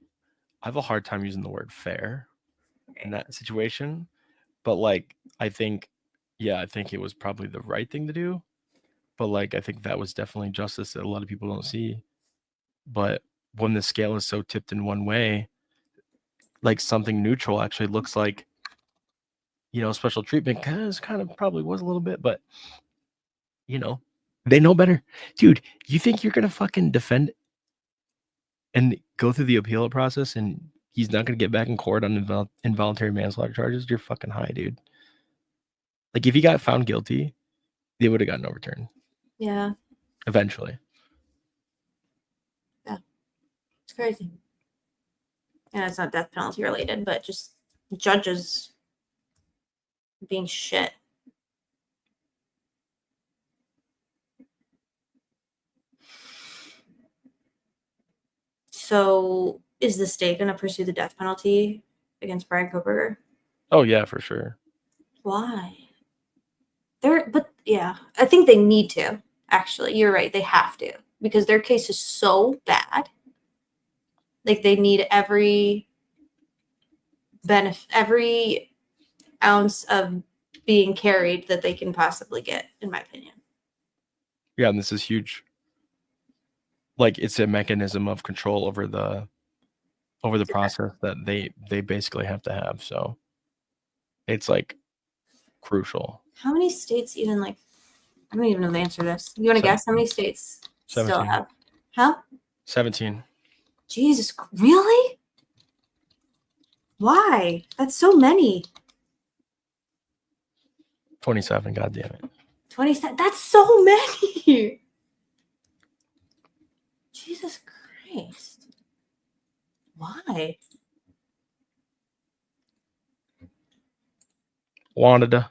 have a hard time using the word fair in that situation, but like I think it was probably the right thing to do, but like I think that was definitely justice that a lot of people don't see. But when the scale is so tipped in one way, like something neutral actually looks like, special treatment kind of probably was a little bit, but they know better. Dude, you think you're going to fucking defend and go through the appeal process and he's not going to get back in court on involuntary manslaughter charges? You're fucking high, dude. Like if he got found guilty, they would have gotten overturned. Yeah. Eventually. Yeah. It's crazy. And it's not death penalty related, but just judges being shit. So is the state going to pursue the death penalty against Brian Kohberger? Oh yeah, for sure. Why? But yeah, I think they need to. Actually, you're right. They have to, because their case is so bad. Like, they need every every ounce of being carried that they can possibly get, in my opinion. Yeah, and this is huge. Like, it's a mechanism of control over the process that they basically have to have. So it's like crucial. How many states even, like, I don't even know the answer to this. You want to guess how many states still 17. have? How? 17. Jesus, really? Why? That's so many. 27, god damn it. 27. That's so many. Jesus Christ. Why? Wanted to.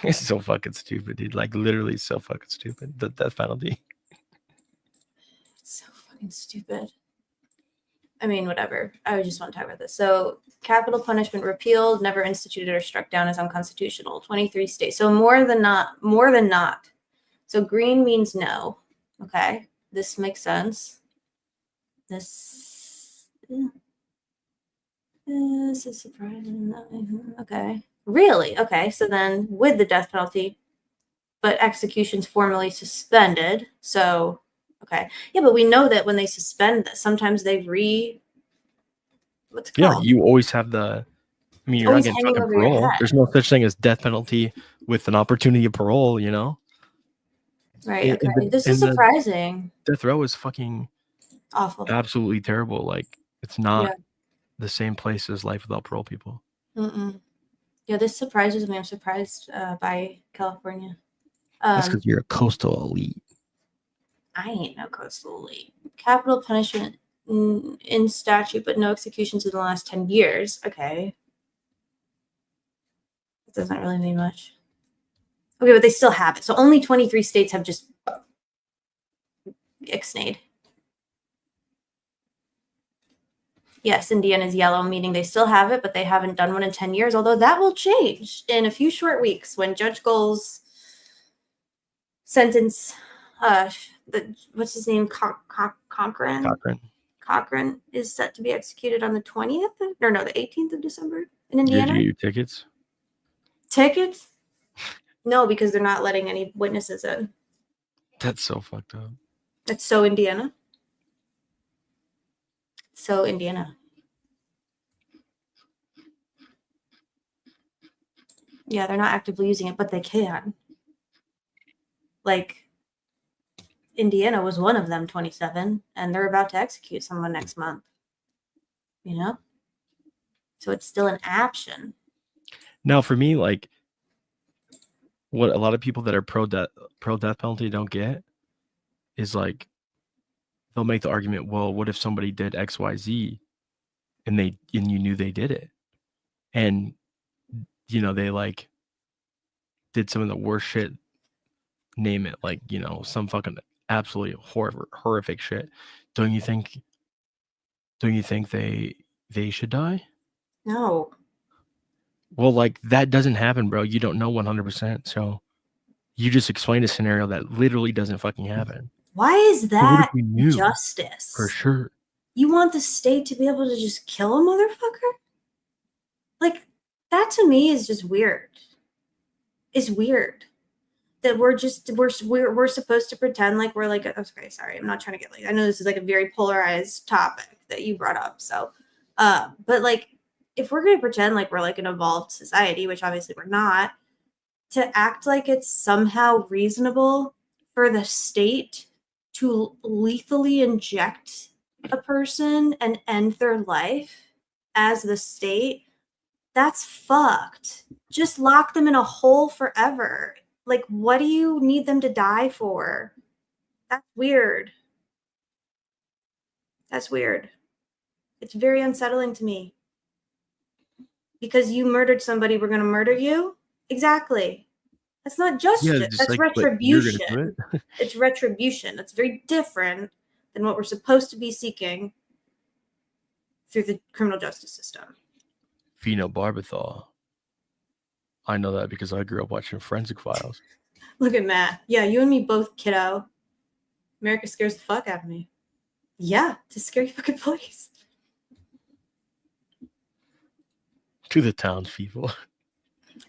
It's so fucking stupid, dude. Like, literally so fucking stupid. The death penalty. It's so fucking stupid. I mean, whatever. I just want to talk about this. So, capital punishment repealed, never instituted or struck down as unconstitutional. 23 states. So more than not. So green means no. Okay. This makes sense. This is surprising. Okay. Really? Okay. So then with the death penalty, but executions formally suspended. So, okay. Yeah, but we know that when they suspend that, sometimes they what's it called? Yeah, you always have the. I mean, you're not Always getting hanging fucking over your parole. head. There's no such thing as death penalty with an opportunity of parole, you know? Right. Okay. This is surprising. Death row is fucking Awful. absolutely terrible. Like, it's not Yeah. the same place as life without parole people. Yeah, this surprises me. I'm surprised by California. That's because you're a coastal elite. I ain't no coastal elite. Capital punishment in statute, but no executions in the last 10 years. Okay. It doesn't really mean much. Okay, but they still have it. So only 23 states have just ixnayed. Yes, Indiana's yellow, meaning they still have it, but they haven't done one in 10 years, although that will change in a few short weeks when Judge Gold's sentence, what's his name? Cochran is set to be executed on the 20th, the 18th of December in Indiana. Did you get your tickets? Tickets? No, because they're not letting any witnesses in. That's so fucked up. That's so Indiana. So Indiana. Yeah, they're not actively using it, but they can. Like, Indiana was one of them, 27, and they're about to execute someone next month. You know? So it's still an option. Now, for me, like, what a lot of people that are pro death penalty don't get is, like, they'll make the argument, well, what if somebody did XYZ and you knew they did it, and you know they like did some of the worst shit, name it, like, you know, some fucking absolutely horrific shit. Don't you think they should die? No. Well, like, that doesn't happen, bro. You don't know 100%. So you just explained a scenario that literally doesn't fucking happen. Why is But what if that we knew? justice? For sure. You want the state to be able to just kill a motherfucker? Like, that to me is just weird. It's weird that we're supposed to pretend like we're like, okay, sorry, I'm not trying to get, like, I know this is like a very polarized topic that you brought up. So, but like, if we're going to pretend like we're like an evolved society, which obviously we're not, to act like it's somehow reasonable for the state to lethally inject a person and end their life as the state, that's fucked. Just lock them in a hole forever. Like, what do you need them to die for? That's weird. That's weird. It's very unsettling to me. Because you murdered somebody, we're going to murder you? Exactly. That's not justice. Yeah, just That's like, but you're gonna do retribution. it. It's retribution. That's very different than what we're supposed to be seeking through the criminal justice system. Phenobarbital. I know that because I grew up watching Forensic Files. Look at Matt. Yeah, you and me both, kiddo. America scares the fuck out of me. Yeah, it's a scary fucking place. To the townspeople.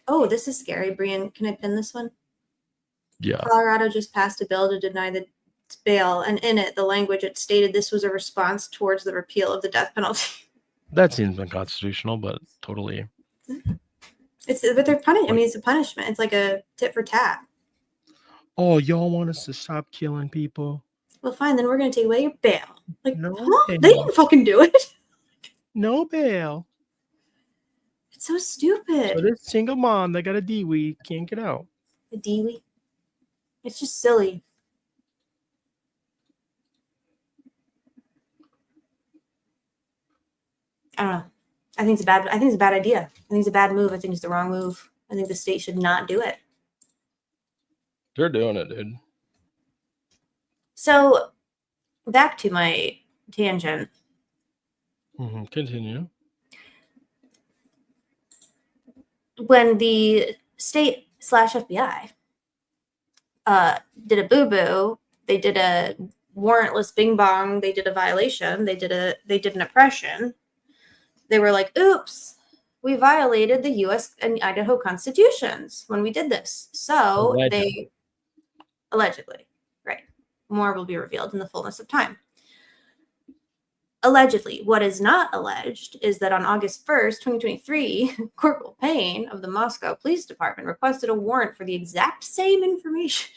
Oh, this is scary. Brian, can I pin this one? Yeah. Colorado just passed a bill to deny the bail, and in it, the language it stated this was a response towards the repeal of the death penalty. That seems unconstitutional, but totally. But they're punishing. I mean, it's a punishment. It's like a tit for tat. Oh, y'all want us to stop killing people? Well, fine, then we're gonna take away your bail. Like, No huh? bail. They didn't fucking do it. No bail. It's so stupid. So this single mom that got a DWI can't get out. A DWI. It's just silly. I don't know. I think it's a bad idea. I think it's a bad move. I think it's the wrong move. I think the state should not do it. They're doing it, dude. So, back to my tangent. Continue. When the state / FBI did a boo-boo, they did a warrantless bing bong, they did a violation, they did an oppression. They were like, oops, we violated the US and Idaho constitutions when we did this. So they allegedly, right. More will be revealed in the fullness of time. Allegedly, what is not alleged is that on August 1st, 2023, Corporal Payne of the Moscow Police Department requested a warrant for the exact same information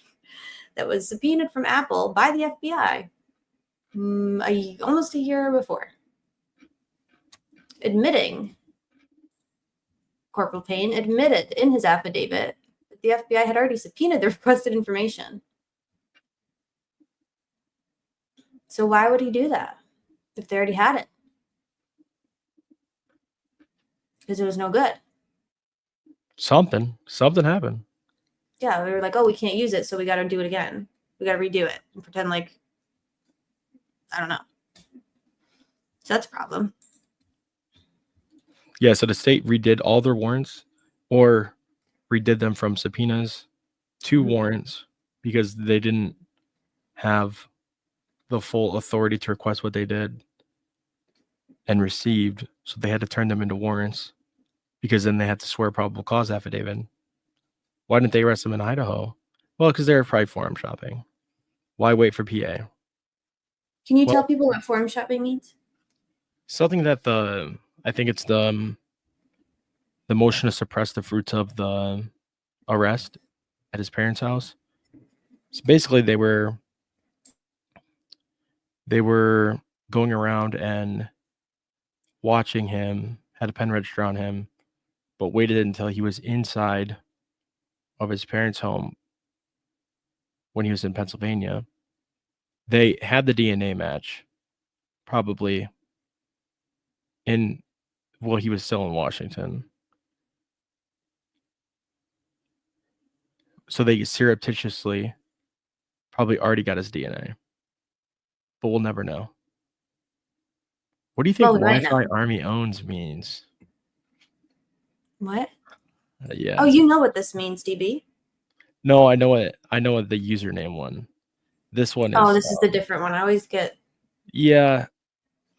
that was subpoenaed from Apple by the FBI almost a year before. Corporal Payne admitted in his affidavit that the FBI had already subpoenaed the requested information. So why would he do that if they already had it? Because it was no good. Something happened. Yeah, we were like, oh, we can't use it, so we got to do it again. We got to redo it and pretend like, I don't know. So that's a problem. Yeah, so the state redid all their warrants or redid them from subpoenas to warrants because they didn't have the full authority to request what they did and received. So they had to turn them into warrants because then they had to swear a probable cause affidavit. Why didn't they arrest them in Idaho? Well, because they were probably forum shopping. Why wait for PA? Can you tell people what forum shopping means? Something that I think it's the motion to suppress the fruits of the arrest at his parents' house. So basically they were going around and watching him, had a pen register on him, but waited until he was inside of his parents' home when he was in Pennsylvania. They had the DNA match, probably he was still in Washington. So they surreptitiously probably already got his DNA. But we'll never know. What do you think Wi-Fi Army owns means? What? Yeah. Oh, you know what this means, DB? No, I know what the username one. This one is. Oh, this is the different one. I always get. Yeah,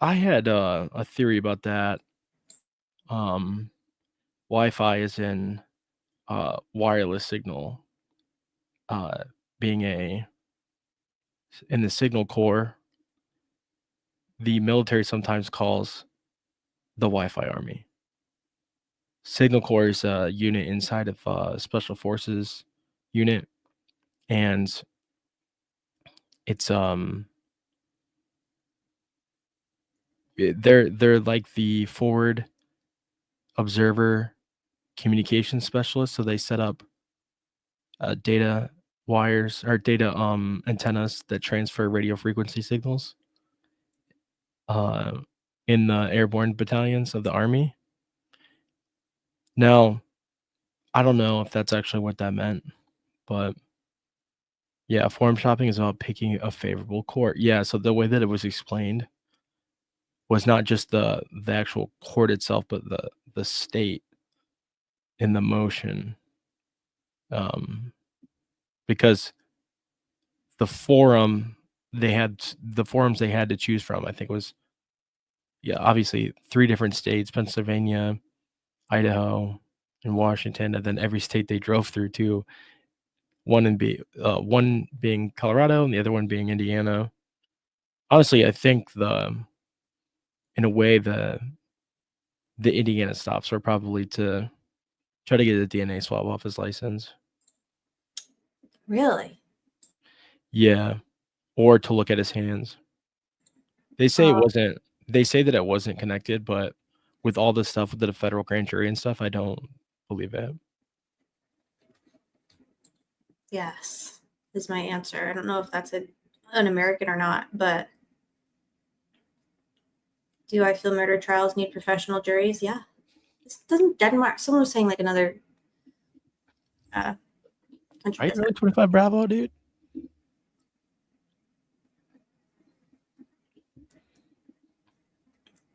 I had a theory about that. Wi-Fi is in wireless signal, being in the signal core. The military sometimes calls the Wi-Fi Army. Signal Corps is a unit inside of Special Forces unit, and it's they're like the forward observer communication specialist. So they set up data wires or data antennas that transfer radio frequency signals in the airborne battalions of the Army. Now, I don't know if that's actually what that meant, but yeah, forum shopping is about picking a favorable court. Yeah, so the way that it was explained was not just the actual court itself, but the state in the motion. Because the forums they had to choose from, I think was, yeah, obviously 3 different states, Pennsylvania, Idaho, and Washington, and then every state they drove through too. One being Colorado and the other one being Indiana. Honestly, I think in a way the Indiana stops were probably to try to get a DNA swab off his license. Really? Yeah, or to look at his hands. They say they say that it wasn't connected, but with all this stuff with the federal grand jury and stuff, I don't believe it. Yes, is my answer. I don't know if that's an American or not, but do I feel murder trials need professional juries? Yeah. Doesn't Denmark, someone was saying like another country. Are you really 25 Bravo, dude?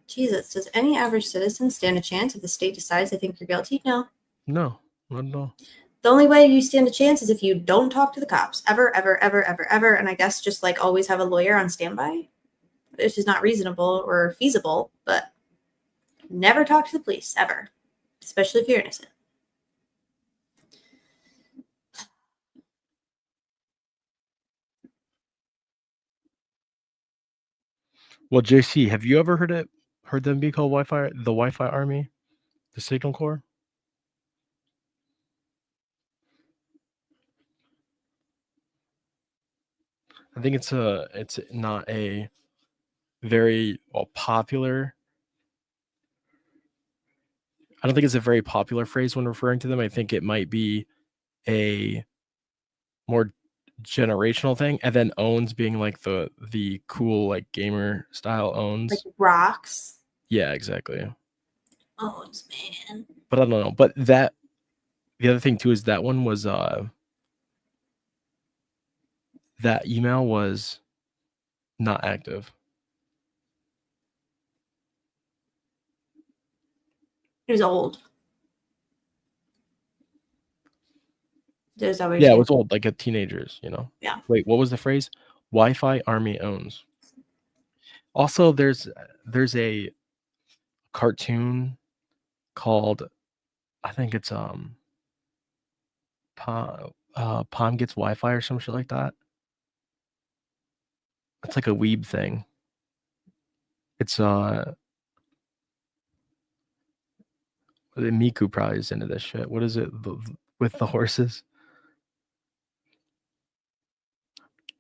Jesus, does any average citizen stand a chance if the state decides they think you're guilty? No. No, not at all. The only way you stand a chance is if you don't talk to the cops ever, ever, ever, ever, ever. And I guess just like always have a lawyer on standby, which is not reasonable or feasible, but never talk to the police ever, especially if you're innocent. Well, JC, have you ever heard them be called the Wi-Fi Army, the Signal Corps? I think it's not a very popular. I don't think it's a very popular phrase when referring to them. I think it might be a more generational thing, and then owns being like the cool like gamer style owns. Like rocks. Yeah, exactly. Owns, man. But I don't know. But the other thing too is that one was that email was not active. It was old. Yeah, it was old, like a teenagers, you know. Yeah. Wait, what was the phrase? Wi-Fi Army owns. Also, there's a cartoon called, I think it's Palm Gets Wi-Fi or some shit like that. It's like a weeb thing. It's Miku probably is into this shit. What is it with the horses?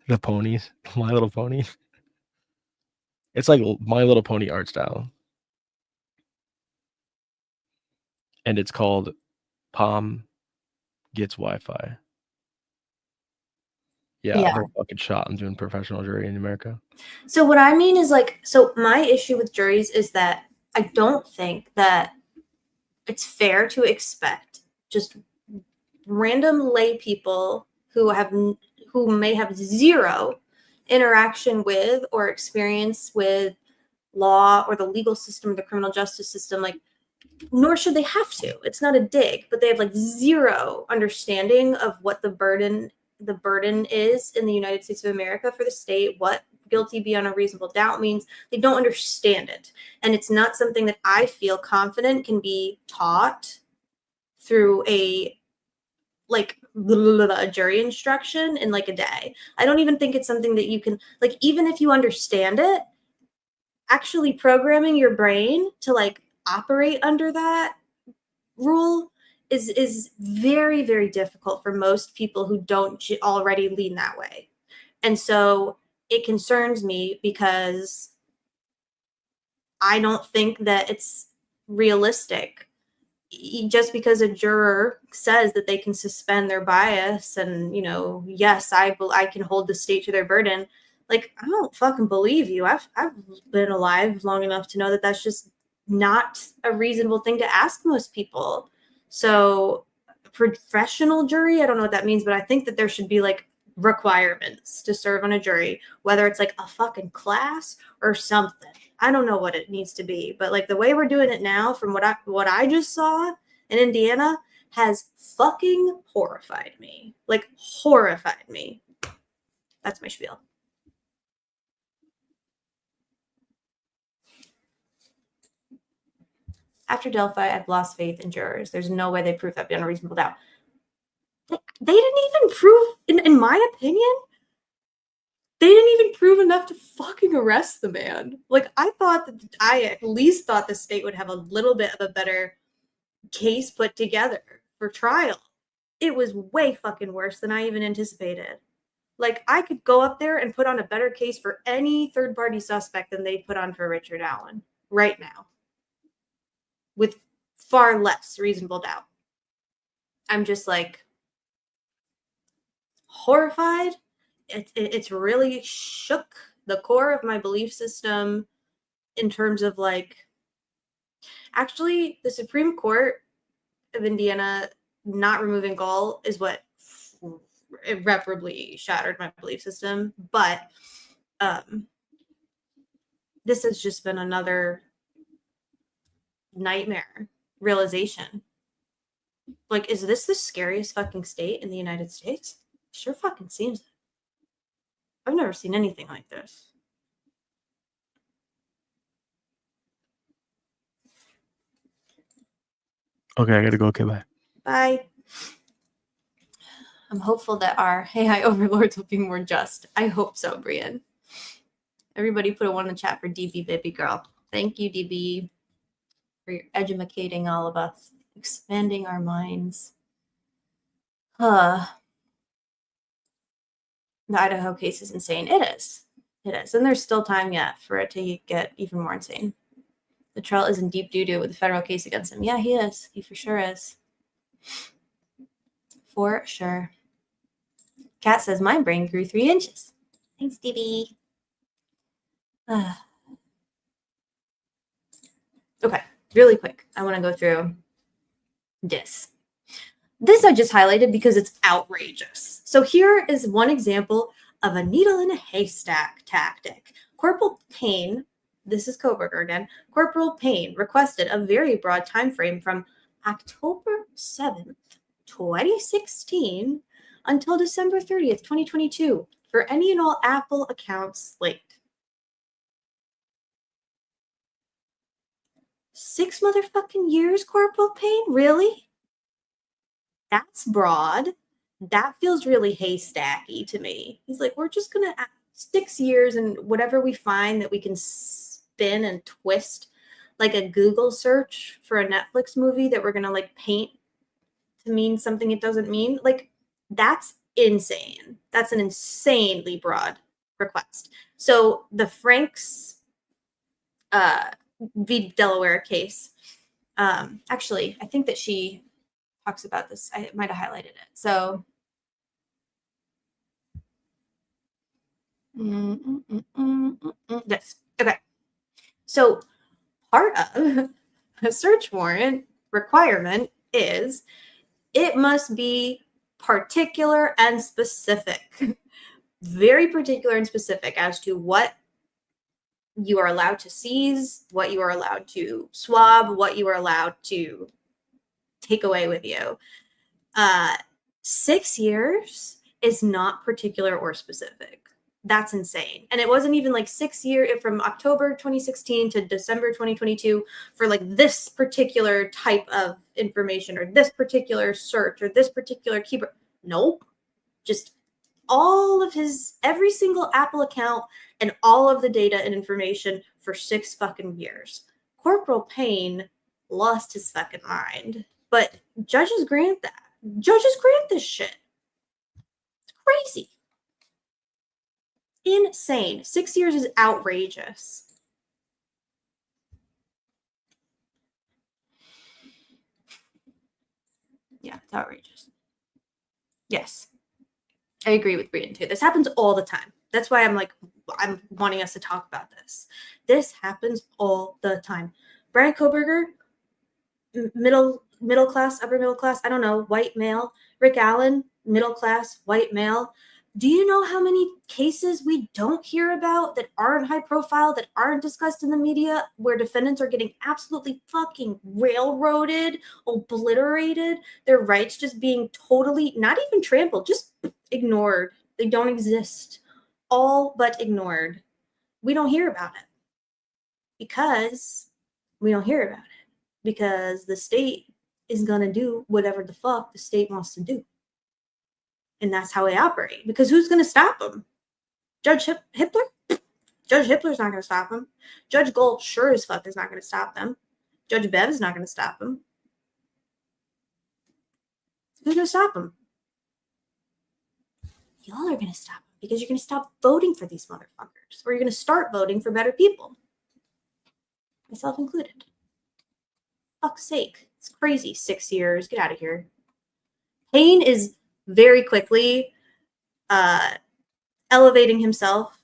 The ponies, My Little Pony. It's like My Little Pony art style, and it's called Palm Gets Wi-Fi. Yeah, they're fucking shot. I'm doing professional jury in America. So what I mean is like, so my issue with juries is that I don't think that it's fair to expect just random lay people who may have zero interaction with or experience with law or the legal system or the criminal justice system, like, nor should they have to. It's not a dig, but they have like zero understanding of what the burden is in the United States of America for the state, what guilty beyond a reasonable doubt means. They don't understand it. And it's not something that I feel confident can be taught through a jury instruction in like a day. I don't even think it's something that you can, like, even if you understand it, actually programming your brain to like operate under that rule is very, very difficult for most people who don't already lean that way. And so it concerns me because I don't think that it's realistic. Just because a juror says that they can suspend their bias and, you know, yes, I can hold the state to their burden. Like, I don't fucking believe you. I've been alive long enough to know that that's just not a reasonable thing to ask most people. So professional jury, I don't know what that means, but I think that there should be like requirements to serve on a jury, whether it's like a fucking class or something. I don't know what it needs to be, but like the way we're doing it now, from what I just saw in Indiana, has fucking horrified me. Like horrified me. That's my spiel. After Delphi, I've lost faith in jurors. There's no way they proved that beyond a reasonable doubt. They didn't even prove, in my opinion, they didn't even prove enough to fucking arrest the man. Like, I at least thought the state would have a little bit of a better case put together for trial. It was way fucking worse than I even anticipated. Like, I could go up there and put on a better case for any third-party suspect than they put on for Richard Allen right now, with far less reasonable doubt. I'm just like horrified. It's really shook the core of my belief system in terms of like, actually, the Supreme Court of Indiana not removing Gall is what irreparably shattered my belief system. But this has just been another nightmare realization. Like, is this the scariest fucking state in the United States? Sure fucking seems it. I've never seen anything like this. Okay, I gotta go. Okay, bye. Bye. I'm hopeful that our AI overlords will be more just. I hope so, BRYAN. Everybody put a 1 in the chat for DB, baby girl. Thank you, DB, for educating all of us, expanding our minds. The Idaho case is insane. It is. It is. And there's still time yet for it to get even more insane. The trial is in deep doo-doo with a federal case against him. Yeah, he is. He for sure is. For sure. Kat says, my brain grew 3 inches. Thanks, DB. Okay, really quick. I want to go through this. This I just highlighted because it's outrageous. So here is one example of a needle in a haystack tactic. Corporal Payne, this is Kohberger again, Corporal Payne requested a very broad time frame from October 7th, 2016 until December 30th, 2022 for any and all Apple accounts linked. 6 motherfucking years, Corporal Payne? Really? That's broad. That feels really haystacky to me. He's like, we're just going to 6 years and whatever we find that we can spin and twist, like a Google search for a Netflix movie that we're going to like paint to mean something it doesn't mean. Like, that's insane. That's an insanely broad request. So the Franks v. Delaware case, actually, I think that she talks about this. I might have highlighted it. So this. Okay. So part of a search warrant requirement is it must be particular and specific. Very particular and specific as to what you are allowed to seize, what you are allowed to swab, what you are allowed to take away with you. 6 years is not particular or specific. That's insane. And it wasn't even like 6 years from October 2016 to December 2022 for like this particular type of information or this particular search or this particular keyword. Nope. Just all of every single Apple account and all of the data and information for 6 fucking years. Corporal Payne lost his fucking mind. But judges grant that. Judges grant this shit. It's crazy. Insane. 6 years is outrageous. Yeah, it's outrageous. Yes. I agree with BRYAN too. This happens all the time. That's why I'm wanting us to talk about this. This happens all the time. Brian Kohberger, middle middle class, upper middle class, I don't know, white male. Rick Allen, middle class, white male. Do you know how many cases we don't hear about that aren't high profile, that aren't discussed in the media, where defendants are getting absolutely fucking railroaded, obliterated, their rights just being totally, not even trampled, just ignored. They don't exist. All but ignored. We don't hear about it. Because we don't hear about it. Because the state is going to do whatever the fuck the state wants to do. And that's how they operate. Because who's going to stop them? Judge Hitler? Judge Hitler's not going to stop them. Judge Gold sure as fuck is not going to stop them. Judge Bev is not going to stop them. Who's going to stop them? Y'all are going to stop them because you're going to stop voting for these motherfuckers. Or you're going to start voting for better people. Myself included. Fuck's sake. It's crazy. 6 years. Get out of here. Payne is very quickly elevating himself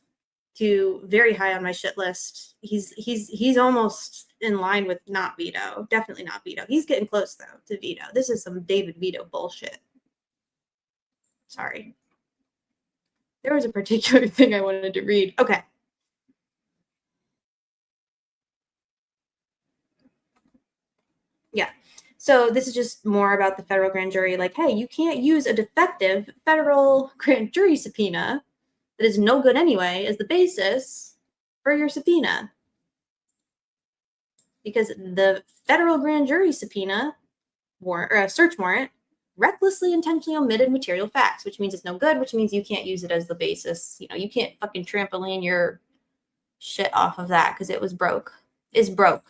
to very high on my shit list. He's almost in line with not veto. Definitely not veto. He's getting close though to veto. This is some David veto bullshit. Sorry. There was a particular thing I wanted to read. Okay. Yeah. So this is just more about the federal grand jury. Like, hey, you can't use a defective federal grand jury subpoena that is no good anyway as the basis for your subpoena. Because the federal grand jury subpoena warrant, or a search warrant, recklessly intentionally omitted material facts, which means it's no good, which means you can't use it as the basis. You know, you can't fucking trampoline your shit off of that because it was broke. Is broke.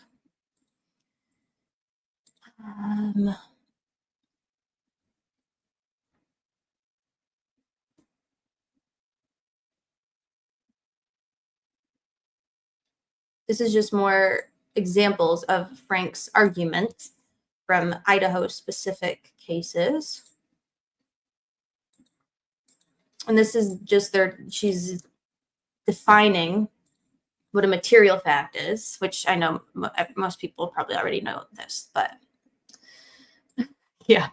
This is just more examples of Frank's arguments from Idaho specific cases. And this is just she's defining what a material fact is, which I know most people probably already know this, but yeah.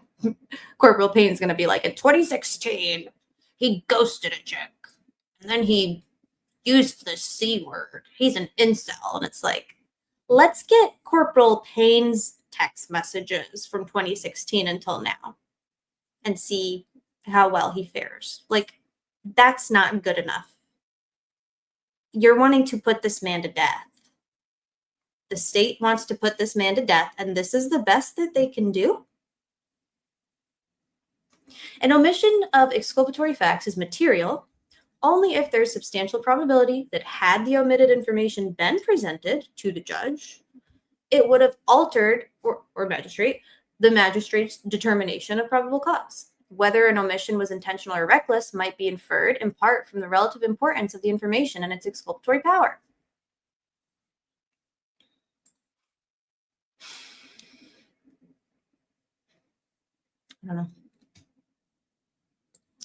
Corporal Payne's going to be like, in 2016, he ghosted a chick. And then he used the C word. He's an incel. And it's like, let's get Corporal Payne's text messages from 2016 until now and see how well he fares. Like, that's not good enough. You're wanting to put this man to death. The state wants to put this man to death, and this is the best that they can do. An omission of exculpatory facts is material only if there's substantial probability that had the omitted information been presented to the judge, it would have altered, or magistrate, the magistrate's determination of probable cause. Whether an omission was intentional or reckless might be inferred in part from the relative importance of the information and its exculpatory power. I don't know.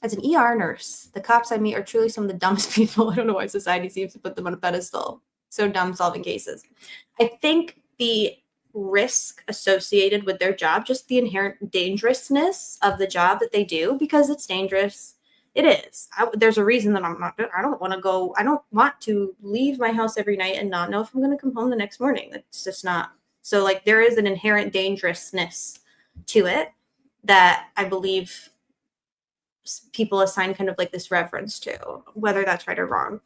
As an ER nurse, the cops I meet are truly some of the dumbest people. I don't know why society seems to put them on a pedestal. So dumb solving cases. I think the risk associated with their job, just the inherent dangerousness of the job that they do, because it's dangerous. It is. There's a reason that I don't want to leave my house every night and not know if I'm going to come home the next morning. That's just not. So like there is an inherent dangerousness to it that I believe people assign kind of like this reference to, whether that's right or wrong.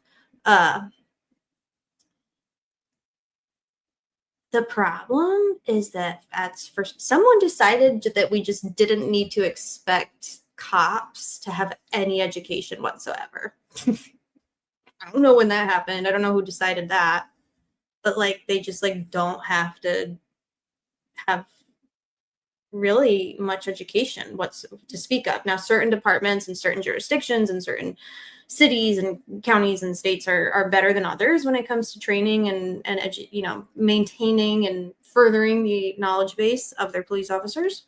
The problem is that someone decided that we just didn't need to expect cops to have any education whatsoever. I don't know when that happened. I don't know who decided that, but like they just like don't have to have really much education to speak of. Now, certain departments and certain jurisdictions and certain cities and counties and states are better than others when it comes to training and maintaining and furthering the knowledge base of their police officers.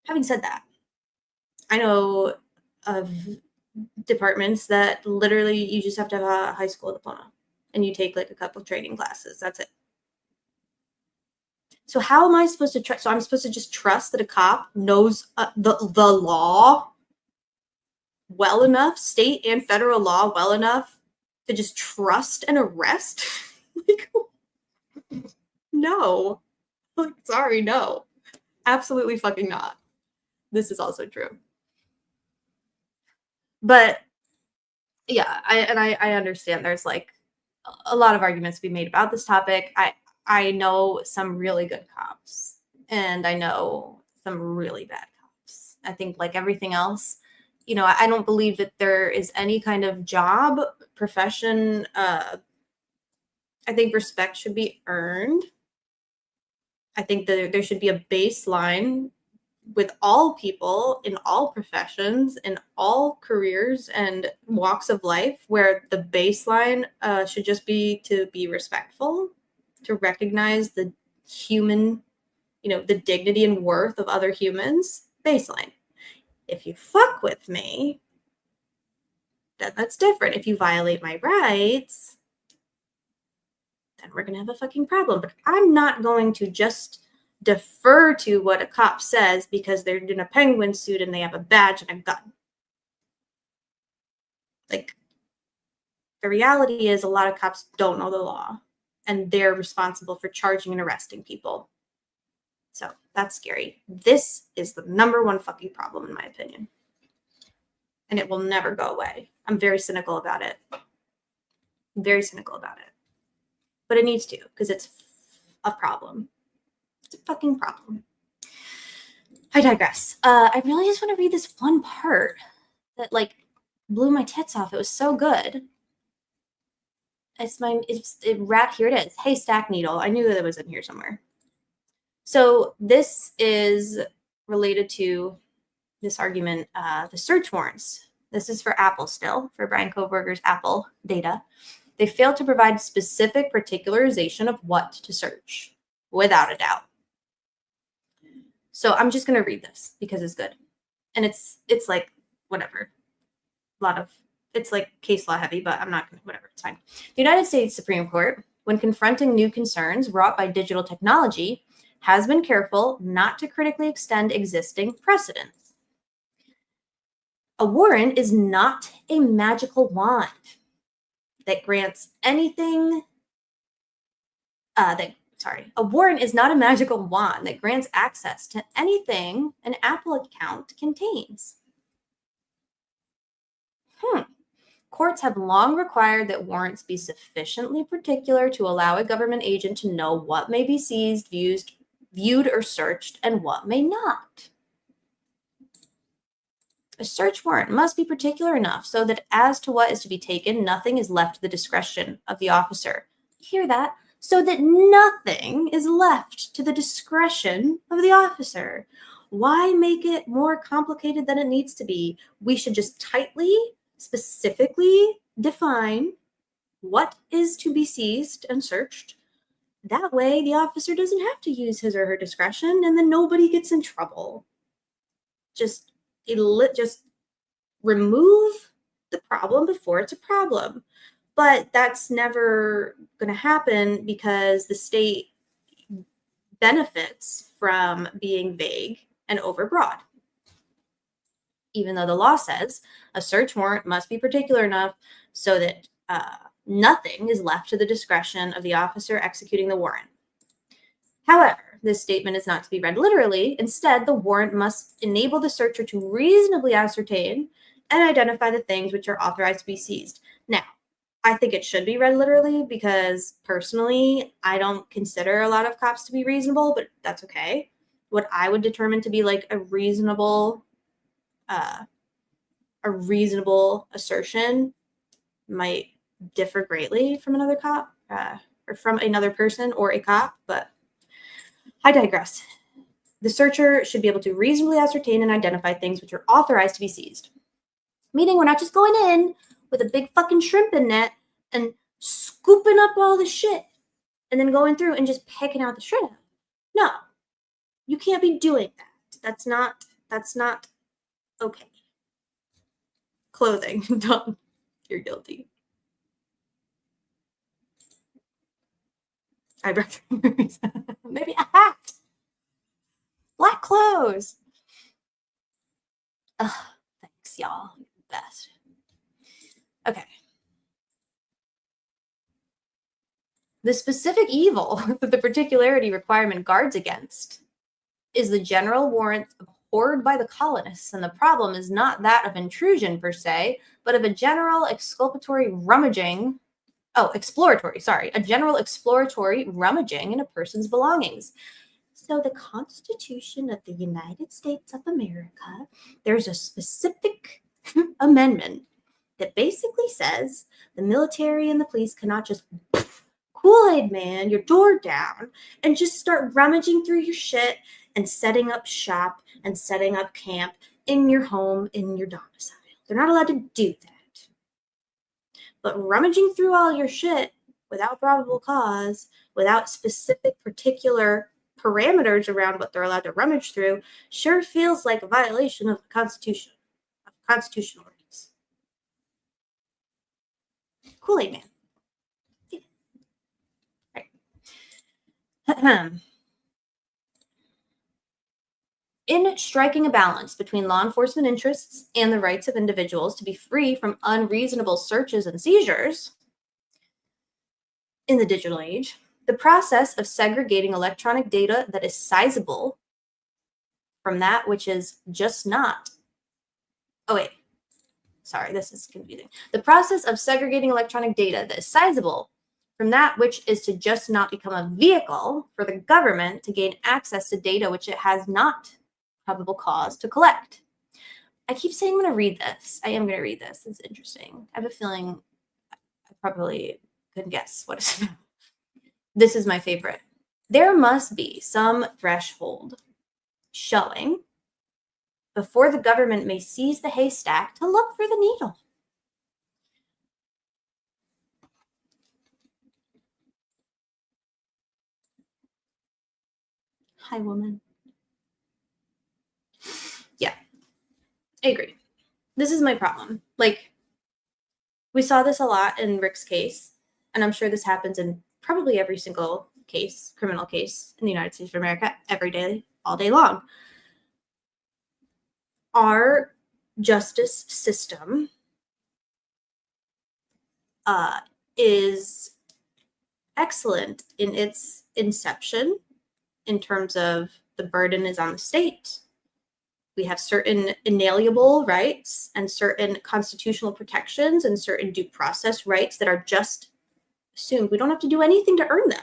Having said that, I know of departments that literally you just have to have a high school diploma and you take like a couple of training classes. That's it. So how am I supposed to trust? So I'm supposed to just trust that a cop knows the law well enough, state and federal law well enough to just trust an arrest? Like, no. Like, sorry, no. Absolutely fucking not. This is also true. But yeah, I understand there's like a lot of arguments to be made about this topic. I know some really good cops, and I know some really bad cops. I think like everything else, you know, I don't believe that there is any kind of job, profession. I think respect should be earned. I think that there should be a baseline with all people in all professions, in all careers and walks of life, where the baseline should just be to be respectful, to recognize the human, you know, the dignity and worth of other humans. Baseline. If you fuck with me, then that's different. If you violate my rights, then we're gonna have a fucking problem. But I'm not going to just defer to what a cop says because they're in a penguin suit and they have a badge and a gun. Like, the reality is a lot of cops don't know the law, and they're responsible for charging and arresting people. So that's scary. This is the #1 fucking problem, in my opinion. And it will never go away. I'm very cynical about it. I'm very cynical about it. But it needs to, because it's a problem. It's a fucking problem. I digress. I really just want to read this one part that like blew my tits off. It was so good. Here it is. Haystack needle. I knew that it was in here somewhere. So this is related to this argument, the search warrants. This is for Apple still, for Brian Kohberger's Apple data. They failed to provide specific particularization of what to search, without a doubt. So I'm just going to read this because it's good. And it's like, whatever. It's like case law heavy, but I'm not going to, whatever, it's fine. The United States Supreme Court, when confronting new concerns brought by digital technology, has been careful not to critically extend existing precedents. A warrant is not a magical wand that grants anything, a warrant is not a magical wand that grants access to anything an Apple account contains. Courts have long required that warrants be sufficiently particular to allow a government agent to know what may be seized, viewed, or searched, and what may not. A search warrant must be particular enough so that as to what is to be taken, nothing is left to the discretion of the officer. Hear that? So that nothing is left to the discretion of the officer. Why make it more complicated than it needs to be? We should just tightly, specifically define what is to be seized and searched. That way, the officer doesn't have to use his or her discretion, and then nobody gets in trouble. Just remove the problem before it's a problem. But that's never going to happen because the state benefits from being vague and overbroad. Even though the law says a search warrant must be particular enough so that nothing is left to the discretion of the officer executing the warrant. However, this statement is not to be read literally. Instead, the warrant must enable the searcher to reasonably ascertain and identify the things which are authorized to be seized. Now, I think it should be read literally because personally, I don't consider a lot of cops to be reasonable, but that's okay. What I would determine to be like a reasonable assertion might differ greatly from another cop or from another person or a cop, but I digress. The searcher should be able to reasonably ascertain and identify things which are authorized to be seized. Meaning we're not just going in with a big fucking shrimping net and scooping up all the shit and then going through and just picking out the shrimp. No, you can't be doing that. That's not okay. Clothing, done. You're guilty. Eyebrow trimmers. Maybe a hat. Black clothes. Ugh, thanks, y'all. You're the best. Okay. The specific evil that the particularity requirement guards against is the general warrant abhorred by the colonists, and the problem is not that of intrusion per se, but of a general exploratory rummaging in a person's belongings. So the Constitution of the United States of America, there's a specific amendment that basically says the military and the police cannot just Kool-Aid man your door down and just start rummaging through your shit and setting up shop and setting up camp in your home, in your domicile. They're not allowed to do that. But rummaging through all your shit without probable cause, without specific particular parameters around what they're allowed to rummage through, sure feels like a violation of the Constitution, of constitutional rights. Kool-Aid man. Right. In striking a balance between law enforcement interests and the rights of individuals to be free from unreasonable searches and seizures in the digital age, the process of segregating electronic data that is sizable from that which is just not. Oh, wait. Sorry, this is confusing. The process of segregating electronic data that is sizable from that which is to just not become a vehicle for the government to gain access to data which it has not probable cause to collect. I keep saying I'm going to read this. I am going to read this. It's interesting. I have a feeling I probably could guess what it's about. This is my favorite. There must be some threshold showing before the government may seize the haystack to look for the needle. Hi, woman. Yeah, I agree. This is my problem. Like, we saw this a lot in Rick's case, and I'm sure this happens in probably every single case, criminal case in the United States of America, every day, all day long. Our justice system is excellent in its inception in terms of the burden is on the state. We have certain inalienable rights and certain constitutional protections and certain due process rights that are just assumed. We don't have to do anything to earn them.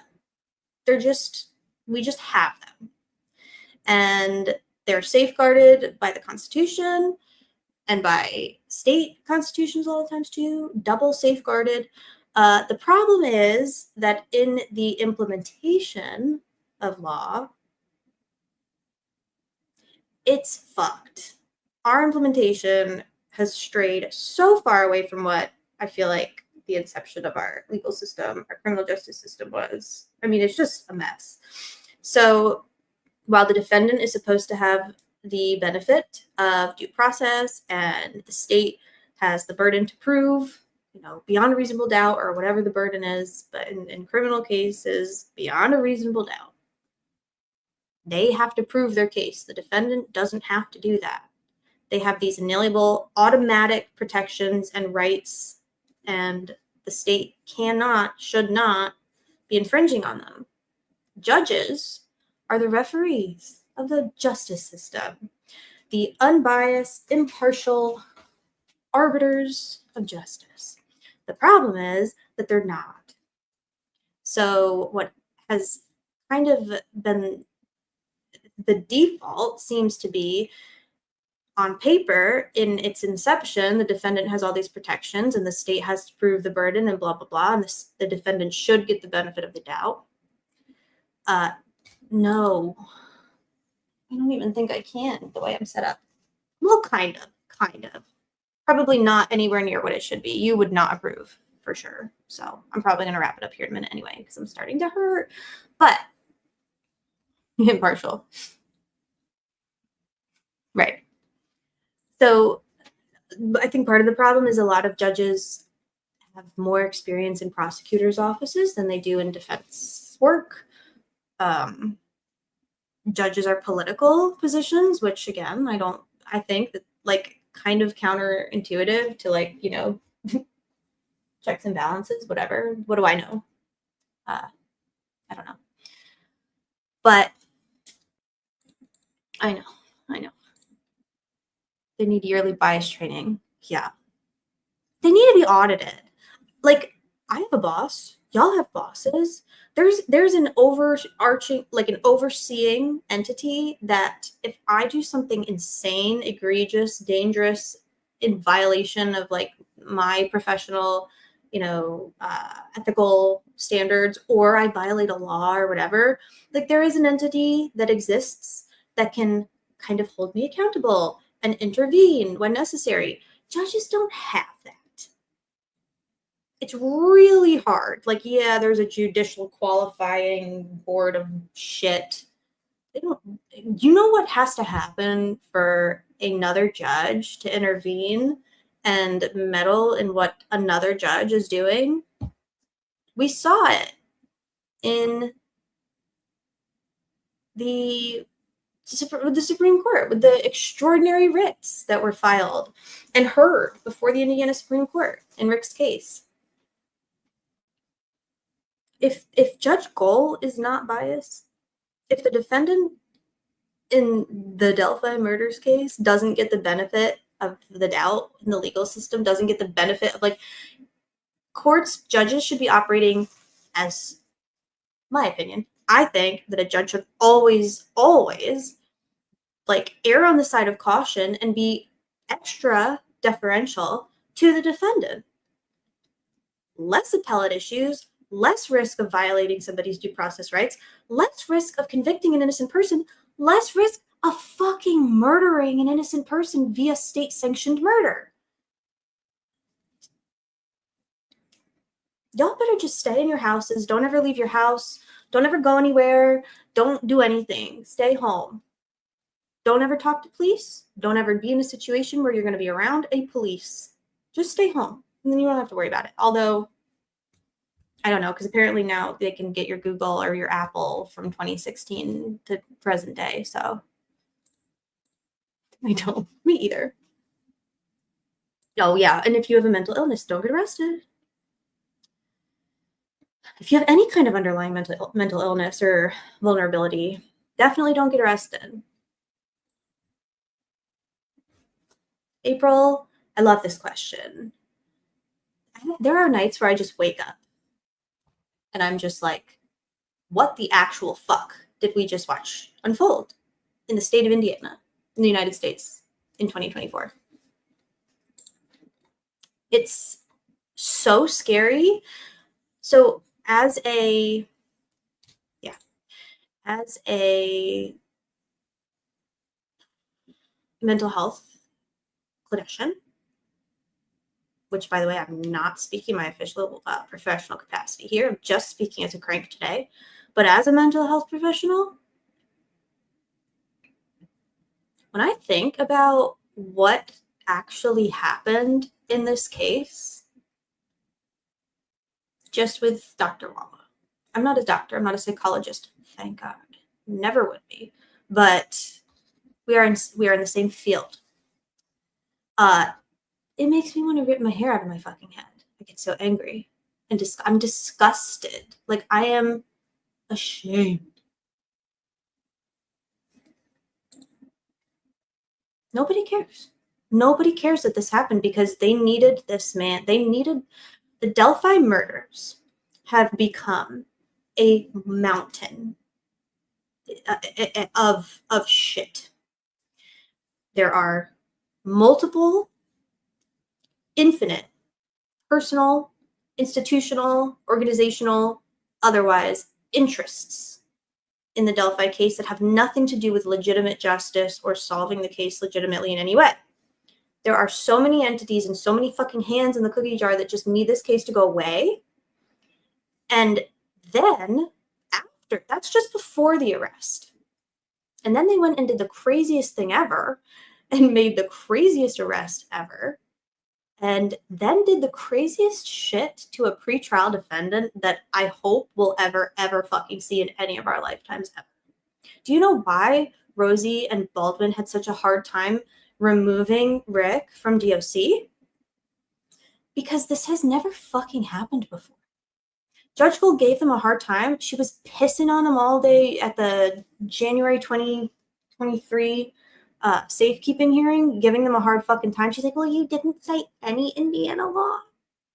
We just have them. And they're safeguarded by the Constitution and by state constitutions a lot of times too, double safeguarded. The problem is that in the implementation of law, it's fucked. Our implementation has strayed so far away from what I feel like the inception of our legal system, our criminal justice system was. I mean, it's just a mess. So while the defendant is supposed to have the benefit of due process and the state has the burden to prove, beyond a reasonable doubt or whatever the burden is, but in criminal cases, beyond a reasonable doubt, they have to prove their case. The defendant doesn't have to do that. They have these inalienable automatic protections and rights, and the state cannot, should not be infringing on them. Judges are the referees of the justice system, the unbiased, impartial arbiters of justice. The problem is that they're not. So what has kind of been the default seems to be, on paper, in its inception, the defendant has all these protections and the state has to prove the burden and blah, blah, blah, and the defendant should get the benefit of the doubt. No, I don't even think I can, the way I'm set up. Well, kind of. Probably not anywhere near what it should be. You would not approve, for sure. So I'm probably going to wrap it up here in a minute anyway, because I'm starting to hurt. But impartial. Right. So I think part of the problem is a lot of judges have more experience in prosecutors' offices than they do in defense work. Judges are political positions, which again, I think that like kind of counterintuitive to like, you know, checks and balances, whatever. What do I know? I don't know. But I know. They need yearly bias training. Yeah. They need to be audited. Like, I have a boss. Y'all have bosses. There's an overarching, like an overseeing entity that if I do something insane, egregious, dangerous, in violation of like my professional, you know, ethical standards, or I violate a law or whatever, like there is an entity that exists that can kind of hold me accountable and intervene when necessary. Judges don't have that. It's really hard. Like, yeah, there's a judicial qualifying board of shit. They don't, you know what has to happen for another judge to intervene and meddle in what another judge is doing? We saw it in the Supreme Court with the extraordinary writs that were filed and heard before the Indiana Supreme Court in Rick's case. If Judge Gohl is not biased, if the defendant in the Delphi murders case doesn't get the benefit of the doubt in the legal system, doesn't get the benefit of, like, courts, judges should be operating as, my opinion, I think that a judge should always, like, err on the side of caution and be extra deferential to the defendant. Less appellate issues, less risk of violating somebody's due process rights, less risk of convicting an innocent person, less risk of fucking murdering an innocent person via state-sanctioned murder. Y'all better just stay in your houses. Don't ever leave your house. Don't ever go anywhere. Don't do anything. Stay home. Don't ever talk to police. Don't ever be in a situation where you're going to be around a police. Just stay home, and then you don't have to worry about it. Although, I don't know, because apparently now they can get your Google or your Apple from 2016 to present day, so I don't. Me either. Oh, yeah, and if you have a mental illness, don't get arrested. If you have any kind of underlying mental illness or vulnerability, definitely don't get arrested. April, I love this question. There are nights where I just wake up and I'm just like, what the actual fuck did we just watch unfold in the state of Indiana, in the United States, in 2024? It's so scary. So as a mental health clinician, which, by the way, I'm not speaking my official professional capacity here. I'm just speaking as a crank today. But as a mental health professional, when I think about what actually happened in this case, just with Dr. Walla, I'm not a doctor. I'm not a psychologist. Thank God. Never would be. But we are in the same field. It makes me want to rip my hair out of my fucking head. I get so angry and I'm disgusted. Like, I am ashamed. Nobody cares. Nobody cares that this happened because they needed this man. They needed the Delphi murders have become a mountain of shit. There are multiple infinite personal, institutional, organizational, otherwise interests in the Delphi case that have nothing to do with legitimate justice or solving the case legitimately in any way. There are so many entities and so many fucking hands in the cookie jar that just need this case to go away. And then after, that's just before the arrest. And then they went and did the craziest thing ever and made the craziest arrest ever. and then did the craziest shit to a pretrial defendant that I hope we'll ever fucking see in any of our lifetimes ever. Do you know why Rosie and Baldwin had such a hard time removing Rick from DOC? Because this has never fucking happened before. Judge Gold gave them a hard time. She was pissing on them all day at the January 2023 safekeeping hearing, giving them a hard fucking time. She's like, well, you didn't cite any Indiana law.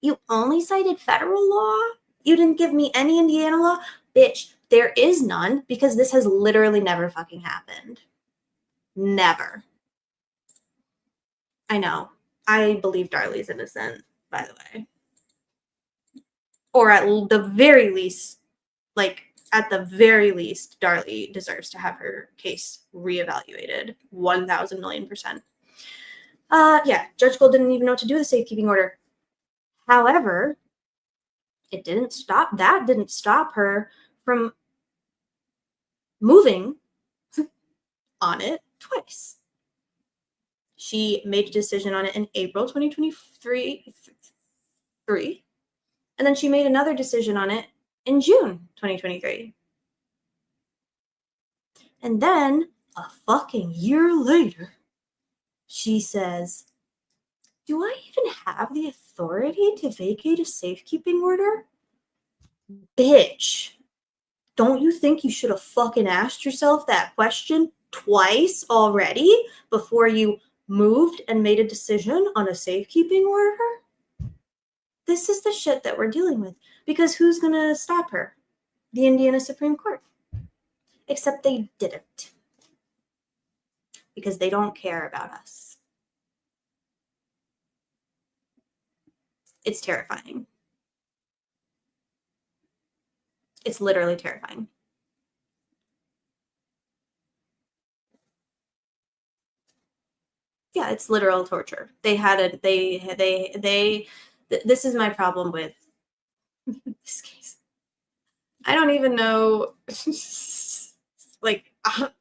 You only cited federal law. You didn't give me any Indiana law. Bitch, there is none because this has literally never fucking happened. Never. I know. I believe Darley's innocent, by the way. Or at the very least, Darley deserves to have her case reevaluated 1,000 million %. Yeah, Judge Gold didn't even know what to do with the safekeeping order. However, that didn't stop her from moving on it twice. She made a decision on it in April 2023, and then she made another decision on it in June 2023. And then a fucking year later, she says, do I even have the authority to vacate a safekeeping order? Bitch, don't you think you should have fucking asked yourself that question twice already before you moved and made a decision on a safekeeping order? This is the shit that we're dealing with. Because who's going to stop her? The Indiana Supreme Court. Except they didn't. Because they don't care about us. It's terrifying. It's literally terrifying. Yeah, it's literal torture. This is my problem with this case. I don't even know,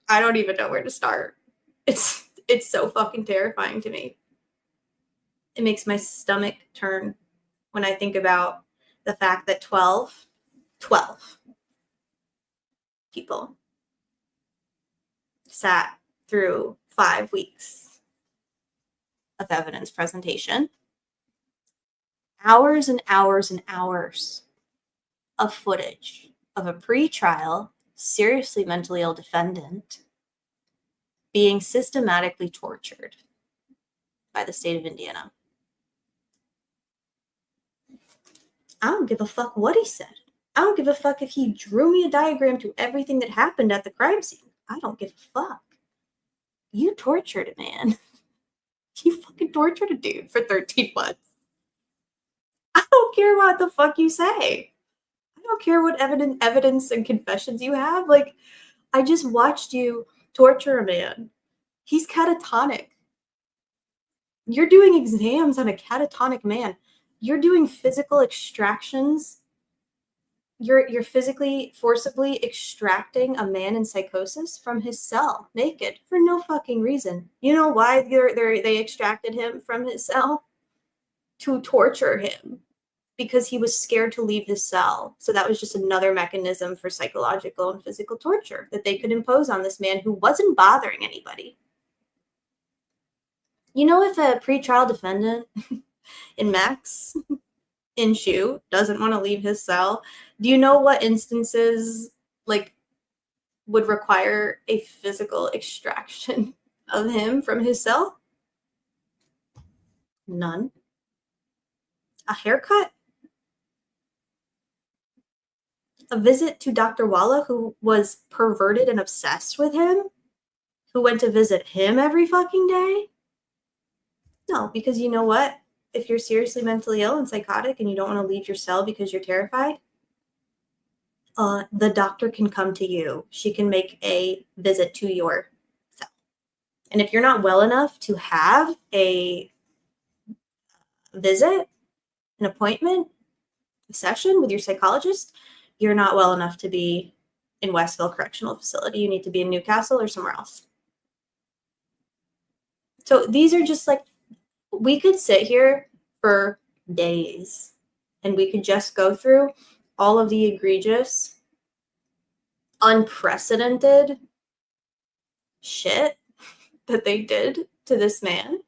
I don't even know where to start. It's so fucking terrifying to me. It makes my stomach turn when I think about the fact that 12 people sat through 5 weeks of evidence presentation, hours and hours and hours of footage of a pre-trial, seriously mentally ill defendant being systematically tortured by the state of Indiana. I don't give a fuck what he said. I don't give a fuck if he drew me a diagram to everything that happened at the crime scene. I don't give a fuck. You tortured a man. You fucking tortured a dude for 13 months. I don't care what the fuck you say. I don't care what evidence and confessions you have. I just watched you torture a man. He's catatonic. You're doing exams on a catatonic man. You're doing physical extractions. You're physically, forcibly extracting a man in psychosis from his cell, naked, for no fucking reason. You know why they extracted him from his cell? To torture him. Because he was scared to leave his cell. So that was just another mechanism for psychological and physical torture that they could impose on this man who wasn't bothering anybody. You know, if a pretrial defendant in Max in Shoe doesn't want to leave his cell, do you know what instances would require a physical extraction of him from his cell? None. A haircut? A visit to Dr. Walla, who was perverted and obsessed with him? Who went to visit him every fucking day? No, because you know what? If you're seriously mentally ill and psychotic and you don't want to leave your cell because you're terrified, the doctor can come to you. She can make a visit to your cell. And if you're not well enough to have a visit, an appointment, a session with your psychologist, you're not well enough to be in Westville Correctional Facility. You need to be in Newcastle or somewhere else. So these are just we could sit here for days. And we could just go through all of the egregious, unprecedented shit that they did to this man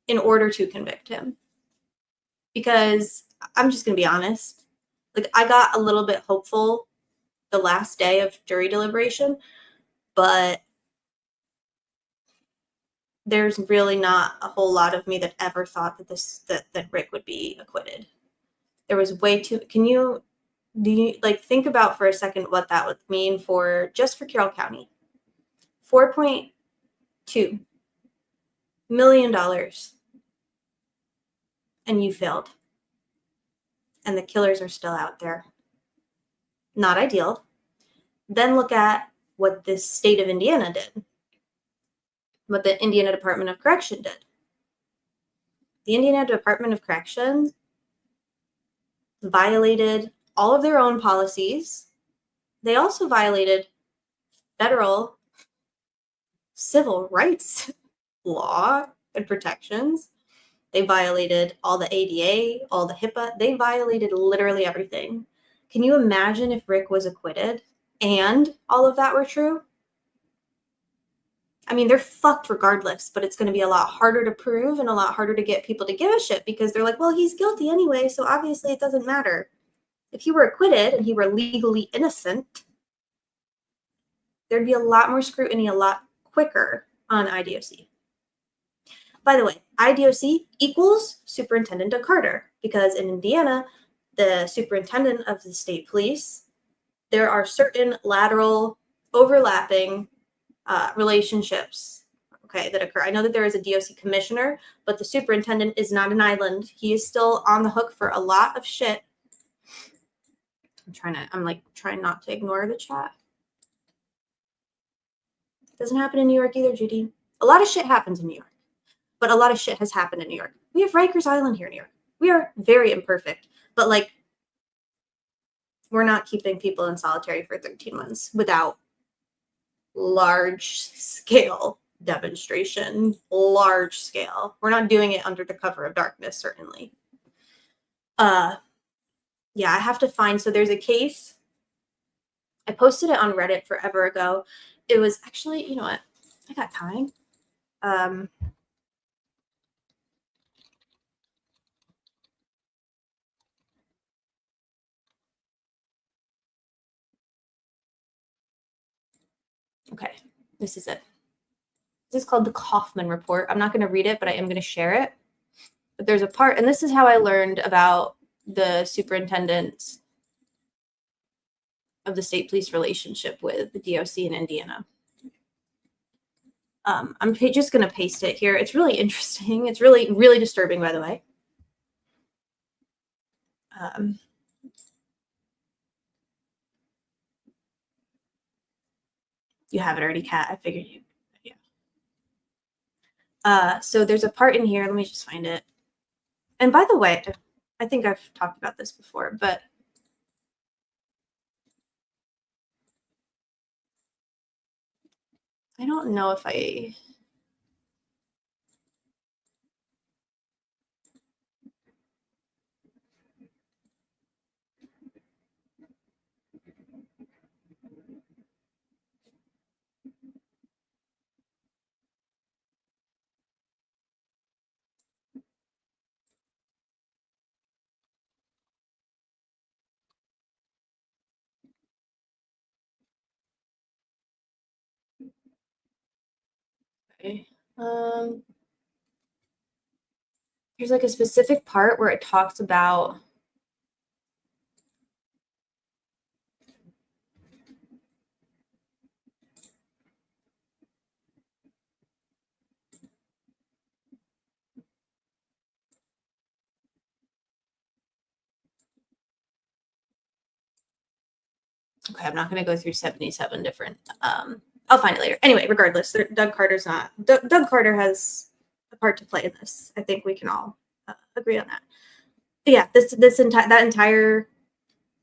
in order to convict him. Because I'm just going to be honest, like, I got a little bit hopeful the last day of jury deliberation, but there's really not a whole lot of me that ever thought that that Rick would be acquitted. There was way too. Do you like think about for a second what that would mean for just for Carroll County? $4.2 million, and you failed, and the killers are still out there. Not ideal. Then look at what the state of Indiana did, what the Indiana Department of Correction did. The Indiana Department of Corrections violated all of their own policies. They also violated federal civil rights law and protections. They violated all the ADA, all the HIPAA. They violated literally everything. Can you imagine if Rick was acquitted and all of that were true? I mean, they're fucked regardless, but it's going to be a lot harder to prove and a lot harder to get people to give a shit because they're like, well, he's guilty anyway, so obviously it doesn't matter. If he were acquitted and he were legally innocent, there'd be a lot more scrutiny a lot quicker on IDOC. By the way, IDOC equals Superintendent Doug Carter, because in Indiana, the superintendent of the state police, there are certain lateral overlapping relationships, okay, that occur. I know that there is a DOC commissioner, but the superintendent is not an island. He is still on the hook for a lot of shit. I'm trying not to ignore the chat. It doesn't happen in New York either, Judy. A lot of shit happens in New York, but a lot of shit has happened in New York. We have Rikers Island here in New York. We are very imperfect, but like, we're not keeping people in solitary for 13 months without large scale demonstration, large scale. We're not doing it under the cover of darkness, certainly. Yeah, I have to find, so there's a case. I posted it on Reddit forever ago. It was actually, you know what? I got time. Okay, this is it. This is called the Kaufman Report. I'm not going to read it, but I am going to share it. But there's a part, and this is how I learned about the superintendents of the state police relationship with the DOC in Indiana. I'm just going to paste it here. It's really interesting. It's really, really disturbing, by the way. You have it already, Kat. I figured you. Yeah. So there's a part in here. Let me just find it. And by the way, I think I've talked about this before, but I don't know if I. Okay. There's like a specific part where it talks about okay, I'm not going to go through 77 different. I'll find it later. Anyway, regardless, Doug Carter's not. Doug Carter has a part to play in this. I think we can all agree on that. But yeah, that entire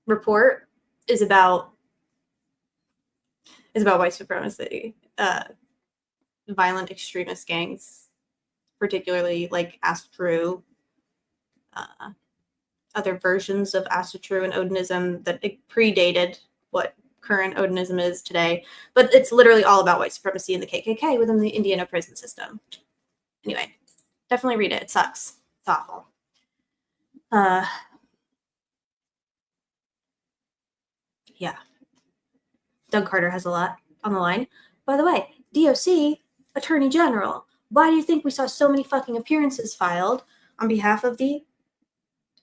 report is about white supremacy, violent extremist gangs, particularly like Ask Drew, other versions of Asatru and Odinism that it predated what current Odinism is today. But it's literally all about white supremacy and the KKK within the Indiana prison system. Anyway, definitely read it. It sucks. It's awful. Yeah. Doug Carter has a lot on the line. By the way, DOC, Attorney General, why do you think we saw so many fucking appearances filed on behalf of the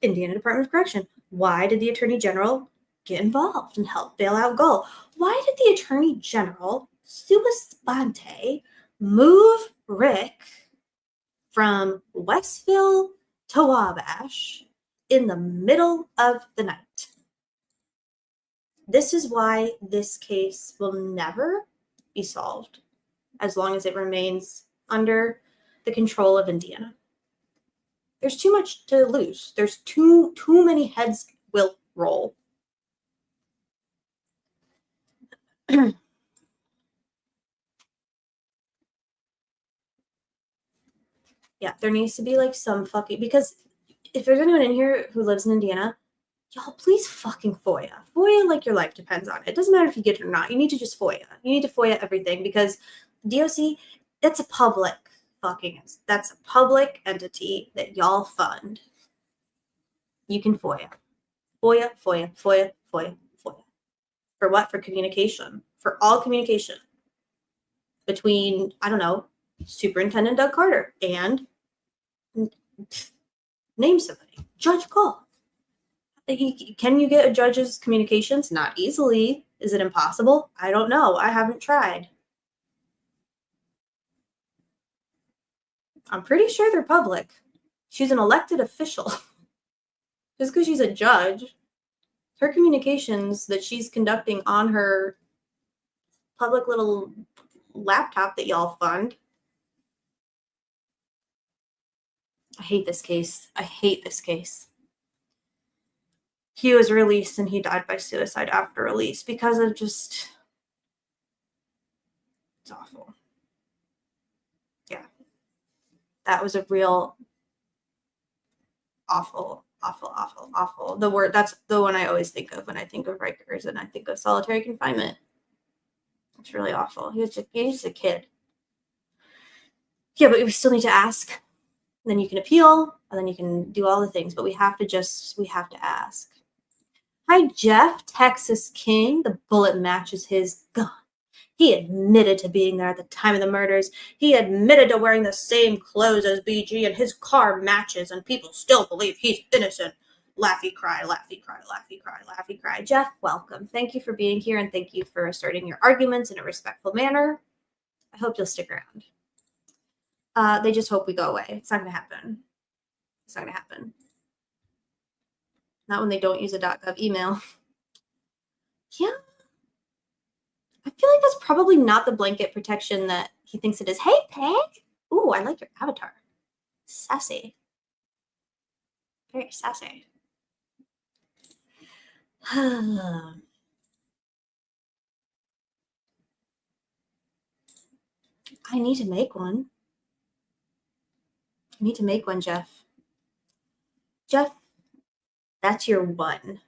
Indiana Department of Correction? Why did the Attorney General get involved and help bail out Gull? Why did the Attorney General, sua sponte, move Rick from Westville to Wabash in the middle of the night? This is why this case will never be solved as long as it remains under the control of Indiana. There's too much to lose. There's too many heads will roll. Yeah, there needs to be like some fucking, because if there's anyone in here who lives in Indiana, y'all please fucking FOIA. FOIA like your life depends on it. It doesn't matter if you get it or not. You need to just FOIA. You need to FOIA everything, because DOC, that's a public that's a public entity that y'all fund. You can FOIA. FOIA, FOIA, FOIA, FOIA, FOIA. For what? For communication. For all communication between, I don't know, Superintendent Doug Carter and name somebody. Judge Gull. Can you get a judge's communications? Not easily. Is it impossible? I don't know. I haven't tried. I'm pretty sure they're public. She's an elected official. Just because she's a judge, her communications that she's conducting on her public little laptop that y'all fund. I hate this case. I hate this case. He was released and he died by suicide after release because of just, it's awful. Yeah. That was a real awful. The word, that's the one I always think of when I think of Rikers and I think of solitary confinement. It's really awful. He was just a kid. Yeah, but we still need to ask. And then you can appeal, and then you can do all the things, but we have to ask. Hi, Jeff, Texas King. The bullet matches his gun. He admitted to being there at the time of the murders. He admitted to wearing the same clothes as BG, and his car matches, and people still believe he's innocent. Laughy cry, laughy cry, laughy cry, laughy cry. Jeff, welcome. Thank you for being here, and thank you for asserting your arguments in a respectful manner. I hope you'll stick around. They just hope we go away. It's not going to happen. It's not going to happen. Not when they don't use a .gov email. Yeah. I feel like that's probably not the blanket protection that he thinks it is. Hey, Peg. Ooh, I like your avatar. Sassy. Very sassy. I need to make one. I need to make one, Jeff. Jeff, that's your one.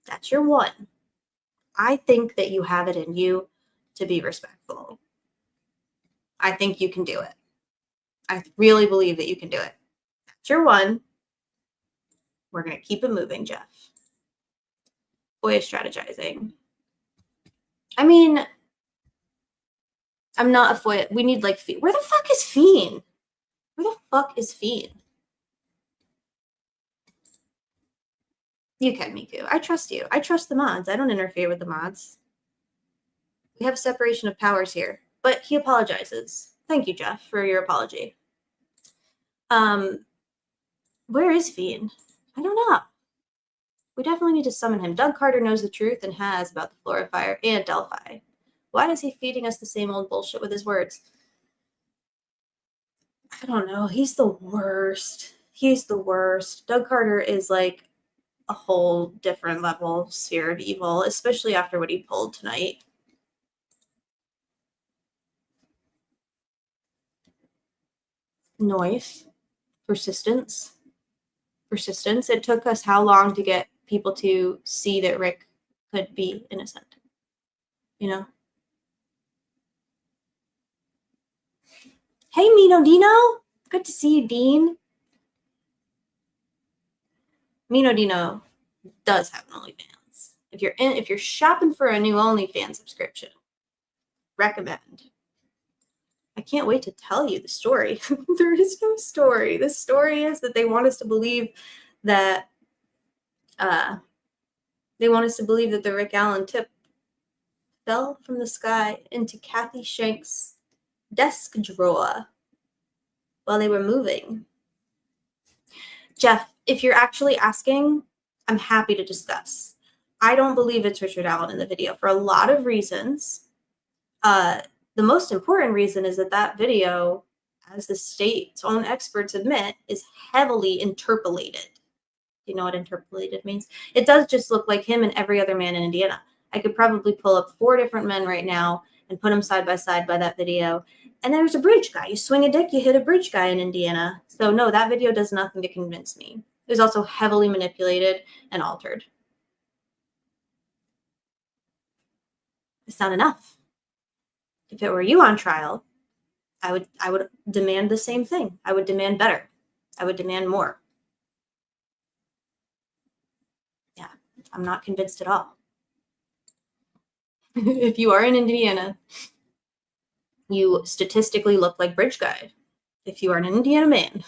That's your one. I think that you have it in you to be respectful. I think you can do it. I really believe that you can do it. That's your one. We're going to keep it moving, Jeff. FOIA strategizing. I mean, I'm not a FOIA. We need like Fiend. Where the fuck is Fiend? Where the fuck is Fiend? You can, Miku. I trust you. I trust the mods. I don't interfere with the mods. We have a separation of powers here. But he apologizes. Thank you, Jeff, for your apology. Where is Fiend? I don't know. We definitely need to summon him. Doug Carter knows the truth and has about the Flora fire and Delphi. Why is he feeding us the same old bullshit with his words? I don't know. He's the worst. He's the worst. Doug Carter is like a whole different level sphere of evil, especially after what he pulled tonight. Noise. Persistence. persistence. It took us how long to get people to see that Rick could be innocent, you know? Hey, Mino Dino. Good to see you, Dean. Mino Dino does have an OnlyFans. If you're shopping for a new OnlyFans subscription, recommend. I can't wait to tell you the story. There is no story. The story is that they want us to believe that the Rick Allen tip fell from the sky into Kathy Shank's desk drawer while they were moving. Jeff, if you're actually asking, I'm happy to discuss. I don't believe it's Richard Allen in the video for a lot of reasons. The most important reason is that video, as the state's own experts admit, is heavily interpolated. Do you know what interpolated means? It does just look like him and every other man in Indiana. I could probably pull up 4 different men right now and put them side by side by that video. And there's a bridge guy. You swing a dick, you hit a bridge guy in Indiana. So no, that video does nothing to convince me. It was also heavily manipulated and altered. It's not enough. If it were you on trial, I would demand the same thing. I would demand better. I would demand more. Yeah, I'm not convinced at all. If you are in Indiana, you statistically look like Bridge Guy. If you are an Indiana man,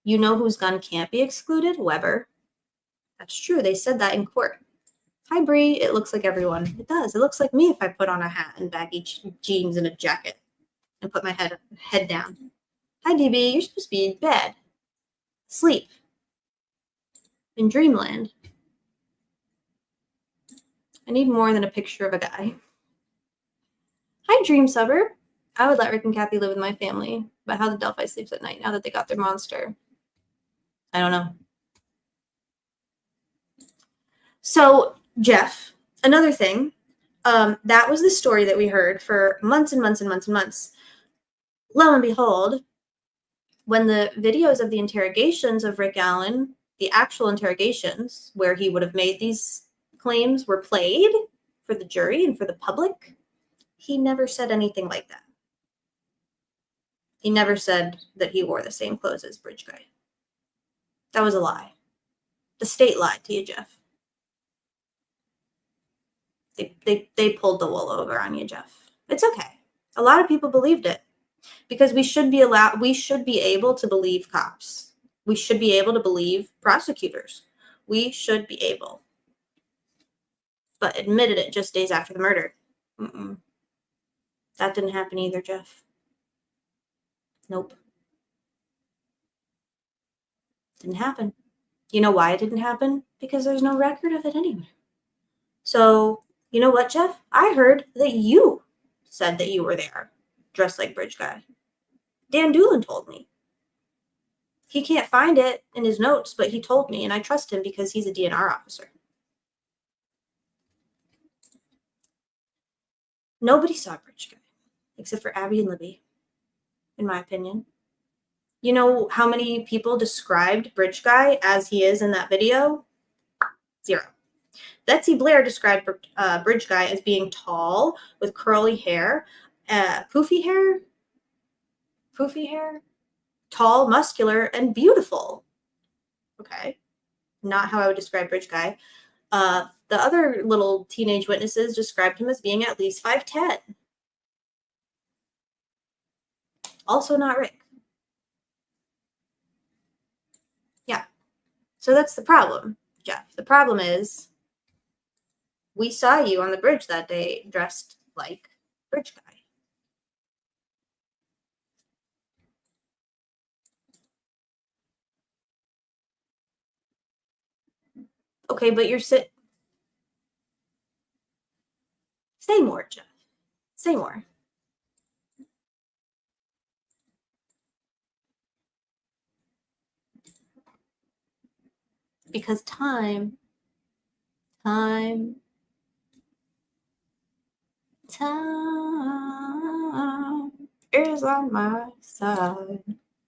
you know whose gun can't be excluded? Weber. That's true. They said that in court. Hi, Bree. It looks like everyone. It does. It looks like me if I put on a hat and baggy jeans and a jacket and put my head down. Hi, DB. You're supposed to be in bed. Sleep. In dreamland. I need more than a picture of a guy. Hi, Dream Suburb. I would let Rick and Kathy live with my family, but how the Delphi sleeps at night now that they got their monster? I don't know. So, Jeff, another thing, that was the story that we heard for months and months and months and months. Lo and behold, when the videos of the interrogations of Rick Allen, the actual interrogations where he would have made these claims were played for the jury and for the public, he never said anything like that. He never said that he wore the same clothes as Bridge Guy. That was a lie. The state lied to you, Jeff. They pulled the wool over on you, Jeff. It's okay. A lot of people believed it because we should be able to believe cops. We should be able to believe prosecutors. We should be able. But admitted it just days after the murder. That didn't happen either, Jeff. Nope. Didn't happen. You know why it didn't happen? Because there's no record of it anywhere. So, you know what, Jeff? I heard that you said that you were there, dressed like Bridge Guy. Dan Doolin told me. He can't find it in his notes, but he told me, and I trust him because he's a DNR officer. Nobody saw Bridge Guy, except for Abby and Libby, in my opinion. You know how many people described Bridge Guy as he is in that video? 0. Betsy Blair described Bridge Guy as being tall with curly hair, poofy hair, tall, muscular, and beautiful. Okay, not how I would describe Bridge Guy. The other little teenage witnesses described him as being at least 5'10". Also not Rick. Yeah. So that's the problem, Jeff. The problem is we saw you on the bridge that day dressed like Bridge Guy. Okay, but you're Say more, Jeff. Say more. Because time is on my side.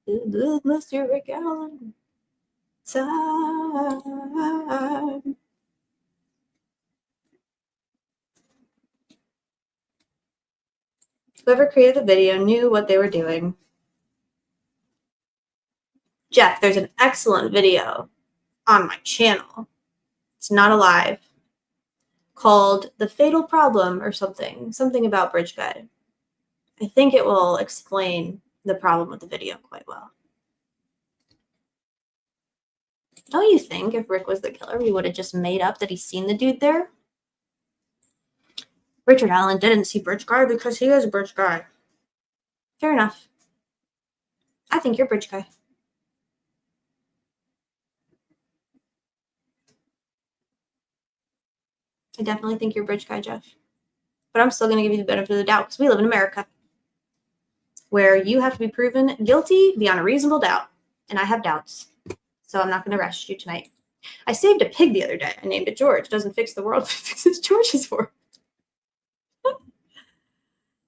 Mr. Rick Allen. Time. Whoever created the video knew what they were doing. Jeff, there's an excellent video on my channel. It's not alive. Called The Fatal Problem or something about Bridge Guy. I think it will explain the problem with the video quite well. Don't you think if Rick was the killer, we would have just made up that he's seen the dude there? Richard Allen didn't see Bridge Guy because he is a Bridge Guy. Fair enough. I think you're Bridge Guy. I definitely think you're Bridge Guy, Jeff. But I'm still going to give you the benefit of the doubt because we live in America where you have to be proven guilty beyond a reasonable doubt. And I have doubts. So I'm not going to arrest you tonight. I saved a pig the other day. I named it George. Doesn't fix the world, but fixes George's for.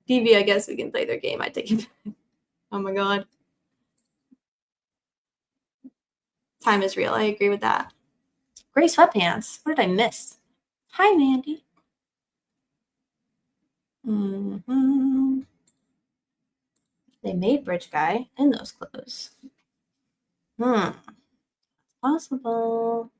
DV, I guess we can play their game. I take it. Oh my God. Time is real. I agree with that. Gray sweatpants. What did I miss? Hi, Mandy. They made Bridge Guy in those clothes. Possible.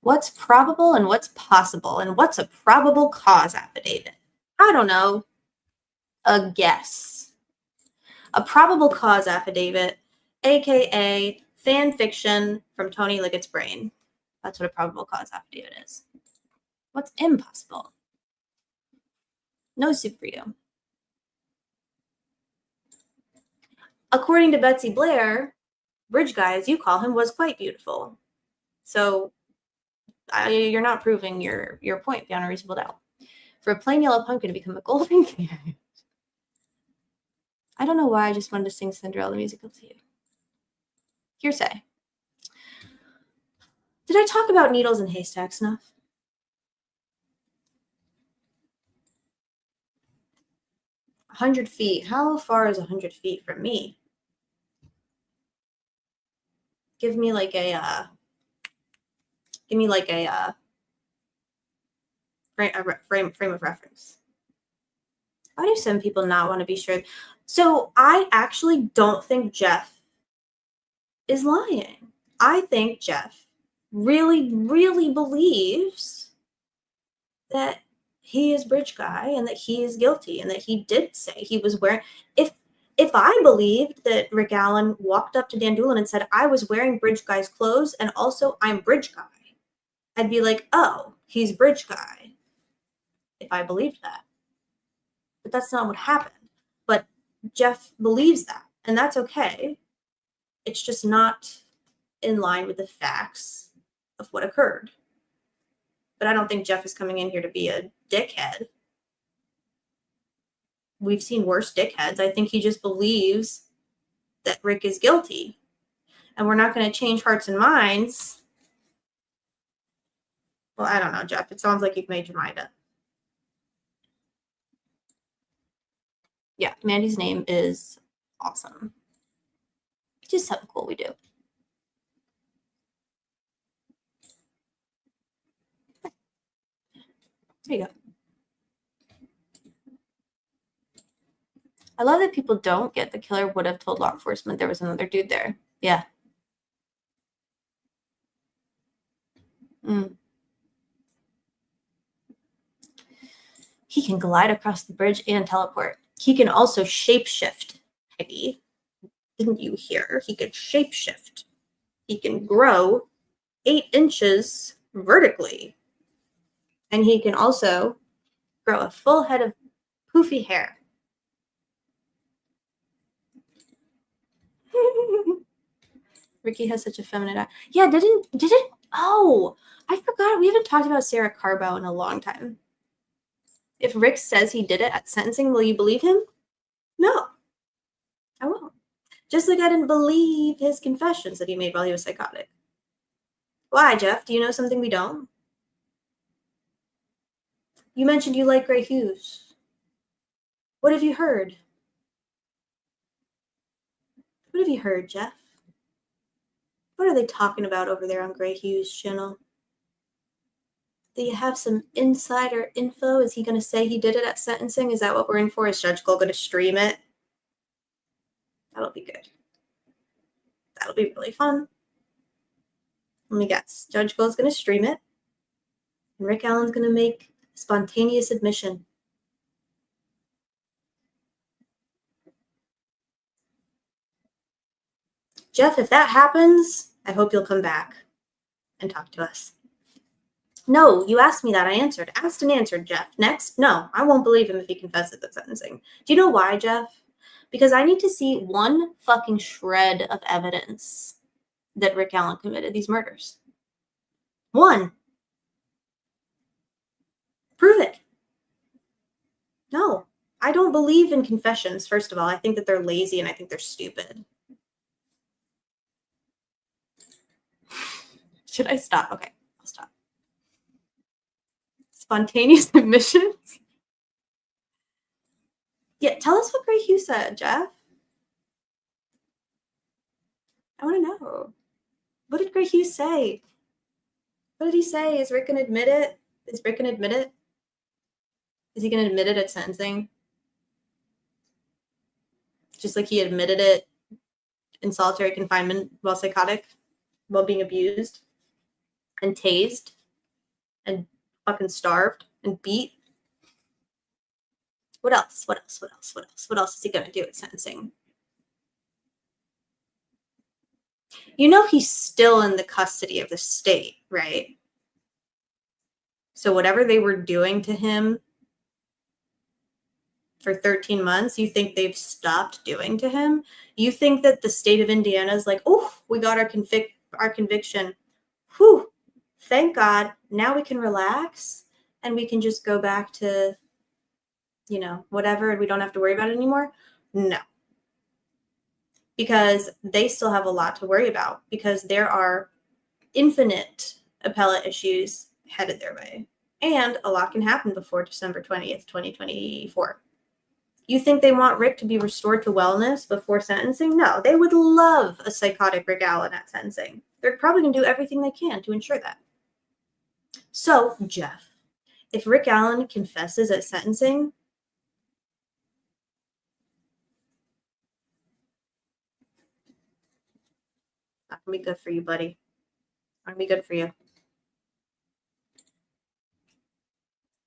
What's probable and what's possible? And what's a probable cause affidavit? I don't know. A guess. A probable cause affidavit, aka fan fiction from Tony Liggett's brain. That's what a probable cause affidavit is. What's impossible? No soup for you. According to Betsy Blair, Bridge Guy, as you call him, was quite beautiful. So you're not proving your point beyond a reasonable doubt. For a plain yellow pumpkin to become a golden carrot. I don't know why I just wanted to sing Cinderella the musical to you. Hearsay. Did I talk about needles and haystacks enough? A 100 feet. How far is 100 feet from me? Give me like a frame of reference. Why do some people not want to be sure? So I actually don't think Jeff is lying. I think Jeff really, really believes that he is Bridge Guy and that he is guilty and that he did say he was wearing. If I believed that Rick Allen walked up to Dan Doolin and said, I was wearing Bridge Guy's clothes and also I'm Bridge Guy, I'd be like, oh, he's Bridge Guy. If I believed that. But that's not what happened. But Jeff believes that, and that's okay. It's just not in line with the facts of what occurred. But I don't think Jeff is coming in here to be a dickhead. We've seen worse dickheads. I think he just believes that Rick is guilty. And we're not going to change hearts and minds. Well, I don't know, Jeff. It sounds like you've made your mind up. Yeah, Mandy's name is awesome. Just something cool we do. There you go. I love that people don't get the killer would have told law enforcement there was another dude there. Yeah. He can glide across the bridge and teleport. He can also shapeshift. Peggy, didn't you hear? He can shapeshift. He can grow 8 inches vertically. And he can also grow a full head of poofy hair. Ricky has such a feminine eye. Yeah, didn't oh, I forgot. We haven't talked about Sarah Carbo in a long time. If Rick says he did it at sentencing, will you believe him? No, I won't. Just like I didn't believe his confessions that he made while he was psychotic. Why, Jeff? Do you know something we don't? You mentioned you like gray hues. What have you heard? What have you heard, Jeff? What are they talking about over there on Gray Hughes' channel? Do you have some insider info? Is he going to say he did it at sentencing? Is that what we're in for? Is Judge Gold going to stream it? That'll be good. That'll be really fun. Let me guess. Judge Gold's going to stream it. And Rick Allen's going to make a spontaneous admission. Jeff, if that happens, I hope you'll come back and talk to us. No, you asked me that. I answered. Asked and answered, Jeff. Next? No, I won't believe him if he confesses at sentencing. Do you know why, Jeff? Because I need to see one fucking shred of evidence that Rick Allen committed these murders. One. Prove it. No, I don't believe in confessions, first of all. I think that they're lazy and I think they're stupid. Should I stop? Okay, I'll stop. Spontaneous admissions? Yeah, tell us what Gray Hughes said, Jeff. I want to know. What did Gray Hughes say? What did he say? Is Rick going to admit it? Is Rick going to admit it? Is he going to admit it at sentencing? Just like he admitted it in solitary confinement while psychotic, while being abused and tased and fucking starved and beat. What else? What else? What else? What else? What else is he going to do at sentencing? You know he's still in the custody of the state, right? So whatever they were doing to him for 13 months, you think they've stopped doing to him? You think that the state of Indiana is like, oh, we got our conviction. Whew, thank God. Now we can relax and we can just go back to, you know, whatever, and we don't have to worry about it anymore? No. Because they still have a lot to worry about, because there are infinite appellate issues headed their way. And a lot can happen before December 20th, 2024. You think they want Rick to be restored to wellness before sentencing? No, they would love a psychotic Rick Allen at sentencing. They're probably going to do everything they can to ensure that. So, Jeff, if Rick Allen confesses at sentencing, not going to be good for you, buddy. Not going to be good for you.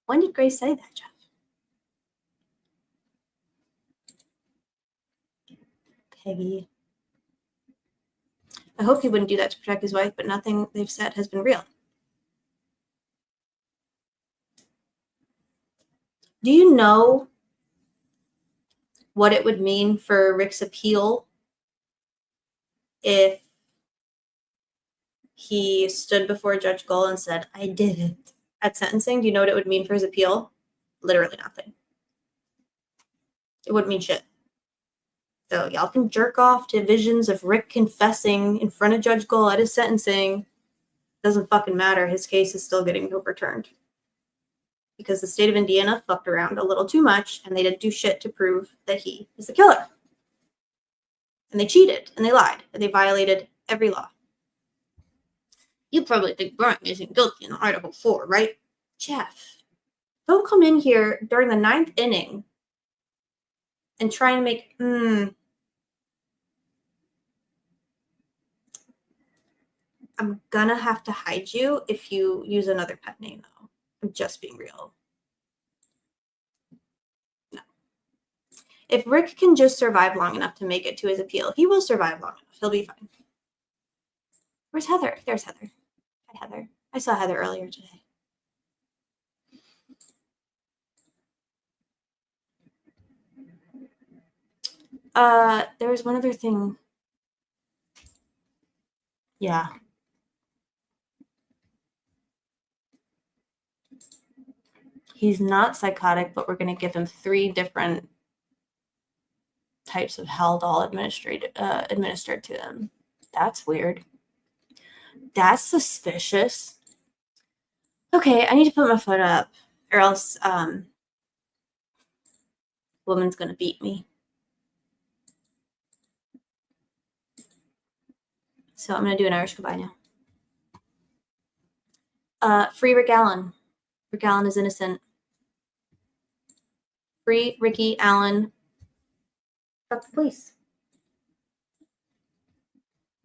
When did Grace say that, Jeff? Peggy. I hope he wouldn't do that to protect his wife, but nothing they've said has been real. Do you know what it would mean for Rick's appeal if he stood before Judge Gull and said, I did it at sentencing? Do you know what it would mean for his appeal? Literally nothing. It wouldn't mean shit. So y'all can jerk off to visions of Rick confessing in front of Judge Gull at his sentencing. Doesn't fucking matter. His case is still getting overturned. Because the state of Indiana fucked around a little too much and they didn't do shit to prove that he is the killer. And they cheated and they lied and they violated every law. You probably think BRYAN isn't guilty in Idaho 4, right? Jeff, don't come in here during the 9th inning and try and make, I'm gonna have to hide you if you use another pet name, though. I'm just being real. No. If Rick can just survive long enough to make it to his appeal, he will survive long enough. He'll be fine. Where's Heather? There's Heather. Hi, Heather. I saw Heather earlier today. There was one other thing. Yeah. He's not psychotic, but we're going to give him 3 different types of Haldol administered to him. That's weird. That's suspicious. Okay, I need to put my foot up, or else woman's going to beat me. So I'm going to do an Irish goodbye now. Free Rick Allen. Rick Allen is innocent. Free Ricky Allen. Fuck the police.